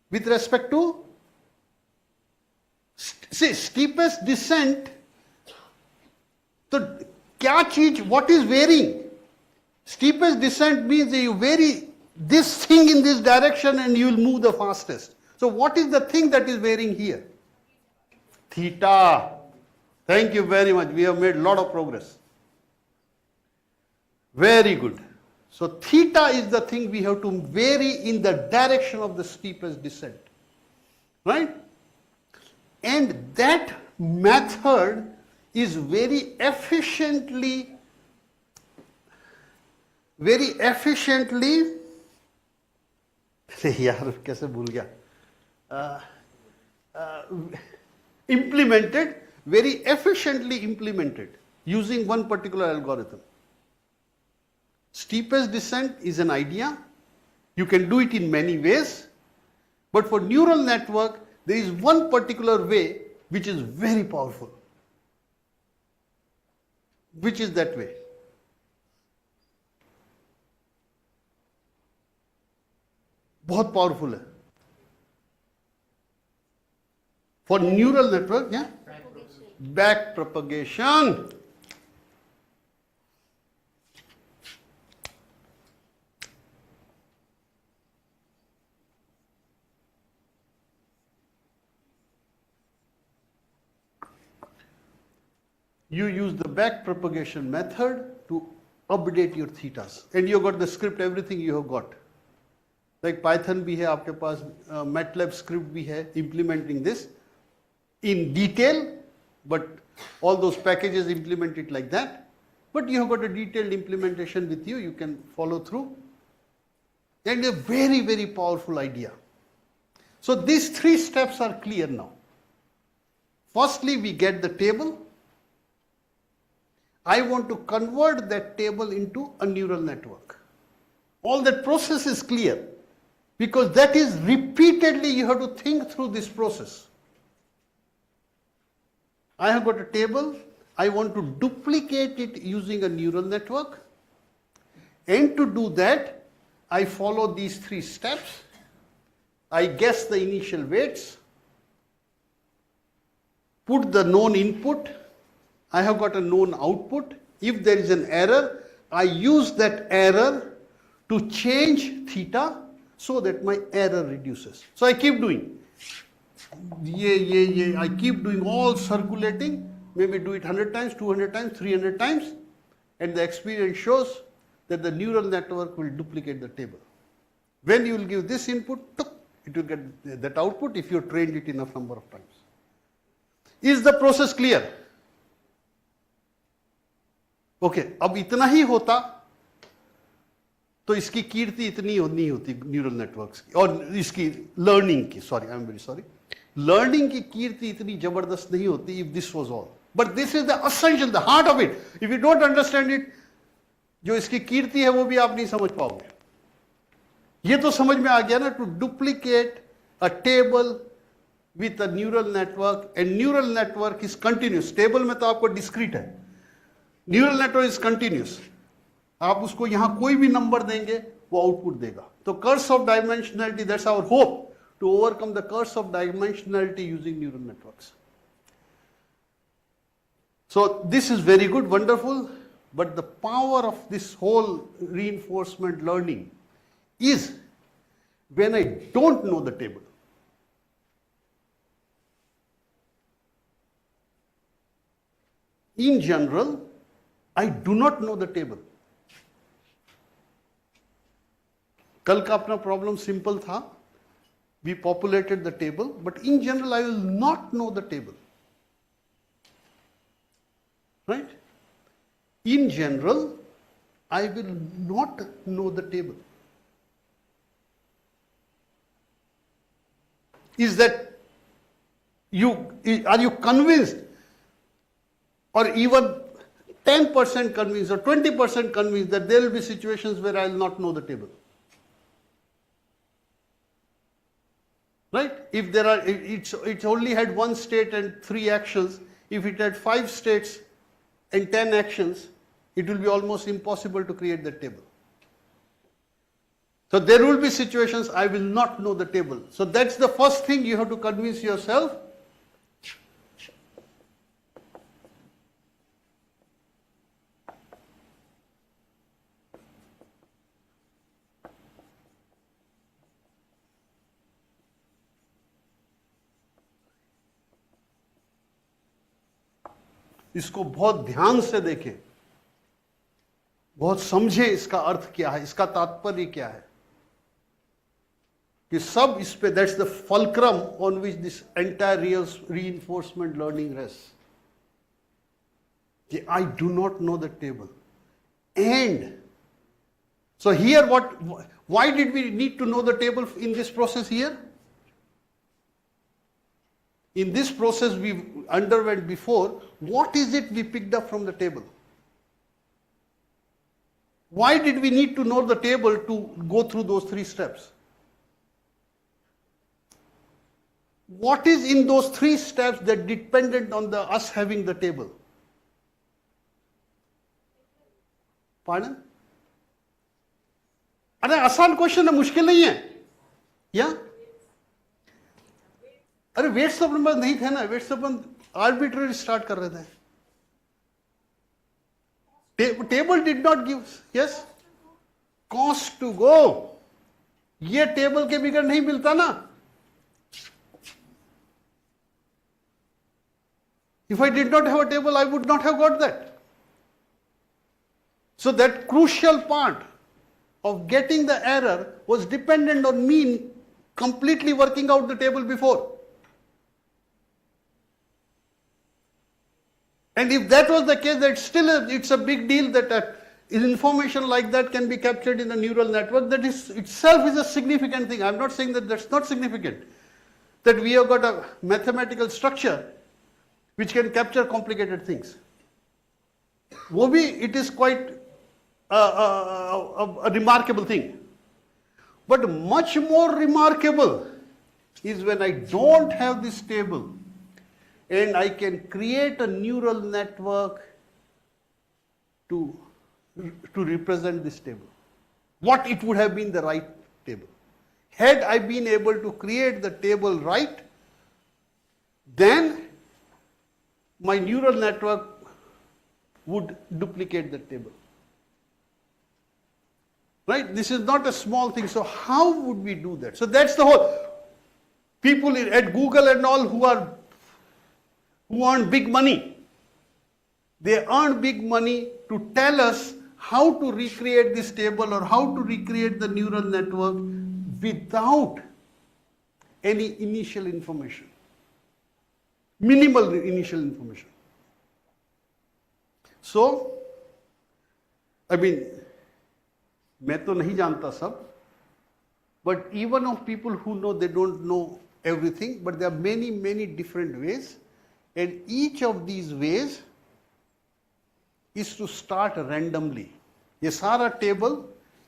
N: With respect to, see, steepest descent, so क्या चीज, what is varying? Steepest descent means that you vary this thing in this direction and you will move the fastest. So what is the thing that is varying here? Theta. Thank you very much. We have made a lot of progress. Very good. So theta is the thing we have to vary in the direction of the steepest descent. Right? And that method is very efficiently यार कैसे भूल गया, implemented, very efficiently implemented using one particular algorithm. Steepest descent is an idea. You can do it in many ways, but for neural network there is one particular way which is very powerful. Which is that way? बहुत powerful है. For neural network, yeah? Back propagation. You use the back propagation method to update your thetas. And you got the script, everything you have got. Like Python भी है आपके पास, MATLAB script भी है implementing this in detail, but all those packages implement it like that. But you have got a detailed implementation with you, you can follow through. And a very, very powerful idea. So these three steps are clear now. Firstly, we get the table. I want to convert that table into a neural network. All that process is clear. Because that is repeatedly you have to think through this process. I have got a table, I want to duplicate it using a neural network, and to do that I follow these three steps. I guess the initial weights, put the known input, I have got a known output. If there is an error, I use that error to change theta so that my error reduces. So I keep doing. I keep doing all circulating, maybe do it 100 times, 200 times, 300 times, and the experience shows that the neural network will duplicate the table. When you will give this input, it will get that output if you trained it enough number of times. Is the process clear? Okay, अब इतना ही होता तो इसकी कीर्ति इतनी नहीं होती neural networks की और इसकी लर्निंग की, sorry, I am very sorry, learning की कीर्ति इतनी जबरदस्त नहीं होती if this was all, but this is the essential, the heart of it. If you don't understand it, जो इसकी कीर्ति है वो भी आप नहीं समझ पाओगे. ये तो समझ में आ गया ना, to duplicate a table with a neural network, and neural network is continuous. Table में तो आपको डिस्क्रीट है, न्यूरल नेटवर्क इज कंटिन्यूस. आप उसको यहां कोई भी नंबर देंगे वो आउटपुट देगा. तो curse of dimensionality, that's our hope to overcome the curse of dimensionality using neural networks. So this is very good, wonderful, but the power of this whole reinforcement learning is when I don't know the table. In general, I do not know the table. कल का अपना problem simple था. We populated the table, but in general I will not know the table. Right? In general, I will not know the table. is that are you convinced, or even 10% convinced or 20% convinced that there will be situations where I will not know the table? Right? If there are, it's only had one state and 3 actions. If it had 5 states and 10 actions, it will be almost impossible to create that table. So there will be situations I will not know the table. So that's the first thing you have to convince yourself. इसको बहुत ध्यान से देखें, बहुत समझे इसका अर्थ क्या है, इसका तात्पर्य क्या है, कि सब इस पे, that's the fulcrum on which this entire reinforcement learning rests. कि I do not know the table. And so here why did we need to know the table in this process here? In this process we underwent before, what is it we picked up from the table? Why did we need to know the table to go through those 3 steps? What is in those 3 steps that depended on us having the table? Pardon? अरे आसान question है, मुश्किल नहीं है या? अरे weights तो अपने पास नहीं थे ना, वेट्स तो अपन आर्बिट्ररी स्टार्ट कर रहे थे. Table did not give, yes, cost to go. ये टेबल के बगैर नहीं मिलता ना. If I did not have a table, I would not have got that. So that crucial part of getting the error was dependent on me completely working out the table before. And if that was the case, that still it's a big deal that information like that can be captured in a neural network. That is itself is a significant thing. I'm not saying that that's not significant. That we have got a mathematical structure which can capture complicated things. It is quite a remarkable thing. But much more remarkable is when I don't have this table and I can create a neural network to represent this table. What it would have been the right table. Had I been able to create the table right, then my neural network would duplicate the table. Right? This is not a small thing. So how would we do that? So that's the whole. People at Google and all who earn big money, they earn big money to tell us how to recreate this table or how to recreate the neural network without any initial information. Minimal initial information. So, I mean, मैं तो नहीं जानता सब, but even of people who know, they don't know everything, but there are many different ways, and each of these ways is to start randomly. ये सारा table,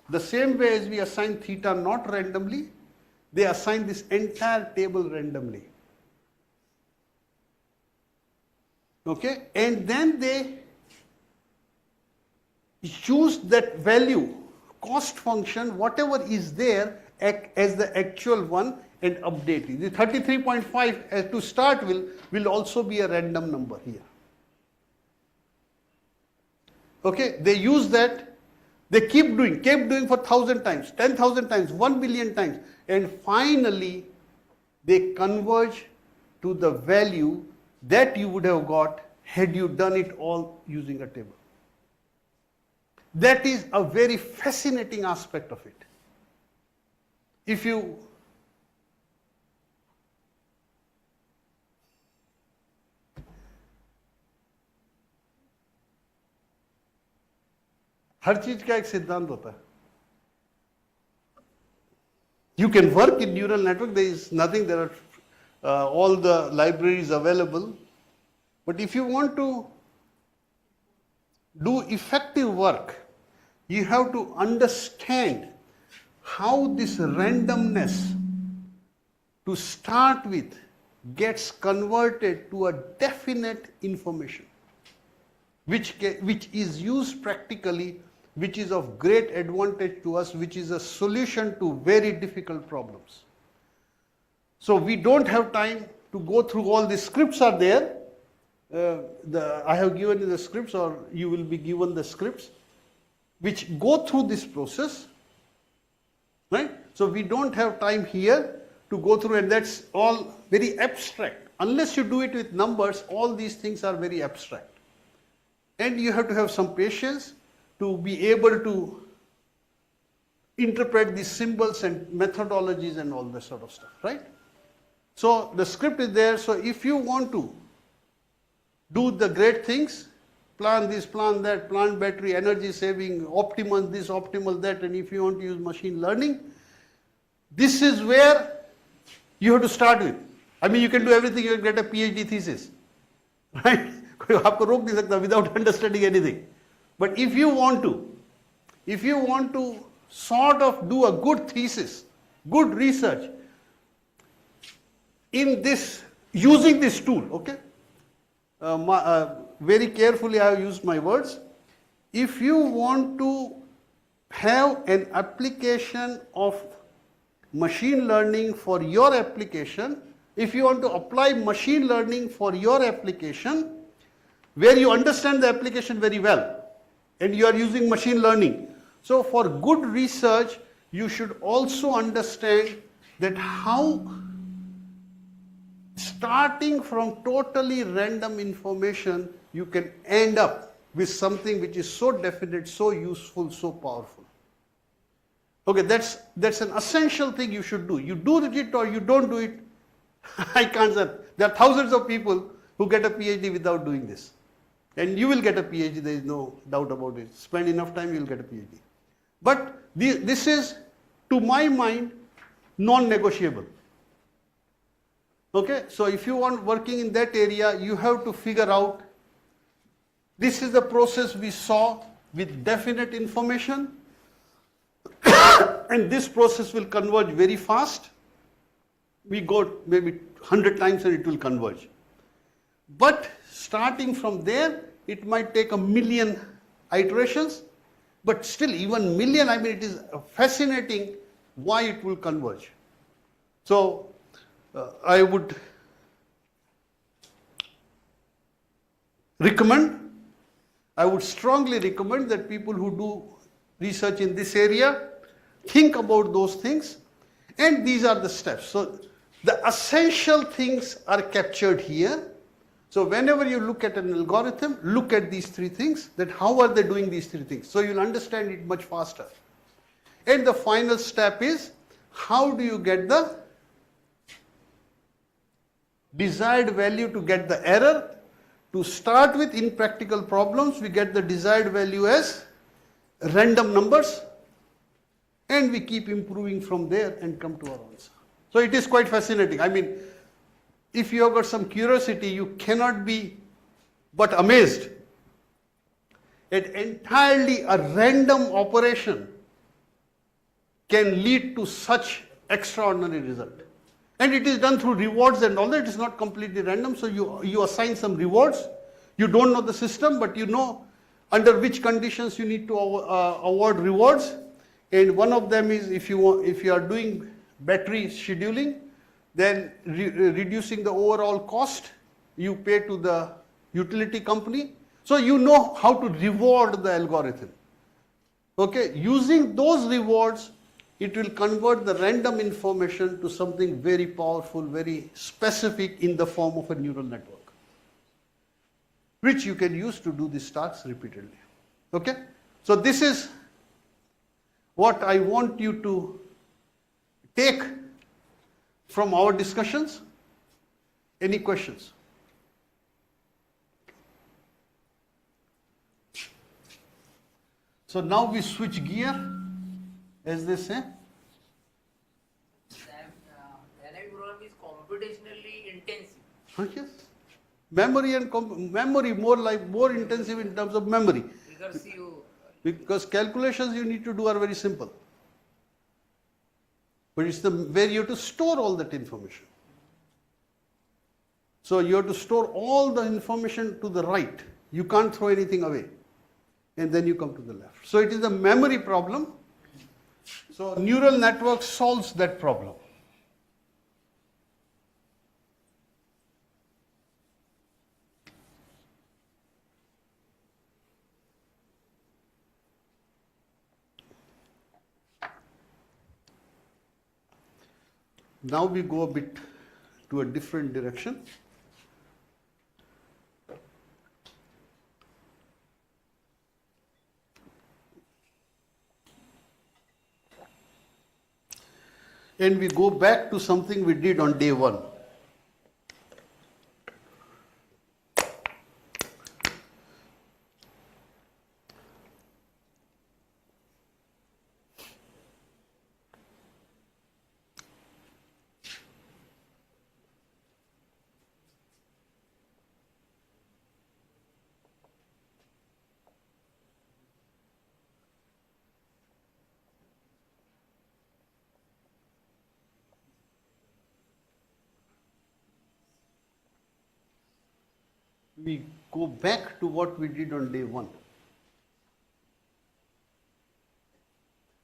N: the same way as we assign theta not randomly, they assign this entire table randomly. Okay, and then they use that value, cost function, whatever is there as the actual one and update it. The 33.5 to start will also be a random number here. Okay, they use that, they kept doing for 1,000 times, 10,000 times, 1 billion times, and finally they converge to the value that you would have got had you done it all using a table. That is a very fascinating aspect of it. If you हर चीज का एक सिद्धांत होता है. You can work in neural network, there is nothing, there are all the libraries available. But if you want to do effective work, you have to understand how this randomness to start with gets converted to a definite information, which is used practically, which is of great advantage to us, which is a solution to very difficult problems. So we don't have time to go through all the scripts are there. I have given you the scripts, or you will be given the scripts which go through this process, right? So we don't have time here to go through, and that's all very abstract. Unless you do it with numbers, all these things are very abstract. And you have to have some patience to be able to interpret these symbols and methodologies and all that sort of stuff, right? So the script is there. So if you want to do the great things, plan this, plan that, plan battery, energy saving, optimal this, optimal that, and if you want to use machine learning, this is where you have to start with. I mean, you can do everything, you can get a PhD thesis, right? आपको रोक नहीं सकता without understanding anything. But if you want to sort of do a good thesis, good research in this, using this tool, okay? Very carefully I have used my words. If you want to have an application of machine learning for your application, if you want to apply machine learning for your application, where you understand the application very well, and you are using machine learning. So for good research, you should also understand that how starting from totally random information, you can end up with something which is so definite, so useful, so powerful. Okay, that's an essential thing you should do. You do it or you don't do it, I can't say. There are thousands of people who get a PhD without doing this. And you will get a PhD, there is no doubt about it. Spend enough time, you will get a PhD. But this is, to my mind, non-negotiable. Okay, so if you want working in that area, you have to figure out, this is the process we saw with definite information, and this process will converge very fast. We go maybe 100 times and it will converge. But starting from there, it might take 1,000,000 iterations, but still even million, I mean, it is fascinating why it will converge. So I would strongly recommend that people who do research in this area think about those things, and these are the steps. So the essential things are captured here. So whenever you look at an algorithm, look at these three things, that how are they doing these three things. So you'll understand it much faster. And the final step is, how do you get the desired value to get the error? To start with, in practical problems, we get the desired value as random numbers, and we keep improving from there and come to our answer. So it is quite fascinating. I mean, if you have got some curiosity, you cannot be but amazed at entirely a random operation can lead to such extraordinary result. And it is done through rewards and all that. It is not completely random. So you assign some rewards. You don't know the system, but you know under which conditions you need to award rewards. And one of them is, if you are doing battery scheduling, then reducing the overall cost you pay to the utility company. So you know how to reward the algorithm. Okay, using those rewards, it will convert the random information to something very powerful, very specific in the form of a neural network, which you can use to do these tasks repeatedly. Okay, so this is what I want you to take from our discussions. Any questions? So now we switch gear, as they say.
F: When I program is computationally intensive.
N: Yes. Memory and memory more intensive in terms of memory.
F: Recursive.
N: Because calculations you need to do are very simple. But it's where you have to store all that information. So you have to store all the information to the right. You can't throw anything away. And then you come to the left. So it is a memory problem. So neural network solves that problem. Now we go a bit to a different direction. And we go back to something we did on day one. We go back to what we did on day one.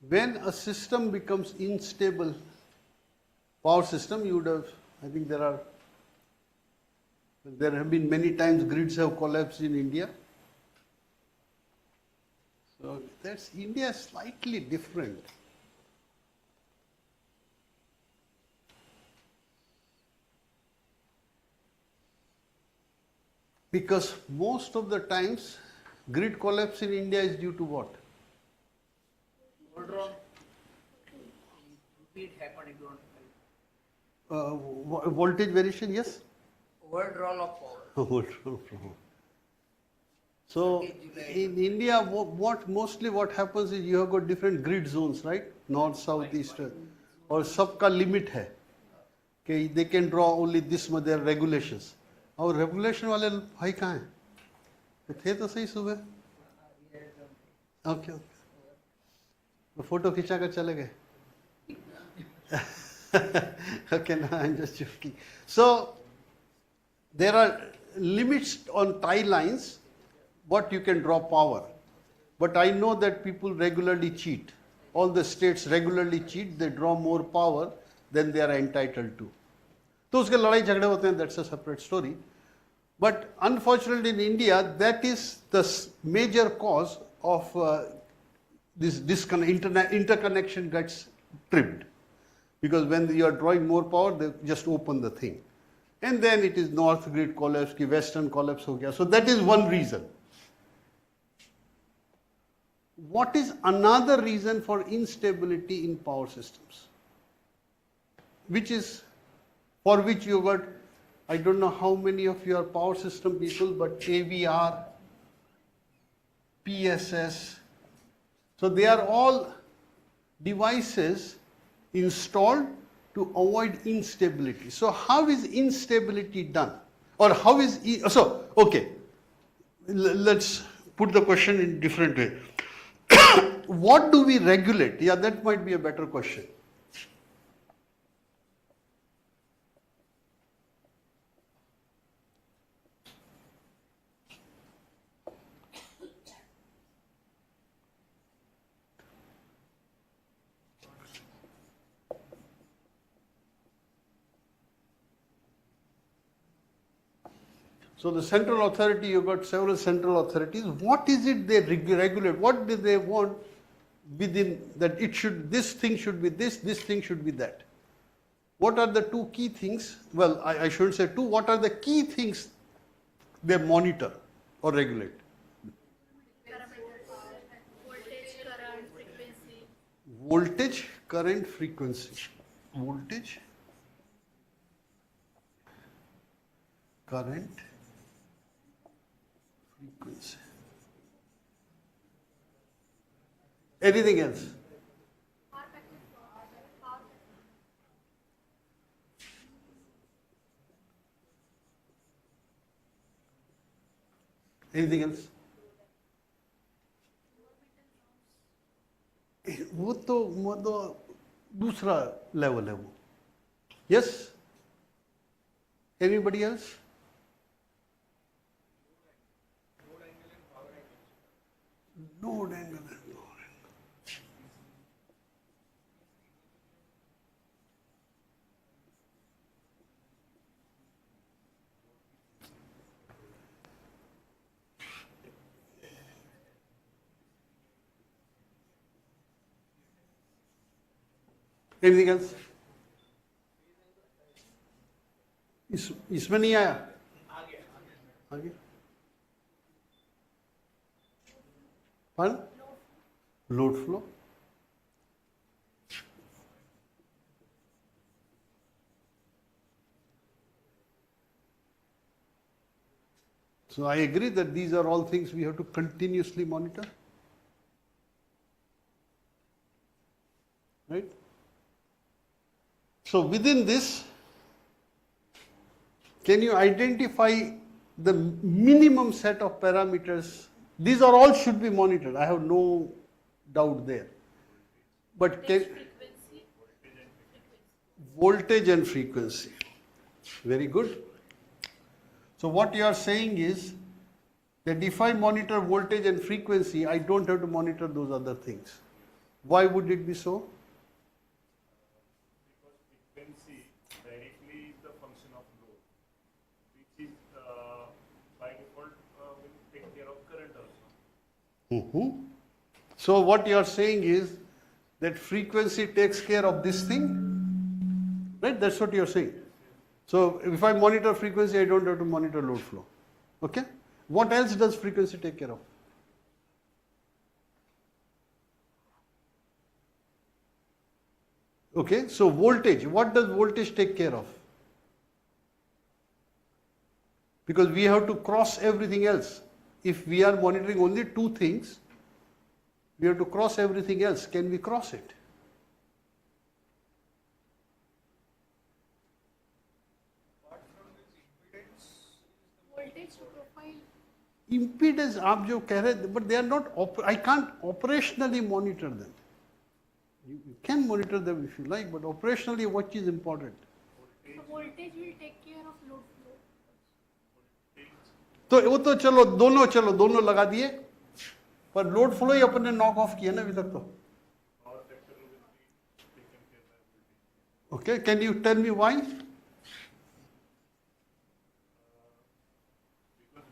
N: When a system becomes unstable, power system, you would have, I think there have been many times grids have collapsed in India. So that's India is slightly different. Because most of the times grid collapse in India is due to what?
F: Overdraw. Repeat happen if you don't.
N: Voltage variation, yes?
F: Overdraw of power.
N: Overdraw. So in India, mostly what happens is you have got different grid zones, right? North, south, east, or सबका limit है. Okay, they can draw only this much. There are regulations. और regulation वाले भाई कहाँ हैं? तो थे तो सही सुबह. Okay okay. फोटो खींचा कर चले गए. Okay, no, I'm just joking. So there are limits on tie lines what you can draw power. But I know that people regularly cheat. All the states regularly cheat. They draw more power than they are entitled to. तो उसके लड़ाई झगड़े होते हैं, that's a separate story. But unfortunately in India, that is the major cause of this interconnection gets tripped. Because when you are drawing more power, they just open the thing. And then it is north grid collapse, ki western collapse ho gaya. So that is one reason. What is another reason for instability in power systems? For which you got, I don't know how many of you are power system people, but AVR, PSS. So they are all devices installed to avoid instability. So how is instability done? Or how is, okay, let's put the question in a different way. What do we regulate? Yeah, that might be a better question. So the central authority, you've got several central authorities. What is it they regulate? What do they want within that this thing should be this thing should be that? What are the two key things? Well, I shouldn't say two. What are the key things they monitor or regulate? Voltage, current, frequency. Voltage, current, frequency. Anything else? Anything else? वो तो दूसरा level है वो. Yes? Anybody else? Node angle and power angle. Anything else? इसमें नहीं आया? आगे? Pardon? Load flow. So I agree that these are all things we have to continuously monitor. Right? So within this, can you identify the minimum set of parameters? These are all should be monitored. I have no doubt there. But can voltage and frequency. Very good. So what you are saying is that if I monitor voltage and frequency, I don't have to monitor those other things. Why would it be so?
O: Because frequency directly is the function of load, which is by default will take care of current also.
N: So what you are saying is that frequency takes care of this thing, right? That's what you are saying. So if I monitor frequency, I don't have to monitor load flow. Okay? What else does frequency take care of? Okay, so voltage, what does voltage take care of? Because we have to cross everything else. If we are monitoring only two things, we have to cross everything else. Can we cross it?
I: Voltage profile.
N: Impedance, आप जो कह रहे, but they are not. I can't operationally monitor them. You can monitor them if you like, but operationally, what is important?
I: So voltage will take care of load flow.
N: तो वो तो चलो दोनों लगा दिए, पर लोड फ्लो ही अपने knock off किया ना अभी तक तो. Okay, can you tell me why?
O: Because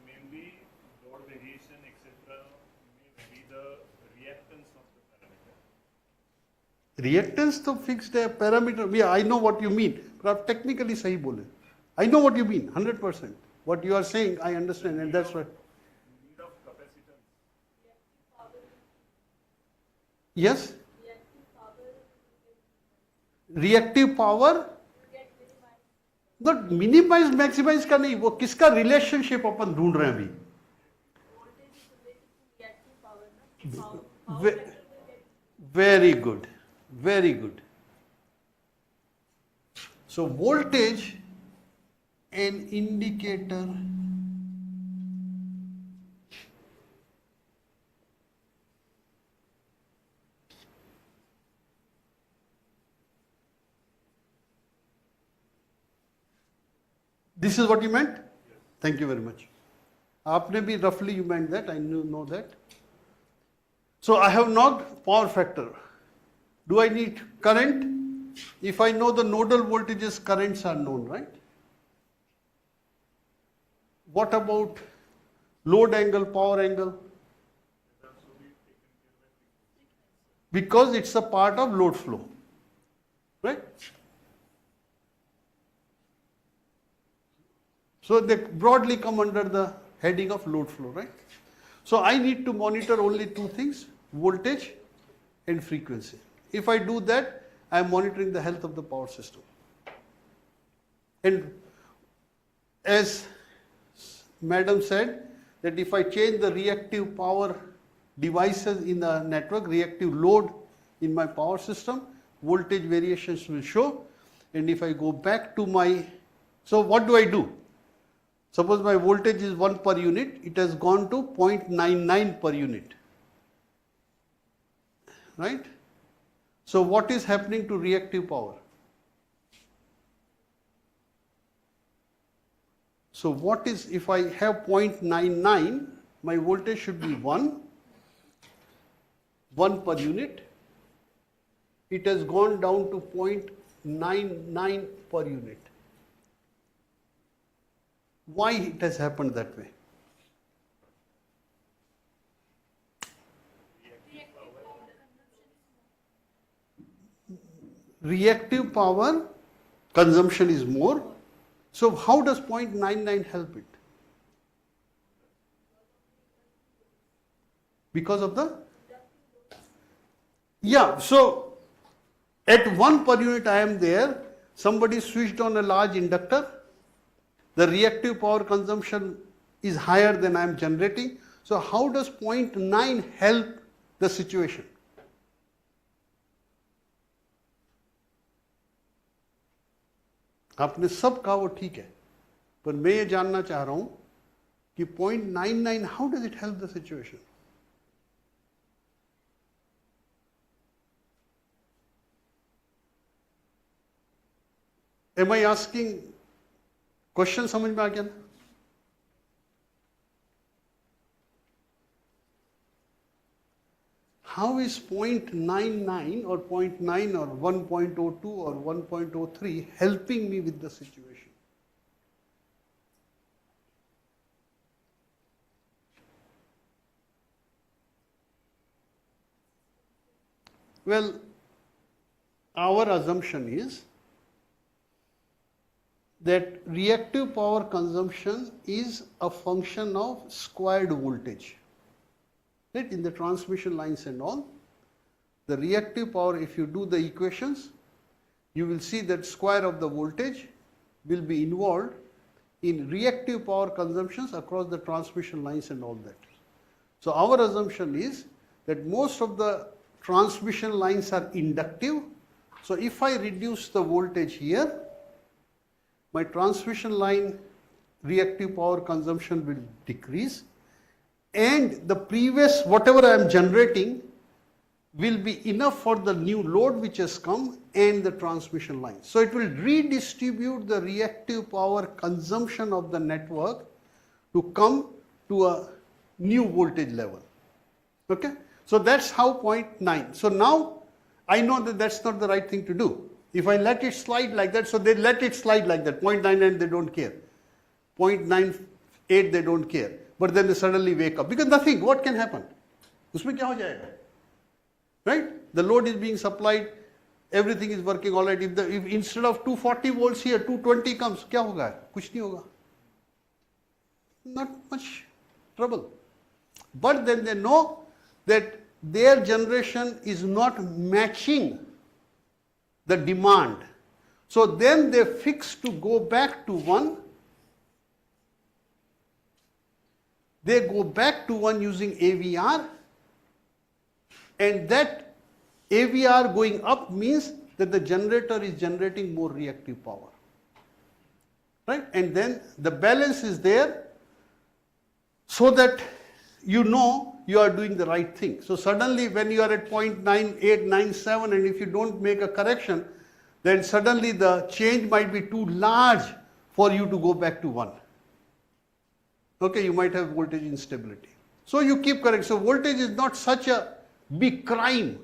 O: mainly load variation, etc., may vary the reactance of the parameter.
N: Reactance तो fixed है, parameter. Yeah, I know what you mean. पर आप technically सही बोले. I know what you mean, 100%. What you are saying, I understand, and that's why.
O: Need of capacitance.
N: Yes. Reactive power. Not minimize, maximize का नहीं, वो किसका relationship अपन ढूंढ रहे हैं अभी. Very good, very good. So voltage, an indicator This is what you meant? Yes. Thank you very much. आपने भी roughly you meant that, I know that. So I have knocked power factor. Do I need current? If I know the nodal voltages, currents are known, right? What about load angle, power angle? Because it's a part of load flow, right? So they broadly come under the heading of load flow, right? So I need to monitor only two things, voltage and frequency. If I do that, I am monitoring the health of the power system. And as Madam said, that if I change the reactive power devices in the network, reactive load in my power system, voltage variations will show. And if I go back to my, so what do I do? Suppose my voltage is 1 per unit, it has gone to 0.99 per unit. Right? So what is happening to reactive power? So what is, if I have 0.99, my voltage should be 1 per unit. It has gone down to 0.99 per unit. Why it has happened that way? Reactive power consumption is more. So how does 0.99 help it? Because of the? Yeah, so at 1 per unit I am there, somebody switched on a large inductor, the reactive power consumption is higher than I am generating. So how does 0.9 help the situation? आपने सब कहा वो ठीक है, पर मैं ये जानना चाह रहा हूं कि 0.99 how does it help the situation? Am I asking question? समझ में आ गया ना? How is 0.99 or 0.9 or 1.02 or 1.03 helping me with the situation? Well, our assumption is that reactive power consumption is a function of squared voltage. Right? In the transmission lines and all, the reactive power, if you do the equations, you will see that square of the voltage will be involved in reactive power consumptions across the transmission lines and all that. So our assumption is that most of the transmission lines are inductive. So if I reduce the voltage here, my transmission line reactive power consumption will decrease, and the previous whatever I am generating will be enough for the new load which has come and the transmission line. So it will redistribute the reactive power consumption of the network to come to a new voltage level. Okay? So that's how 0.9. So now I know that that's not the right thing to do. If I let it slide like that, so they let it slide like that, 0.99 they don't care, 0.98 they don't care, but then they suddenly wake up, because nothing, what can happen? Usme kya ho jayega? Right? The load is being supplied, everything is working all right. If instead of 240 volts here, 220 comes, kya hoga? Kuch nahi hoga. Not much trouble. But then they know that their generation is not matching the demand. So then they fix to go back to 1. They go back to 1 using AVR, and that AVR going up means that the generator is generating more reactive power. Right? And then the balance is there so that you know you are doing the right thing. So suddenly when you are at 0.9897 and if you don't make a correction, then suddenly the change might be too large for you to go back to 1. Okay, you might have voltage instability. So you keep correct. So voltage is not such a big crime.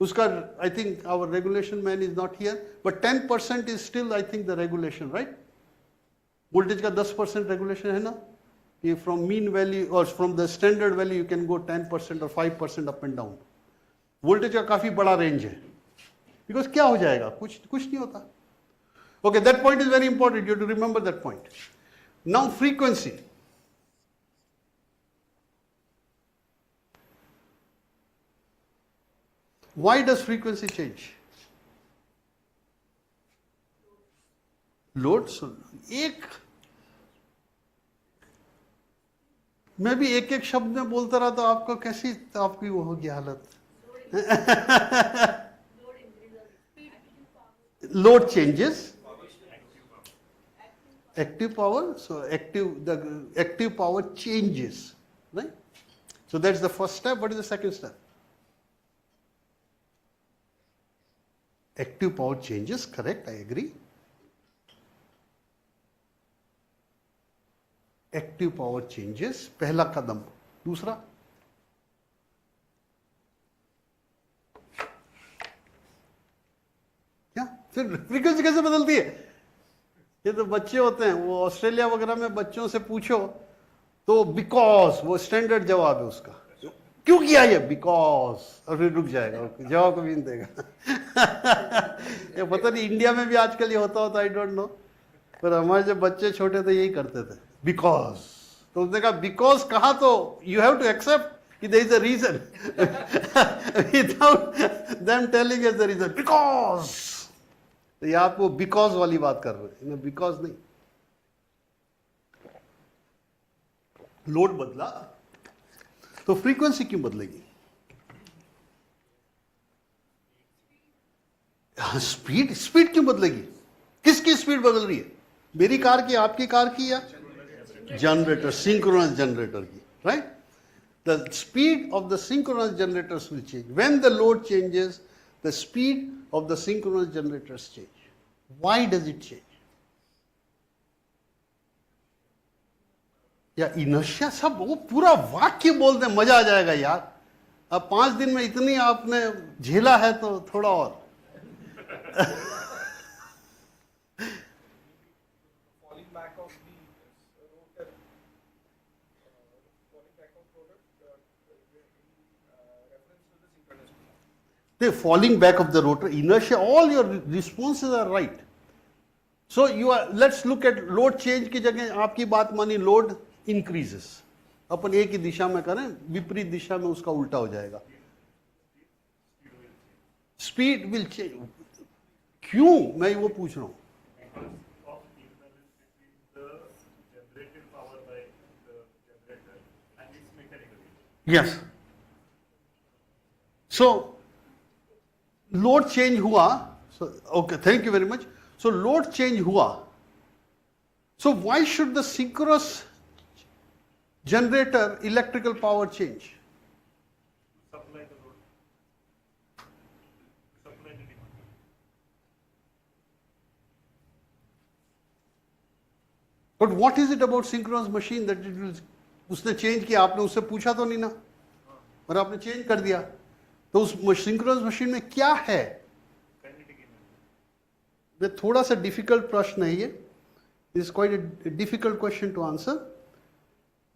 N: Uska, I think our regulation man is not here, but 10% is still, I think, the regulation, right? Voltage ka 10% regulation hai na? If from mean value or from the standard value you can go 10% or 5% up and down. Voltage का काफी बड़ा range है. Because क्या हो जाएगा? कुछ नहीं होता. Okay, that point is very important. You have to remember that point. Now frequency. Why does frequency change? Load. So मैं भी एक एक शब्द में बोलता रहा तो आपको कैसी आपकी वो होगी हालत. Load changes. Active power, so the active power changes, right? So that's the first step. What is the second step? Active power changes, correct, I agree. Active power changes, पहला कदम. दूसरा? क्या? फिर फ्रीक्वेंसी कैसे बदलती है? ये तो बच्चे होते हैं, वो ऑस्ट्रेलिया वगैरह में बच्चों से पूछो तो बिकॉज वो स्टैंडर्ड जवाब है उसका. क्यों किया ये? बिकॉज, और फिर रुक जाएगा, जवाब कभी नहीं देगा. ये पता नहीं इंडिया में भी आजकल ये होता आई डोंट नो, पर हमारे जब बच्चे छोटे थे यही करते थे, बिकॉज. तो उसने कहा बिकॉज कहा तो यू हैव टू एक्सेप्ट कि there is a reason without them telling us the reason, because. तो ये आप वो बिकॉज वाली बात कर रहे हैं, बिकॉज नहीं. लोड बदला तो फ्रीक्वेंसी क्यों बदलेगी? स्पीड क्यों बदलेगी? किसकी स्पीड बदल रही है? मेरी कार की, आपकी कार की, या जनरेटर, सिंक्रोनस जनरेटर की, right? The speed of the synchronous generators will change. When the load changes, the speed of the synchronous generators change. Why does it change? या inertia, सब वो पूरा वाक्य बोल दे, मजा आ जाएगा यार. अब 5 दिन में इतनी आपने झेला है तो थोड़ा और.
G: Falling back of the rotor, falling back of rotor in reference to the synchronous motion.
N: The falling back of the rotor, inertia, all your responses are right. So you are, let's look at load change की जगह आपकी बात मानी, load increases. अपन एक ही दिशा में करें, विपरीत दिशा में उसका उल्टा हो जाएगा. Speed will change. क्यों? मैं वो पूछ रहा हूँ. Yes. So load change हुआ. So okay, thank you very much. So load change हुआ. So why should the synchronous generator electrical power change?
O: Supply the load. Supply the demand.
N: But what is it about synchronous machine that it will, उसने change किया, आपने उससे पूछा तो नहीं ना, और आपने change कर दिया, तो उस synchronous machine में क्या है? ये थोड़ा सा difficult प्रश्न है ये. This is quite a difficult question to answer,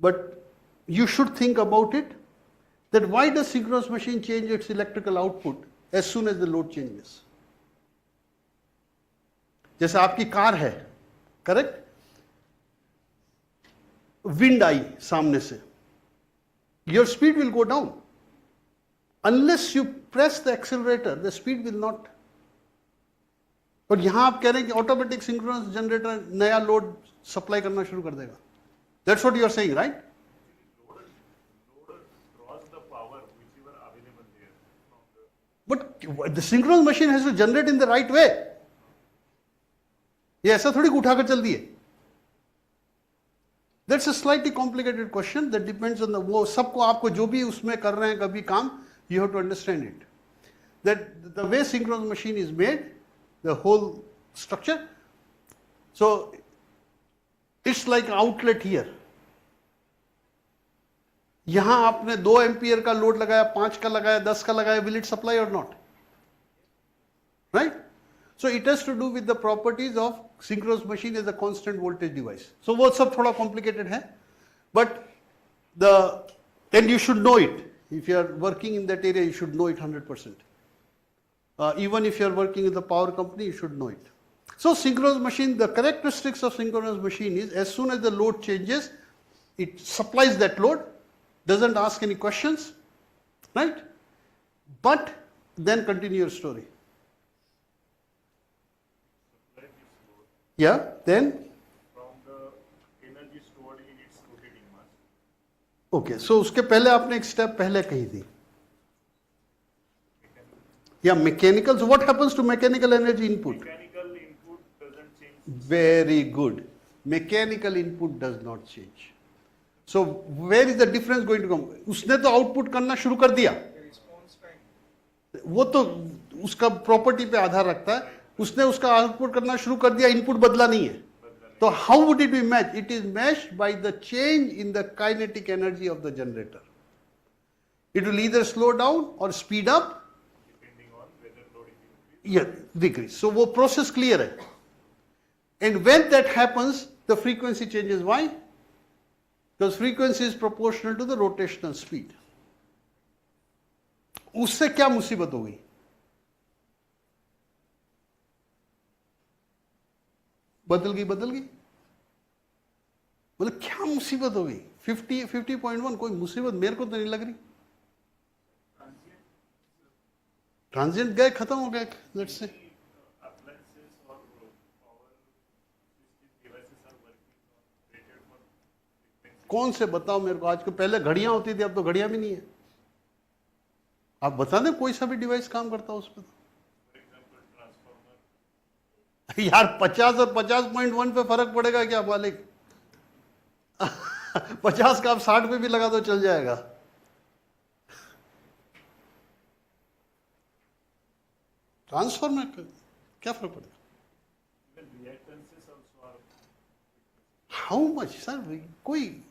N: but you should think about it, that why does synchronous machine change its electrical output as soon as the load changes? जैसे आपकी कार है, correct? Wind आई सामने से, your speed will go down. Unless you press the accelerator, the speed will not. और यहां आप कह रहे हैं कि ऑटोमेटिक सिंक्रोनस जनरेटर नया लोड सप्लाई करना शुरू कर देगा. That's what you are saying, right?
O: Load draws the power whichever available there from the.
N: But the synchronous machine has to generate in the right way. ये ऐसा थोड़ी उठाकर चल दिए. That's a slightly complicated question that depends on the, वो सबको आपको जो भी उसमें कर रहे हैं कभी काम, you have to understand it. That the way synchronous machine is made, the whole structure, so it's like outlet here. यहां आपने 2 एम्पियर का लोड लगाया, 5 का लगाया, 10 का लगाया, will it supply or not? Right? So it has to do with the properties of synchronous machine as a constant voltage device. So वो सब थोड़ा complicated है, but and you should know it. If you are working in that area, you should know it 100%. Even if you are working in the power company, you should know it. So synchronous machine, the characteristics of synchronous machine is, as soon as the load changes, it supplies that load, doesn't ask any questions, right? But then continue your story. Yeah, then?
O: From the energy stored in its rotating mass.
N: Okay, so उसके पहले आपने एक step पहले कही थी. Yeah, mechanical. So what happens to mechanical energy input?
O: Mechanical input doesn't change.
N: Very good. Mechanical input does not change. So where is the difference going to come? उसने तो output करना शुरू कर दिया, वो तो उसका प्रॉपर्टी पे आधार रखता है, उसने उसका आउटपुट करना शुरू कर दिया, इनपुट बदला नहीं है. तो how would it be matched? It is matched by the change in the kinetic energy of the generator. It will either slow down or speed up,
O: depending on whether load is increased.
N: yeah, decrease. So वो process clear है. And when that happens, the frequency changes. Why? Because frequency is proportional to the rotational speed. उससे क्या मुसीबत हो गई? बदल गई मतलब क्या मुसीबत हो गई? 50.1 कोई मुसीबत मेरे को तो नहीं लग रही. ट्रांजिएंट गए, खत्म हो गए, लेट्स से. कौन से बताओ मेरे को? आज के पहले घड़ियां होती थी, अब तो घड़ियां भी नहीं है. आप बता दें कोई सा भी डिवाइस काम करता है उस पर. यार 50 और 50.1 पे फर्क पड़ेगा क्या मालिक? 50 का आप 60 पे भी लगा दो चल जाएगा. ट्रांसफार्मर क्या फर्क पड़ेगा? How much sir? कोई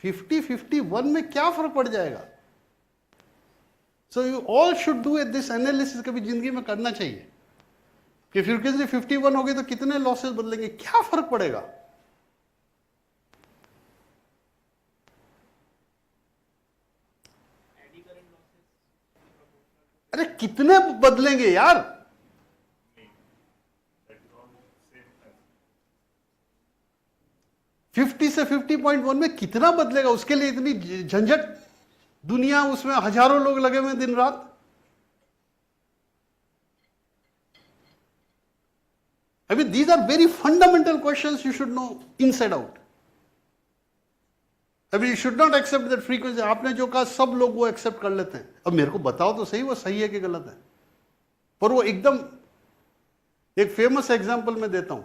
N: 50-51 में क्या फर्क पड़ जाएगा? So you all should do it. This analysis कभी जिंदगी में करना चाहिए कि फ्रीक्वेंसी 51 होगी तो कितने लॉसेस बदलेंगे, क्या फर्क पड़ेगा? अरे कितने बदलेंगे यार? फिफ्टी से 50.1 में कितना बदलेगा? उसके लिए इतनी झंझट, दुनिया उसमें हजारों लोग लगे हुए दिन रात. I mean, these are very fundamental questions you should know inside out. I mean, you should not accept that frequency. आपने जो कहा सब लोग वो एक्सेप्ट कर लेते हैं. अब मेरे को बताओ तो सही वो सही है कि गलत है. पर वो एकदम एक फेमस एग्जांपल मैं देता हूं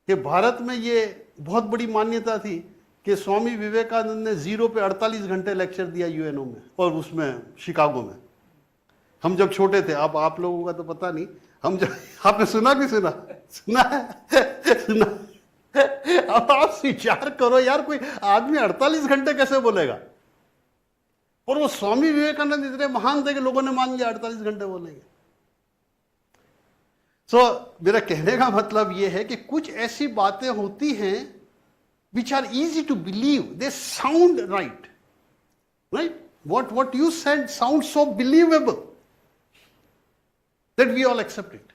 N: कि भारत में ये बहुत बड़ी मान्यता थी कि स्वामी विवेकानंद ने 0 पे 48 घंटे लेक्चर दिया यूएनओ में और उसमें शिकागो में. हम जब छोटे थे, अब आप लोगों का तो पता नहीं, हम जब, आपने सुना नहीं सुना? सुना है? सुना. अब आप विचार करो यार, कोई आदमी 48 घंटे कैसे बोलेगा? और वो स्वामी विवेकानंद इतने महान थे कि लोगों ने मान लिया 48 घंटे बोलेंगे. मेरा कहने का मतलब ये है कि कुछ ऐसी बातें होती हैं which are easy to believe. They sound right. Right? What you said sounds so believable that we all accept it.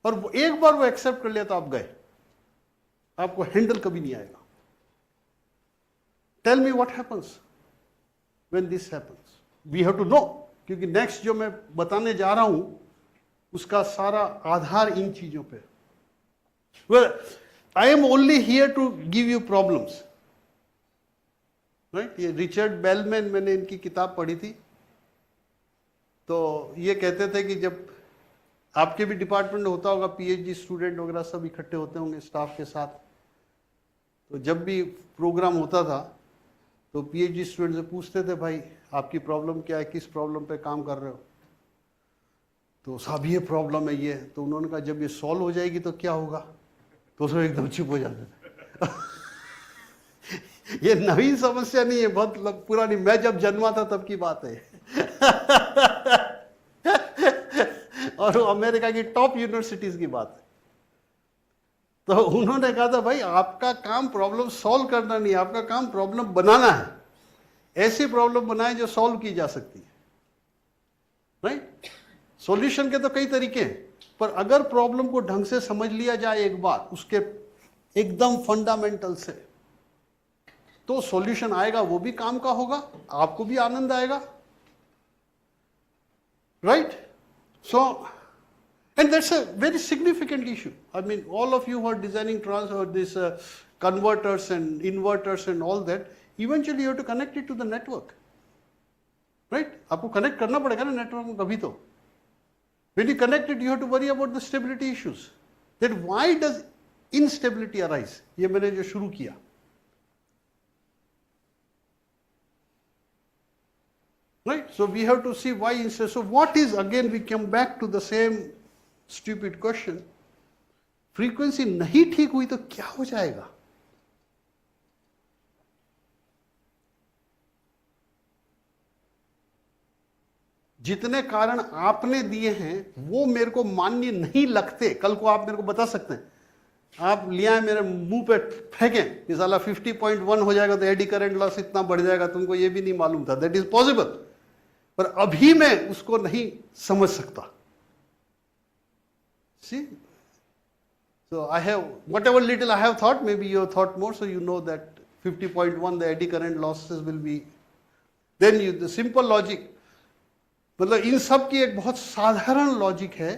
N: और एक बार वो एक्सेप्ट कर लिया तो आप गए, आपको हैंडल कभी नहीं आएगा. Tell me what happens when this happens. We have to know, क्योंकि नेक्स्ट जो मैं बताने जा रहा हूं उसका सारा आधार इन चीजों पे. Well, I am only here to give you problems. Right? ये रिचर्ड बेलमैन, मैंने इनकी किताब पढ़ी थी, तो ये कहते थे कि जब आपके भी डिपार्टमेंट में होता होगा, पीएचडी स्टूडेंट वगैरह सब इकट्ठे होते होंगे स्टाफ के साथ, तो जब भी प्रोग्राम होता था तो पीएचडी स्टूडेंट से पूछते थे, भाई आपकी प्रॉब्लम क्या है, किस प्रॉब्लम पे काम कर रहे हो? तो साहब ये प्रॉब्लम है ये. तो उन्होंने कहा जब ये सॉल्व हो जाएगी तो क्या होगा? तो सब एकदम चुप हो जाते थे. ये नवीन समस्या नहीं है, बहुत पुरानी, मैं जब जन्मा था तब की बात है. और वो अमेरिका की टॉप यूनिवर्सिटीज की बात है. तो उन्होंने कहा था भाई आपका काम प्रॉब्लम सॉल्व करना नहीं, आपका काम प्रॉब्लम बनाना है. ऐसी प्रॉब्लम बनाए जो सॉल्व की जा सकती है. राइट? सॉल्यूशन के तो कई तरीके हैं, पर अगर प्रॉब्लम को ढंग से समझ लिया जाए एक बार, उसके एकदम फंडामेंटल से, तो सॉल्यूशन आएगा, वो भी काम का होगा, आपको भी आनंद आएगा. Right? So and that's a very significant issue. I mean, all of you who are designing converters and inverters and all that, eventually you have to connect it to the network. Right? आपको connect करना पड़ेगा ना network में कभी तो. When you connect it, you have to worry about the stability issues. That why does instability arise. ये मैंने जो शुरू किया. Right? So we have to see why instability. So what is, again we come back to the same stupid question. Frequency नहीं ठीक हुई तो क्या हो जाएगा? जितने कारण आपने दिए हैं वो मेरे को मान्य नहीं लगते. कल को आप मेरे को बता सकते हैं, आप लिया मेरे मुंह पे फेंकें कि साला 50.1 हो जाएगा तो एडी करंट लॉस इतना बढ़ जाएगा, तुमको ये भी नहीं मालूम था. दैट इज पॉसिबल, पर अभी मैं उसको नहीं समझ सकता. See, so I have whatever little I have thought, maybe you have thought more, so you know that 50.1 the eddy current losses will be. Then you, the simple logic, मतलब इन सब की एक बहुत साधारण लॉजिक है.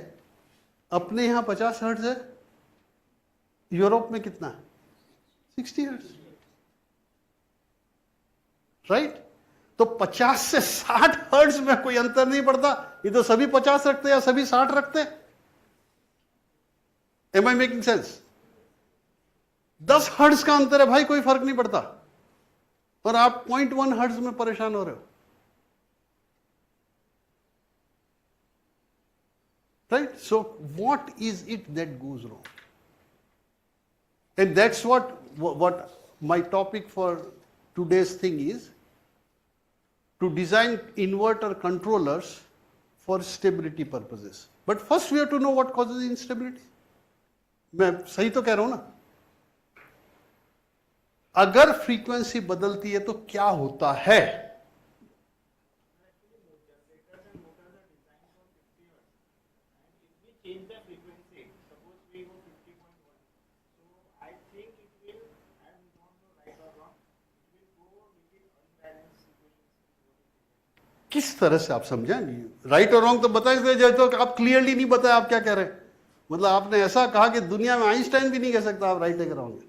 N: अपने यहाँ 50 हर्ट्ज है, यूरोप में कितना है? 60 हर्ट्ज. राइट? तो 50 से 60 हर्ट्ज में कोई अंतर नहीं पड़ता. ये तो सभी 50 रखते हैं या सभी 60 रखते हैं. Am I making sense? 10 hertz का अंतर है भाई, कोई फर्क नहीं पड़ता, पर आप 0.1 हर्ट्ज में परेशान हो रहे हो. Right? So what is it that goes wrong? And that's what my topic for today's thing is, to design inverter controllers for stability purposes. But first we have to know what causes instability. मैं सही तो कह रहा हूं ना? अगर frequency बदलती है तो क्या होता है? किस तरह से आप समझें? राइट और रॉन्ग तो बता ही दे, तो आप क्लियरली नहीं बताया आप क्या कह रहे हैं. मतलब आपने ऐसा कहा कि दुनिया में आइंस्टाइन भी नहीं कह सकता आप राइट है कि रॉन्ग है.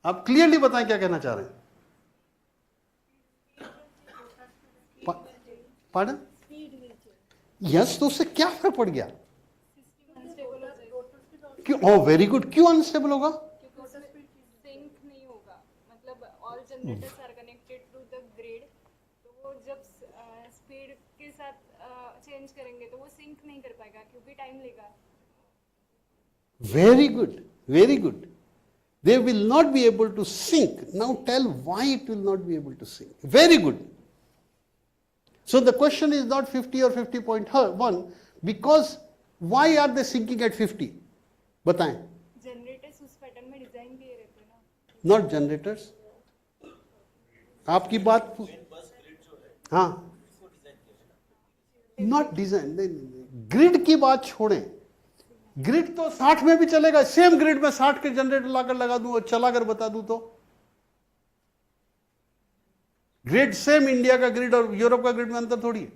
N: आप क्लियरली बताएं क्या कहना चाह रहे हैं. पार्डन? यस, तो उससे क्या फर्क पड़ गया? क्यों? Oh very good. क्यों अनस्टेबल होगा?
H: सिंक नहीं होगा, मतलब all generators are connected to the grid, तो वो जब स्पीड के साथ चेंज करेंगे तो वो सिंक नहीं कर पाएगा क्योंकि टाइम लेगा.
N: Very good, very good. They will not be able to sync. Now tell why it will not be able to sync. Very good. So the question is not 50 or 50.1, because why are they syncing at 50? बताएं.
H: Generators उस pattern में design किए रहते हैं ना.
N: Not generators. आपकी बात, हाँ, not design. ग्रिड की बात छोड़ें. ग्रिड तो 60 में भी चलेगा. सेम ग्रिड में 60 के जनरेटर लाकर लगा दूं और चलाकर बता दूं तो ग्रिड सेम. इंडिया का ग्रिड और यूरोप का ग्रिड में अंतर थोड़ी है.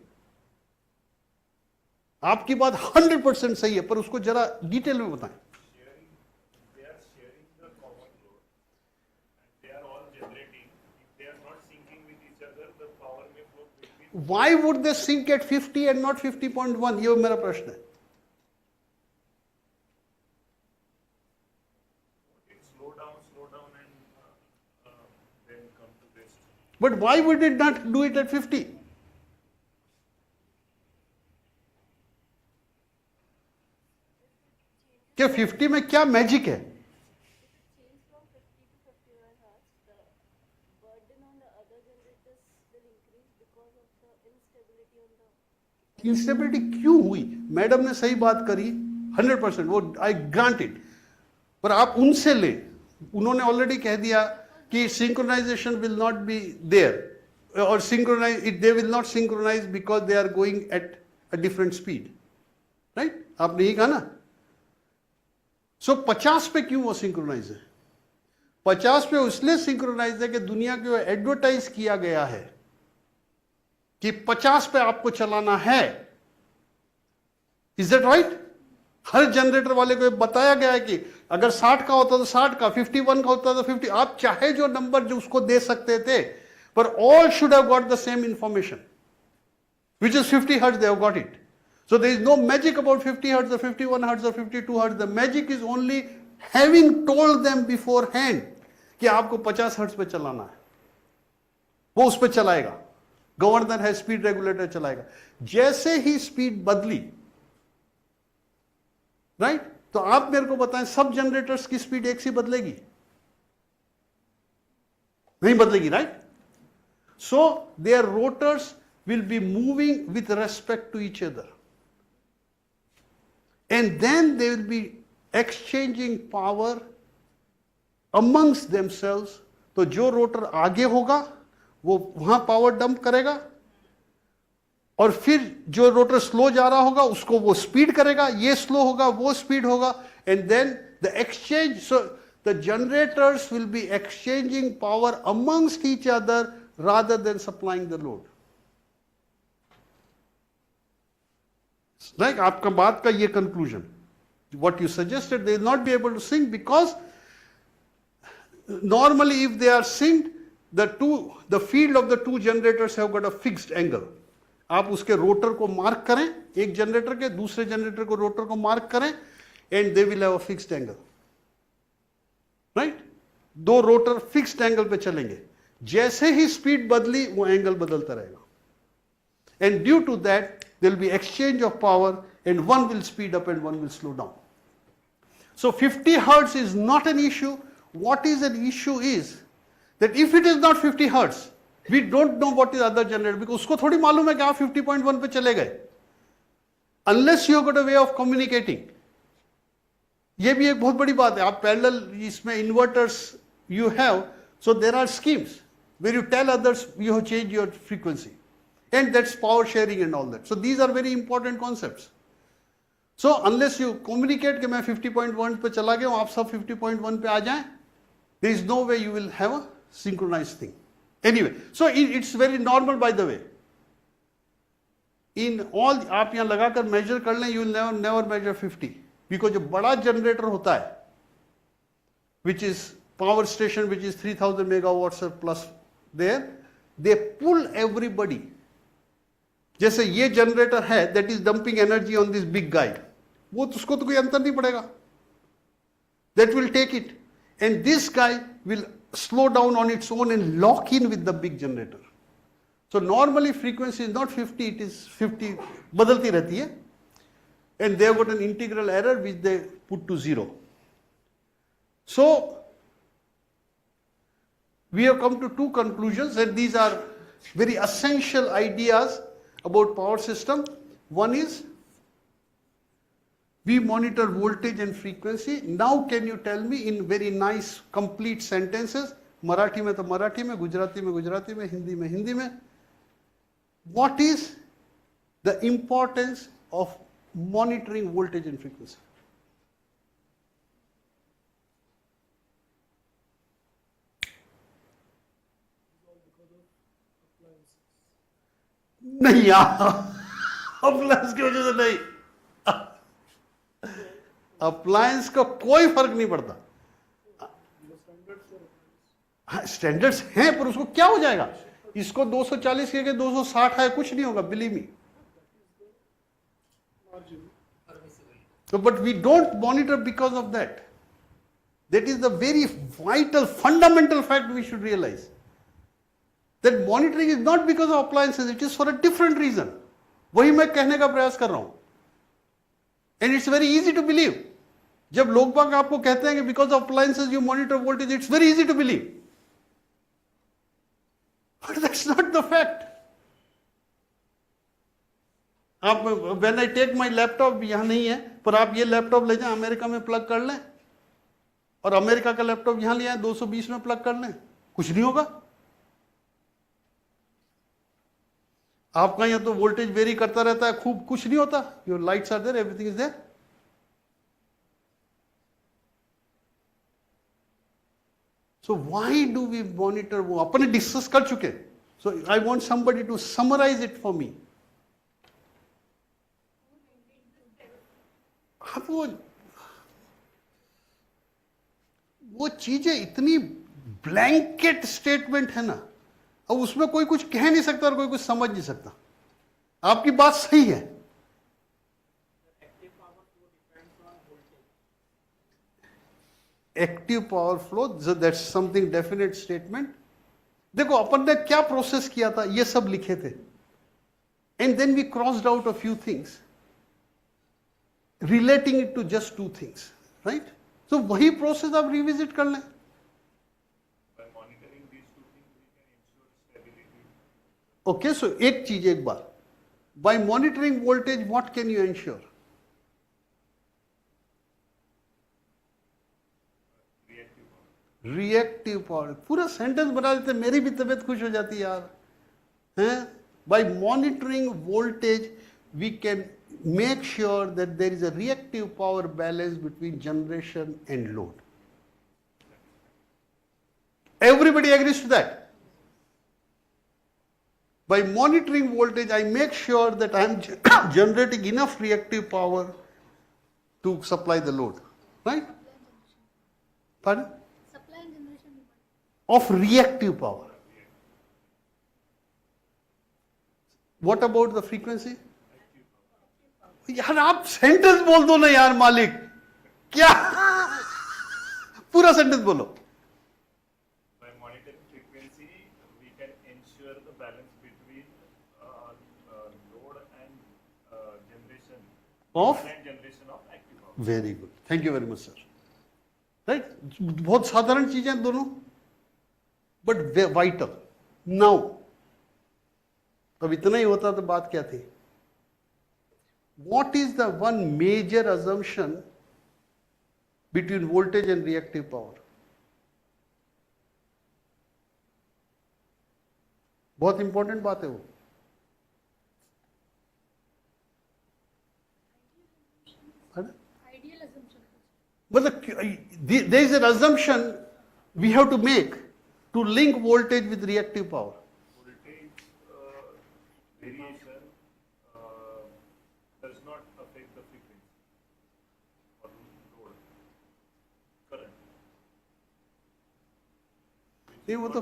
N: आपकी बात 100% सही है, पर उसको जरा डिटेल में बताएं. Why would they sync at 50 and not 50.1? ये मेरा प्रश्न है. But why would it not do it at 50? क्या 50 में क्या मैजिक है? इंस्टेबिलिटी क्यों हुई? मैडम ने सही बात करी 100%, वो आई ग्रांट इट, पर आप उनसे ले. उन्होंने ऑलरेडी कह दिया कि synchronization will not be there, or synchronize, they will not synchronize because they are going at a different speed. Right? आपने यही कहा ना. So 50 पे क्यों वो सिंक्रोनाइज है? 50 पे इसलिए सिंक्रोनाइज है कि दुनिया को एडवर्टाइज किया गया है कि 50 पे आपको चलाना है. Is that right? Her generator वाले को बताया गया है कि अगर 60 का होता तो 60 का, 51 का होता तो 50. आप चाहे जो नंबर जो उसको दे सकते थे, पर all should have got the same information, which is 50 hertz. They have got it. So there is no magic about 50 hertz or 51 hertz or 52 hertz. The magic is only having told them before hand कि आपको 50 hertz पे चलाना है, वो उस पर चलाएगा। Governor है, स्पीड रेगुलेटर चलाएगा। जैसे ही स्पीड बदली, राइट, तो आप मेरे को बताएं सब जनरेटर्स की स्पीड एक सी बदलेगी? नहीं बदलेगी, right? So their rotors will be moving with respect to each other, and then they will be exchanging power amongst themselves. तो जो रोटर आगे होगा वो वहां पावर डंप करेगा, और फिर जो रोटर स्लो जा रहा होगा उसको वो स्पीड करेगा, ये स्लो होगा वो स्पीड होगा, and then the exchange, so the generators will be exchanging power amongst each other rather than supplying the load. Right? आपका बात का ये conclusion, what you suggested, they will not be able to sync because normally if they are synced, the field of the two generators have got a fixed angle. आप उसके rotor को mark करें, एक generator के दूसरे generator को rotor को mark करें, and they will have a fixed angle. Right? दो रोटर फिक्स्ड एंगल पे चलेंगे, जैसे ही स्पीड बदली वो एंगल बदलता रहेगा, and due to that there will be exchange of power, and one will speed up and one will slow down. So 50 hertz is not an issue. What is an issue is that if it is not 50 hertz, we don't know what is other generator, because उसको थोड़ी मालूम है कि आप 50.1 पे चले गए, unless you have got a way of communicating. ये भी एक बहुत बड़ी बात है। आप पैरेलल इसमें inverters you have, so there are schemes where you tell others you have changed your frequency, and that's power sharing and all that. So these are very important concepts. So unless you communicate कि मैं 50.1 पे चला गया हूँ, आप सब 50.1 पे आ जाएं, there is no way you will have a synchronized thing. Anyway, so it's very normal, by the way. In all, आप यहाँ लगाकर measure कर लें, you will never measure 50, because जो बड़ा generator होता है, which is power station, which is 3000 megawatts or plus there, they pull everybody. जैसे ये जनरेटर है that is dumping energy on this big guy, वो उसको तो कोई अंतर नहीं पड़ेगा, that will take it, and this guy will slow down on its own and lock in with the big generator. So normally frequency is not 50, it is 50, बदलती रहती है, and they have got an integral error which they put to 0. So we have come to two conclusions, and these are very essential ideas about power system. One is we monitor voltage and frequency. Now can you tell me in very nice complete sentences, Marathi में तो मराठी में, गुजराती में गुजराती में, हिंदी में हिंदी में, what is the importance of monitoring voltage and frequency? नहीं यार, appliance की वजह से नहीं, अप्लायंस का कोई फर्क नहीं पड़ता। स्टैंडर्ड्स हैं, पर उसको क्या हो जाएगा, इसको 240 के 260 है, कुछ नहीं होगा, believe me. So, but we don't monitor because of that. That is the very vital, fundamental fact we should realize. That monitoring is not because of appliances, it is for a different reason. वही मैं कहने का प्रयास कर रहा हूं. And it's very easy to believe. जब लोग बाग आपको कहते हैं कि because of appliances you monitor voltage, it's very easy to believe. But that's not the fact. आप when I take my laptop, यहाँ नहीं है, पर आप ये लैपटॉप ले जाएं अमेरिका में प्लग कर लें, और अमेरिका का लैपटॉप यहाँ ले आए 220 में प्लग कर लें, कुछ नहीं होगा। आपका यहाँ तो वोल्टेज वेरी करता रहता है खूब, कुछ नहीं होता। Your lights are there, everything is there. So why do we monitor? वो अपने डिस्कस कर चुके। So I want somebody to summarise it for me. अब वो चीजें इतनी ब्लैंकेट स्टेटमेंट है ना, अब उसमें कोई कुछ कह नहीं सकता और कोई कुछ समझ नहीं सकता। आपकी बात सही है, active power flow, that's something definite statement. देखो अपन ने क्या प्रोसेस किया था ये सब लिखे थे, and then we crossed out a few things relating it to just two things, right? तो वही प्रोसेस आप रिविजिट कर लें. ओके, सो एक चीज एक बार, by monitoring voltage what can you ensure? Reactive power. पूरा सेंटेंस बना देते, मेरी भी तबीयत खुश हो जाती यार, हैं? By monitoring voltage we can make sure that there is a reactive power balance between generation and load. Everybody agrees to that? By monitoring voltage, I make sure that I am generating enough reactive power to supply the load, right? Pardon?
I: Supply and generation
N: Of reactive power. What about the frequency? यार आप sentence बोल दो ना यार मालिक, क्या पूरा sentence बोलो.
O: By monitoring frequency, we can ensure the balance between load and generation
N: Of?
O: generation of active power.
N: Very good, thank you very much sir. Right, बहुत साधारण चीजें दोनों, बट वाइटल. नाउ अब इतना ही होता तो बात क्या थी? What is the one major assumption between voltage and reactive power? बहुत इंपॉर्टेंट बात है वो.
I: ideal assumption.
N: मतलब there is an assumption we have to make to link voltage with reactive power.
O: Voltage variation does not affect the frequency or load current.
N: नहीं, वो तो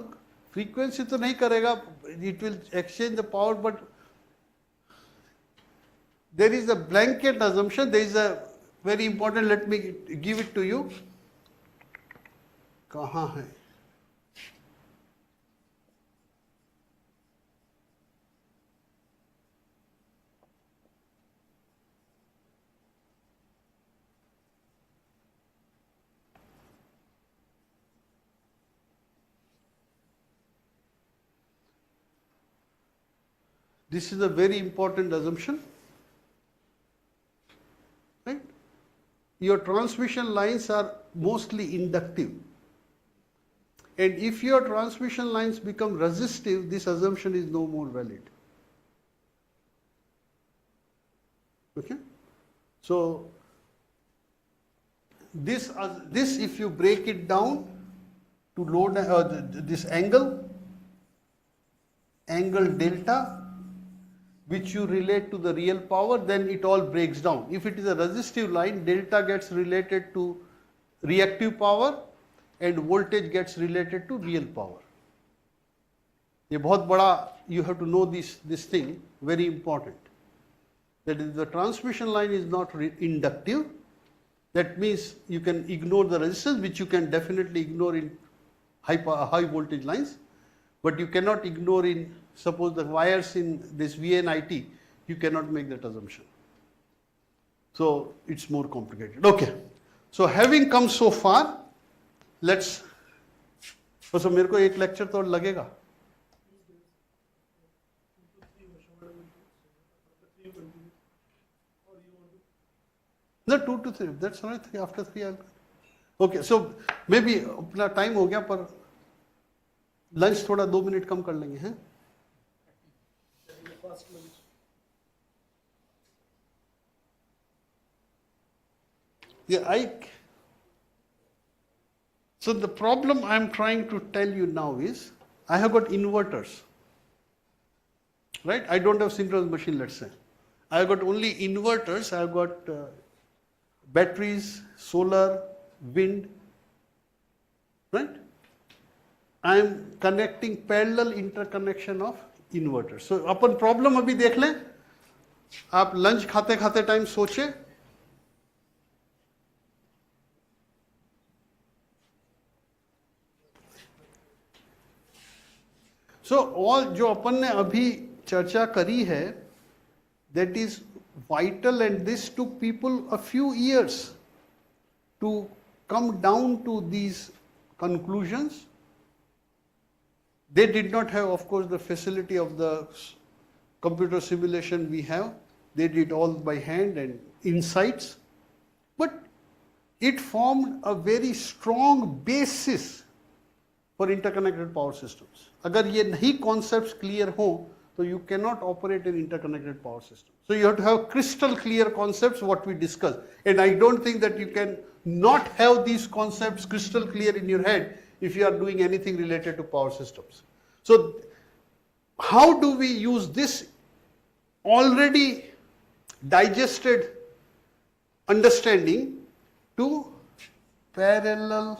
N: frequency तो नहीं करेगा, it will exchange the power, but there is a blanket assumption, there is a very important, let me give it to you. कहाँ है? This is a very important assumption, right? Your transmission lines are mostly inductive, and if your transmission lines become resistive, this assumption is no more valid. Okay, so this if you break it down to load this angle delta, which you relate to the real power, then it all breaks down. If it is a resistive line, delta gets related to reactive power and voltage gets related to real power. ये बहुत बड़ा, you have to know this thing, very important. That is, the transmission line is not inductive. That means you can ignore the resistance, which you can definitely ignore in high voltage lines, but you cannot ignore in, suppose the wires in this VNIT, you cannot make that assumption. So it's more complicated. Okay, so having come so far, let's, so मेरे को एक lecture तो लगेगा. No, 2 to 3, that's right, after 3 I'll. Okay, so maybe अपना time हो गया, पर lunch थोड़ा 2 मिनट कम कर लेंगे, हैं? Yeah, so the problem I'm trying to tell you now is, I have got inverters, right? I don't have synchronous machine, let's say. I have got only inverters, I have got batteries, solar, wind, right? I am connecting parallel interconnection of inverters. So upon problem अभी देख लें, आप lunch खाते खाते time सोचे, so all जो अपन ने अभी चर्चा करी है, that is vital, and this took people a few years to come down to these conclusions. They did not have, of course, the facility of the computer simulation we have. They did all by hand and insights, but it formed a very strong basis for interconnected power systems. अगर ये नहीं concepts clear हो, so you cannot operate an interconnected power system. So you have to have crystal clear concepts what we discussed. And I don't think that you can not have these concepts crystal clear in your head if you are doing anything related to power systems. So how do we use this already digested understanding to parallel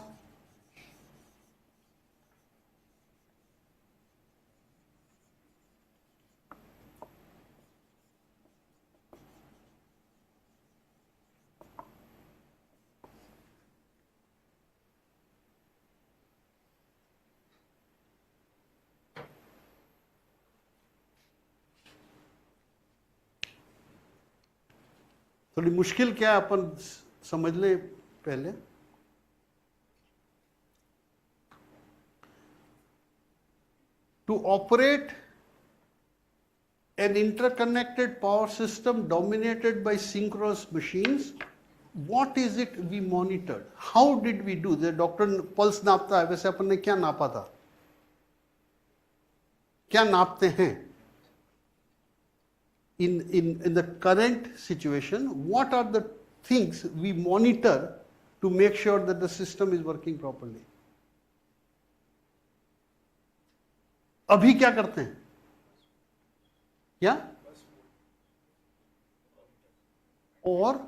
N: थोड़ी मुश्किल क्या है अपन समझ ले पहले. To operate an interconnected power system dominated by synchronous machines, what is it we monitored? How did we do? The doctor pulse नापता है, वैसे अपन ने क्या नापा था? क्या नापते हैं? In the current situation, what are the things we monitor to make sure that the system is working properly? अभी क्या करते हैं? क्या? और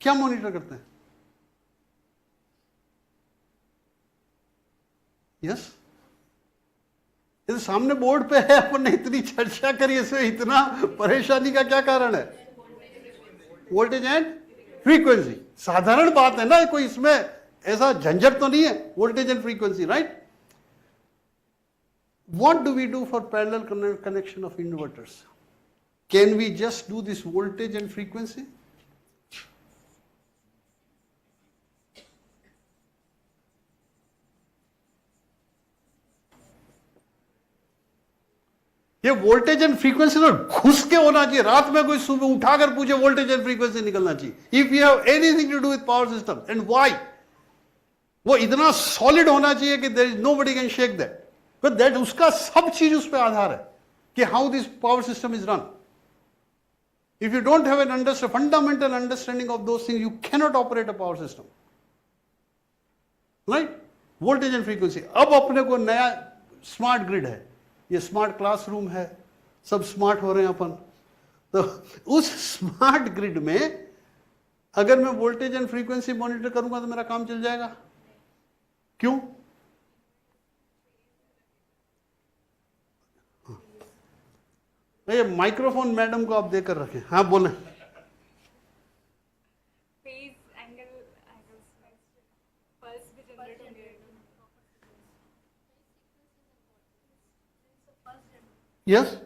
N: क्या मॉनिटर करते हैं? यस? ये तो सामने बोर्ड पे है, अपन ने इतनी चर्चा करी, इसमें इतना परेशानी का क्या कारण है? Voltage and frequency. साधारण बात है ना, कोई इसमें ऐसा झंझट तो नहीं है. Voltage and frequency, right? What do we do for parallel connection of inverters? Can we just do this voltage and frequency? ये वोल्टेज एंड फ्रीक्वेंसी तो घुस के होना चाहिए. रात में कोई सुबह उठाकर पूछे वोल्टेज एंड फ्रीक्वेंसी निकलना चाहिए. If you have anything to do with power system, and why, वो इतना सॉलिड होना चाहिए कि there is nobody can shake that. But that उसका सब चीज उस पर आधार है कि how this power system is run. If you don't have an fundamental understanding of those things, you cannot operate a power system, right? Voltage and frequency. अब अपने को नया स्मार्ट ग्रिड है, ये स्मार्ट क्लासरूम है, सब स्मार्ट हो रहे हैं अपन. तो उस स्मार्ट ग्रिड में अगर मैं वोल्टेज एंड फ्रीक्वेंसी मॉनिटर करूंगा तो मेरा काम चल जाएगा. क्यों? ये माइक्रोफोन मैडम को आप देकर रखें. हाँ बोले. यस,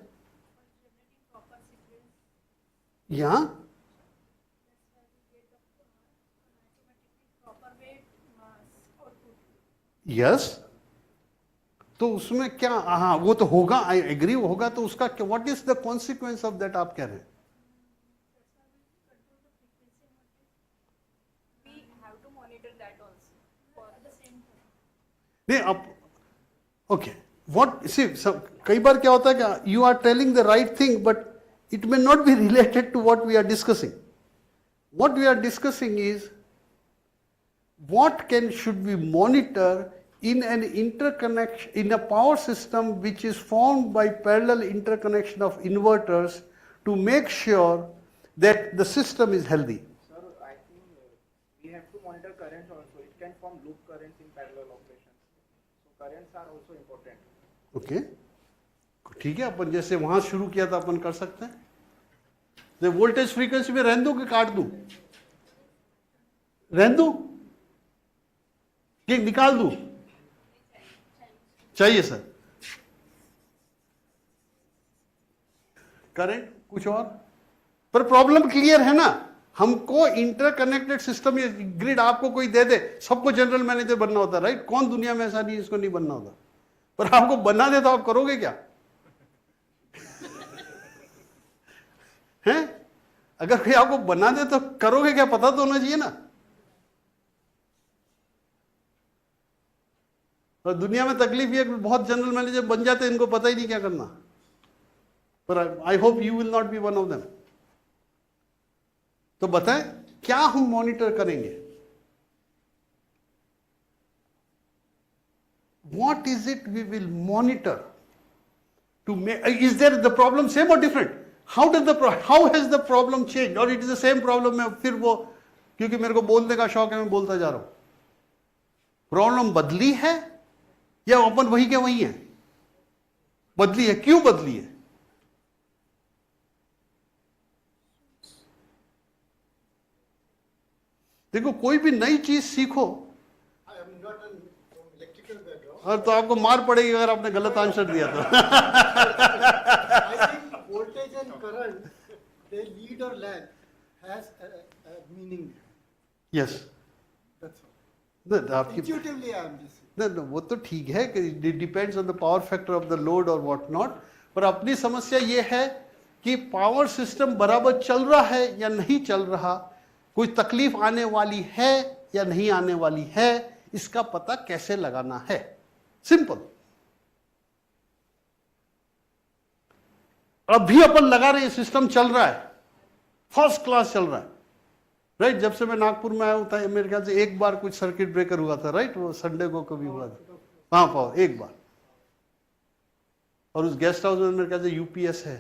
N: या यस. तो उसमें क्या, हाँ वो तो होगा, आई एग्री होगा. तो उसका what is the consequence of that आप कह रहे हैं? नहीं आप ओके. व्हाट सी, कई बार क्या होता है कि you are telling the right thing but it may not be related to what we are discussing. What we are discussing is what should we monitor in an interconnection, in a power system which is formed by parallel interconnection of inverters to make sure that the system is healthy.
E: Sir, I think we have to monitor currents also. It can form loop currents in parallel operations. So currents are also important.
N: Okay, ठीक है. अपन जैसे वहां शुरू किया था अपन कर सकते हैं. तो वोल्टेज फ्रीक्वेंसी में रहने दो कि काट दूं? रहने दो कि निकाल दूं? चाहिए सर। करंट कुछ और, पर प्रॉब्लम क्लियर है ना। हमको इंटरकनेक्टेड सिस्टम या ग्रिड आपको कोई दे दे, सबको जनरल मैनेजर बनना होता है, राइट? कौन दुनिया में ऐसा नहीं इसको नहीं बनना होता, पर आपको बना दे तो आप करोगे क्या? हैं? अगर कोई आपको बना दे तो करोगे क्या, पता तो होना चाहिए ना। और दुनिया में तकलीफ ये बहुत जनरल मैनेजर बन जाते हैं, इनको पता ही नहीं क्या करना। पर I hope you will not be one of them. तो बताएं क्या हम मॉनिटर करेंगे? What is it we will monitor to make? Is there the problem same और different? How has the problem change? और it is the same problem में फिर वो, क्योंकि मेरे को बोलने का शौक है मैं बोलता जा रहा हूं। प्रॉब्लम बदली है या अपन वही के वही है? बदली है। क्यों बदली है? देखो कोई भी नई चीज सीखो, और तो आपको मार पड़ेगी अगर आपने गलत आंसर दिया तो।
D: I think voltage and current, they lead or lag, has a meaning.
N: Yes.
D: That's all.
N: आपकी
D: Intuitively, I am just saying.
N: no, वो तो ठीक है कि it depends on the power factor of the load or what not, पर अपनी समस्या ये है कि पावर सिस्टम बराबर चल रहा है या नहीं चल रहा, कोई तकलीफ आने वाली है या नहीं आने वाली है, इसका पता कैसे लगाना है। सिंपल। अभी अपन लगा रहे हैं, सिस्टम चल रहा है, फर्स्ट क्लास चल रहा है, राइट? जब से मैं नागपुर में आया हूं था मेरे ख्याल से एक बार कुछ सर्किट ब्रेकर हुआ था, राइट? वो संडे को कभी हुआ था, हाँ पावर एक बार। और उस गेस्ट हाउस में मेरे ख्याल से यूपीएस है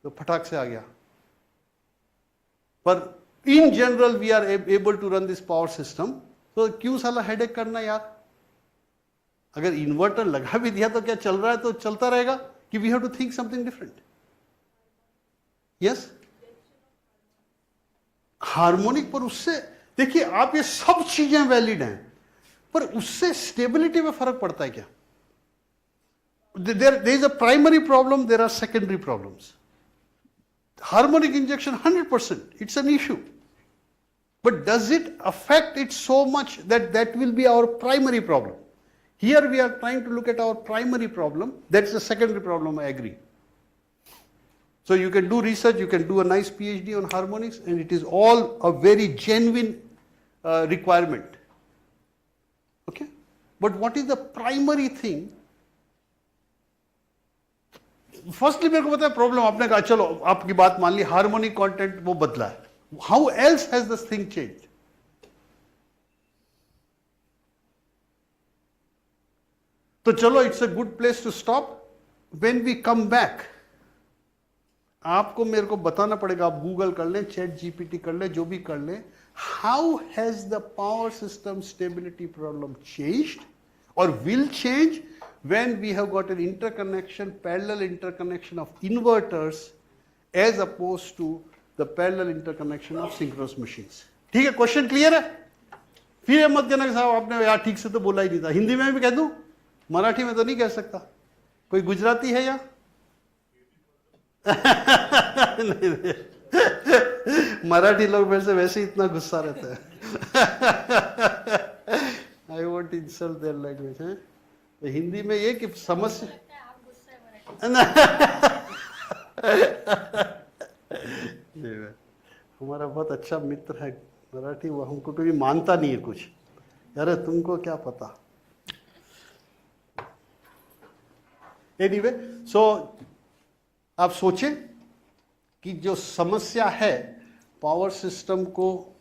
N: तो फटाक से आ गया। पर in general we are able to run this power system. तो क्यों साला हेडेक करना यार? अगर इन्वर्टर लगा भी दिया तो क्या चल रहा है तो चलता रहेगा, कि we have to think something different. Yes, harmonic, पर उससे देखिए आप ये सब चीजें वैलिड हैं, पर उससे स्टेबिलिटी में फर्क पड़ता है क्या? There is a primary problem, there are secondary problems. Harmonic injection 100% it's an issue, but does it affect it so much that will be our primary problem? Here we are trying to look at our primary problem. That's the secondary problem, I agree. So you can do research, you can do a nice PhD on harmonics, and it is all a very genuine requirement. Okay? But what is the primary thing? Firstly मेरे को पता है problem, आपने कहा चलो आपकी बात मान ली, हार्मोनिक कंटेंट वो बदला है। How else has this thing changed? तो चलो, it's a good place to stop. When we come back, आपको मेरे को बताना पड़ेगा, आप गूगल कर लें, चैट जीपीटी कर लें, जो भी कर लें, how has the power system stability problem changed or will change when we have got an interconnection, parallel interconnection of inverters as opposed to the parallel interconnection of synchronous machines. ठीक है, question clear है? फिर ये मत कहना साहब आपने यार ठीक से तो बोला ही नहीं था। हिंदी में भी कह दूं, मराठी में तो नहीं कह सकता। कोई गुजराती है या? नहीं, मराठी लोग मेरे से वैसे ही इतना गुस्सा रहता है। I want insult their language है। तो हिंदी में ये कि समस्या हमारा बहुत अच्छा मित्र है मराठी, वो हमको कभी मानता नहीं है कुछ। अरे तुमको क्या पता। एनीवे, सो आप सोचें कि जो समस्या है पावर सिस्टम को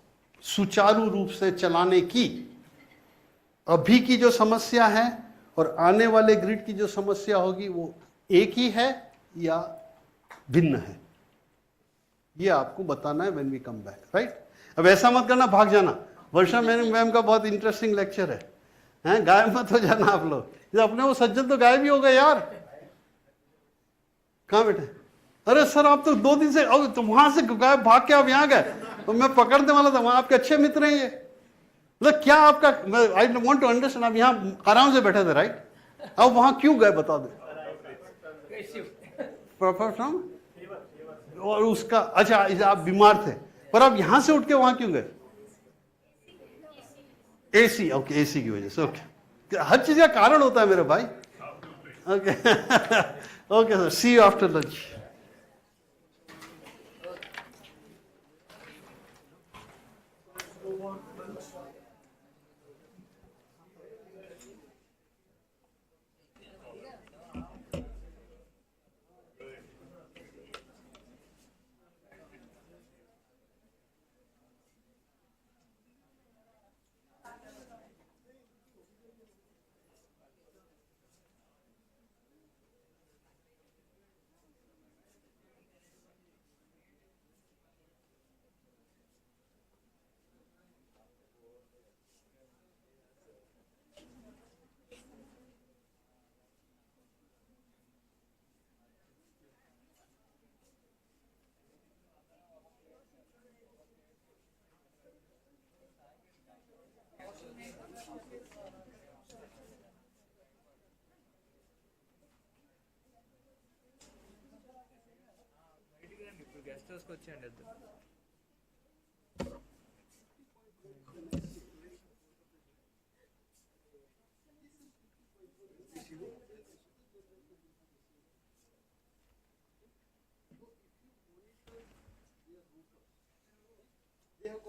N: सुचारू रूप से चलाने की, अभी की जो समस्या है और आने वाले ग्रिड की जो समस्या होगी, वो एक ही है या भिन्न है, ये आपको बताना है when we come back, right? अब ऐसा मत करना भाग जाना। वर्षा मैम का बहुत इंटरेस्टिंग लेक्चर है, हैं? गायब मत हो जाना आप लोग। अपने वो सज्जन तो गायब ही हो गए यार, कहाँ बैठे? अरे सर आप तो 2 दिन से, अब तो वहां से गायब भाग के आप यहाँ गए, तो मैं पकड़ने वाला था। वहां आपके अच्छे मित्र हैं ये, मतलब क्या आपका, आई वांट टू अंडरस्टैंड। आप यहाँ आराम से बैठे थे, राइट? अब वहाँ क्यों गए बता दो। प्रॉपर फ्रॉम और उसका अच्छा आप बीमार थे पर आप यहाँ से उठ के वहाँ क्यों गए? एसी, ओके एसी की वजह से, ओके हर चीज का कारण होता है मेरे भाई। Okay okay sir, see you after lunch.
A: ఇప్పుడు గెస్ట్ హౌస్కి వచ్చేయండి ఇద్దరు.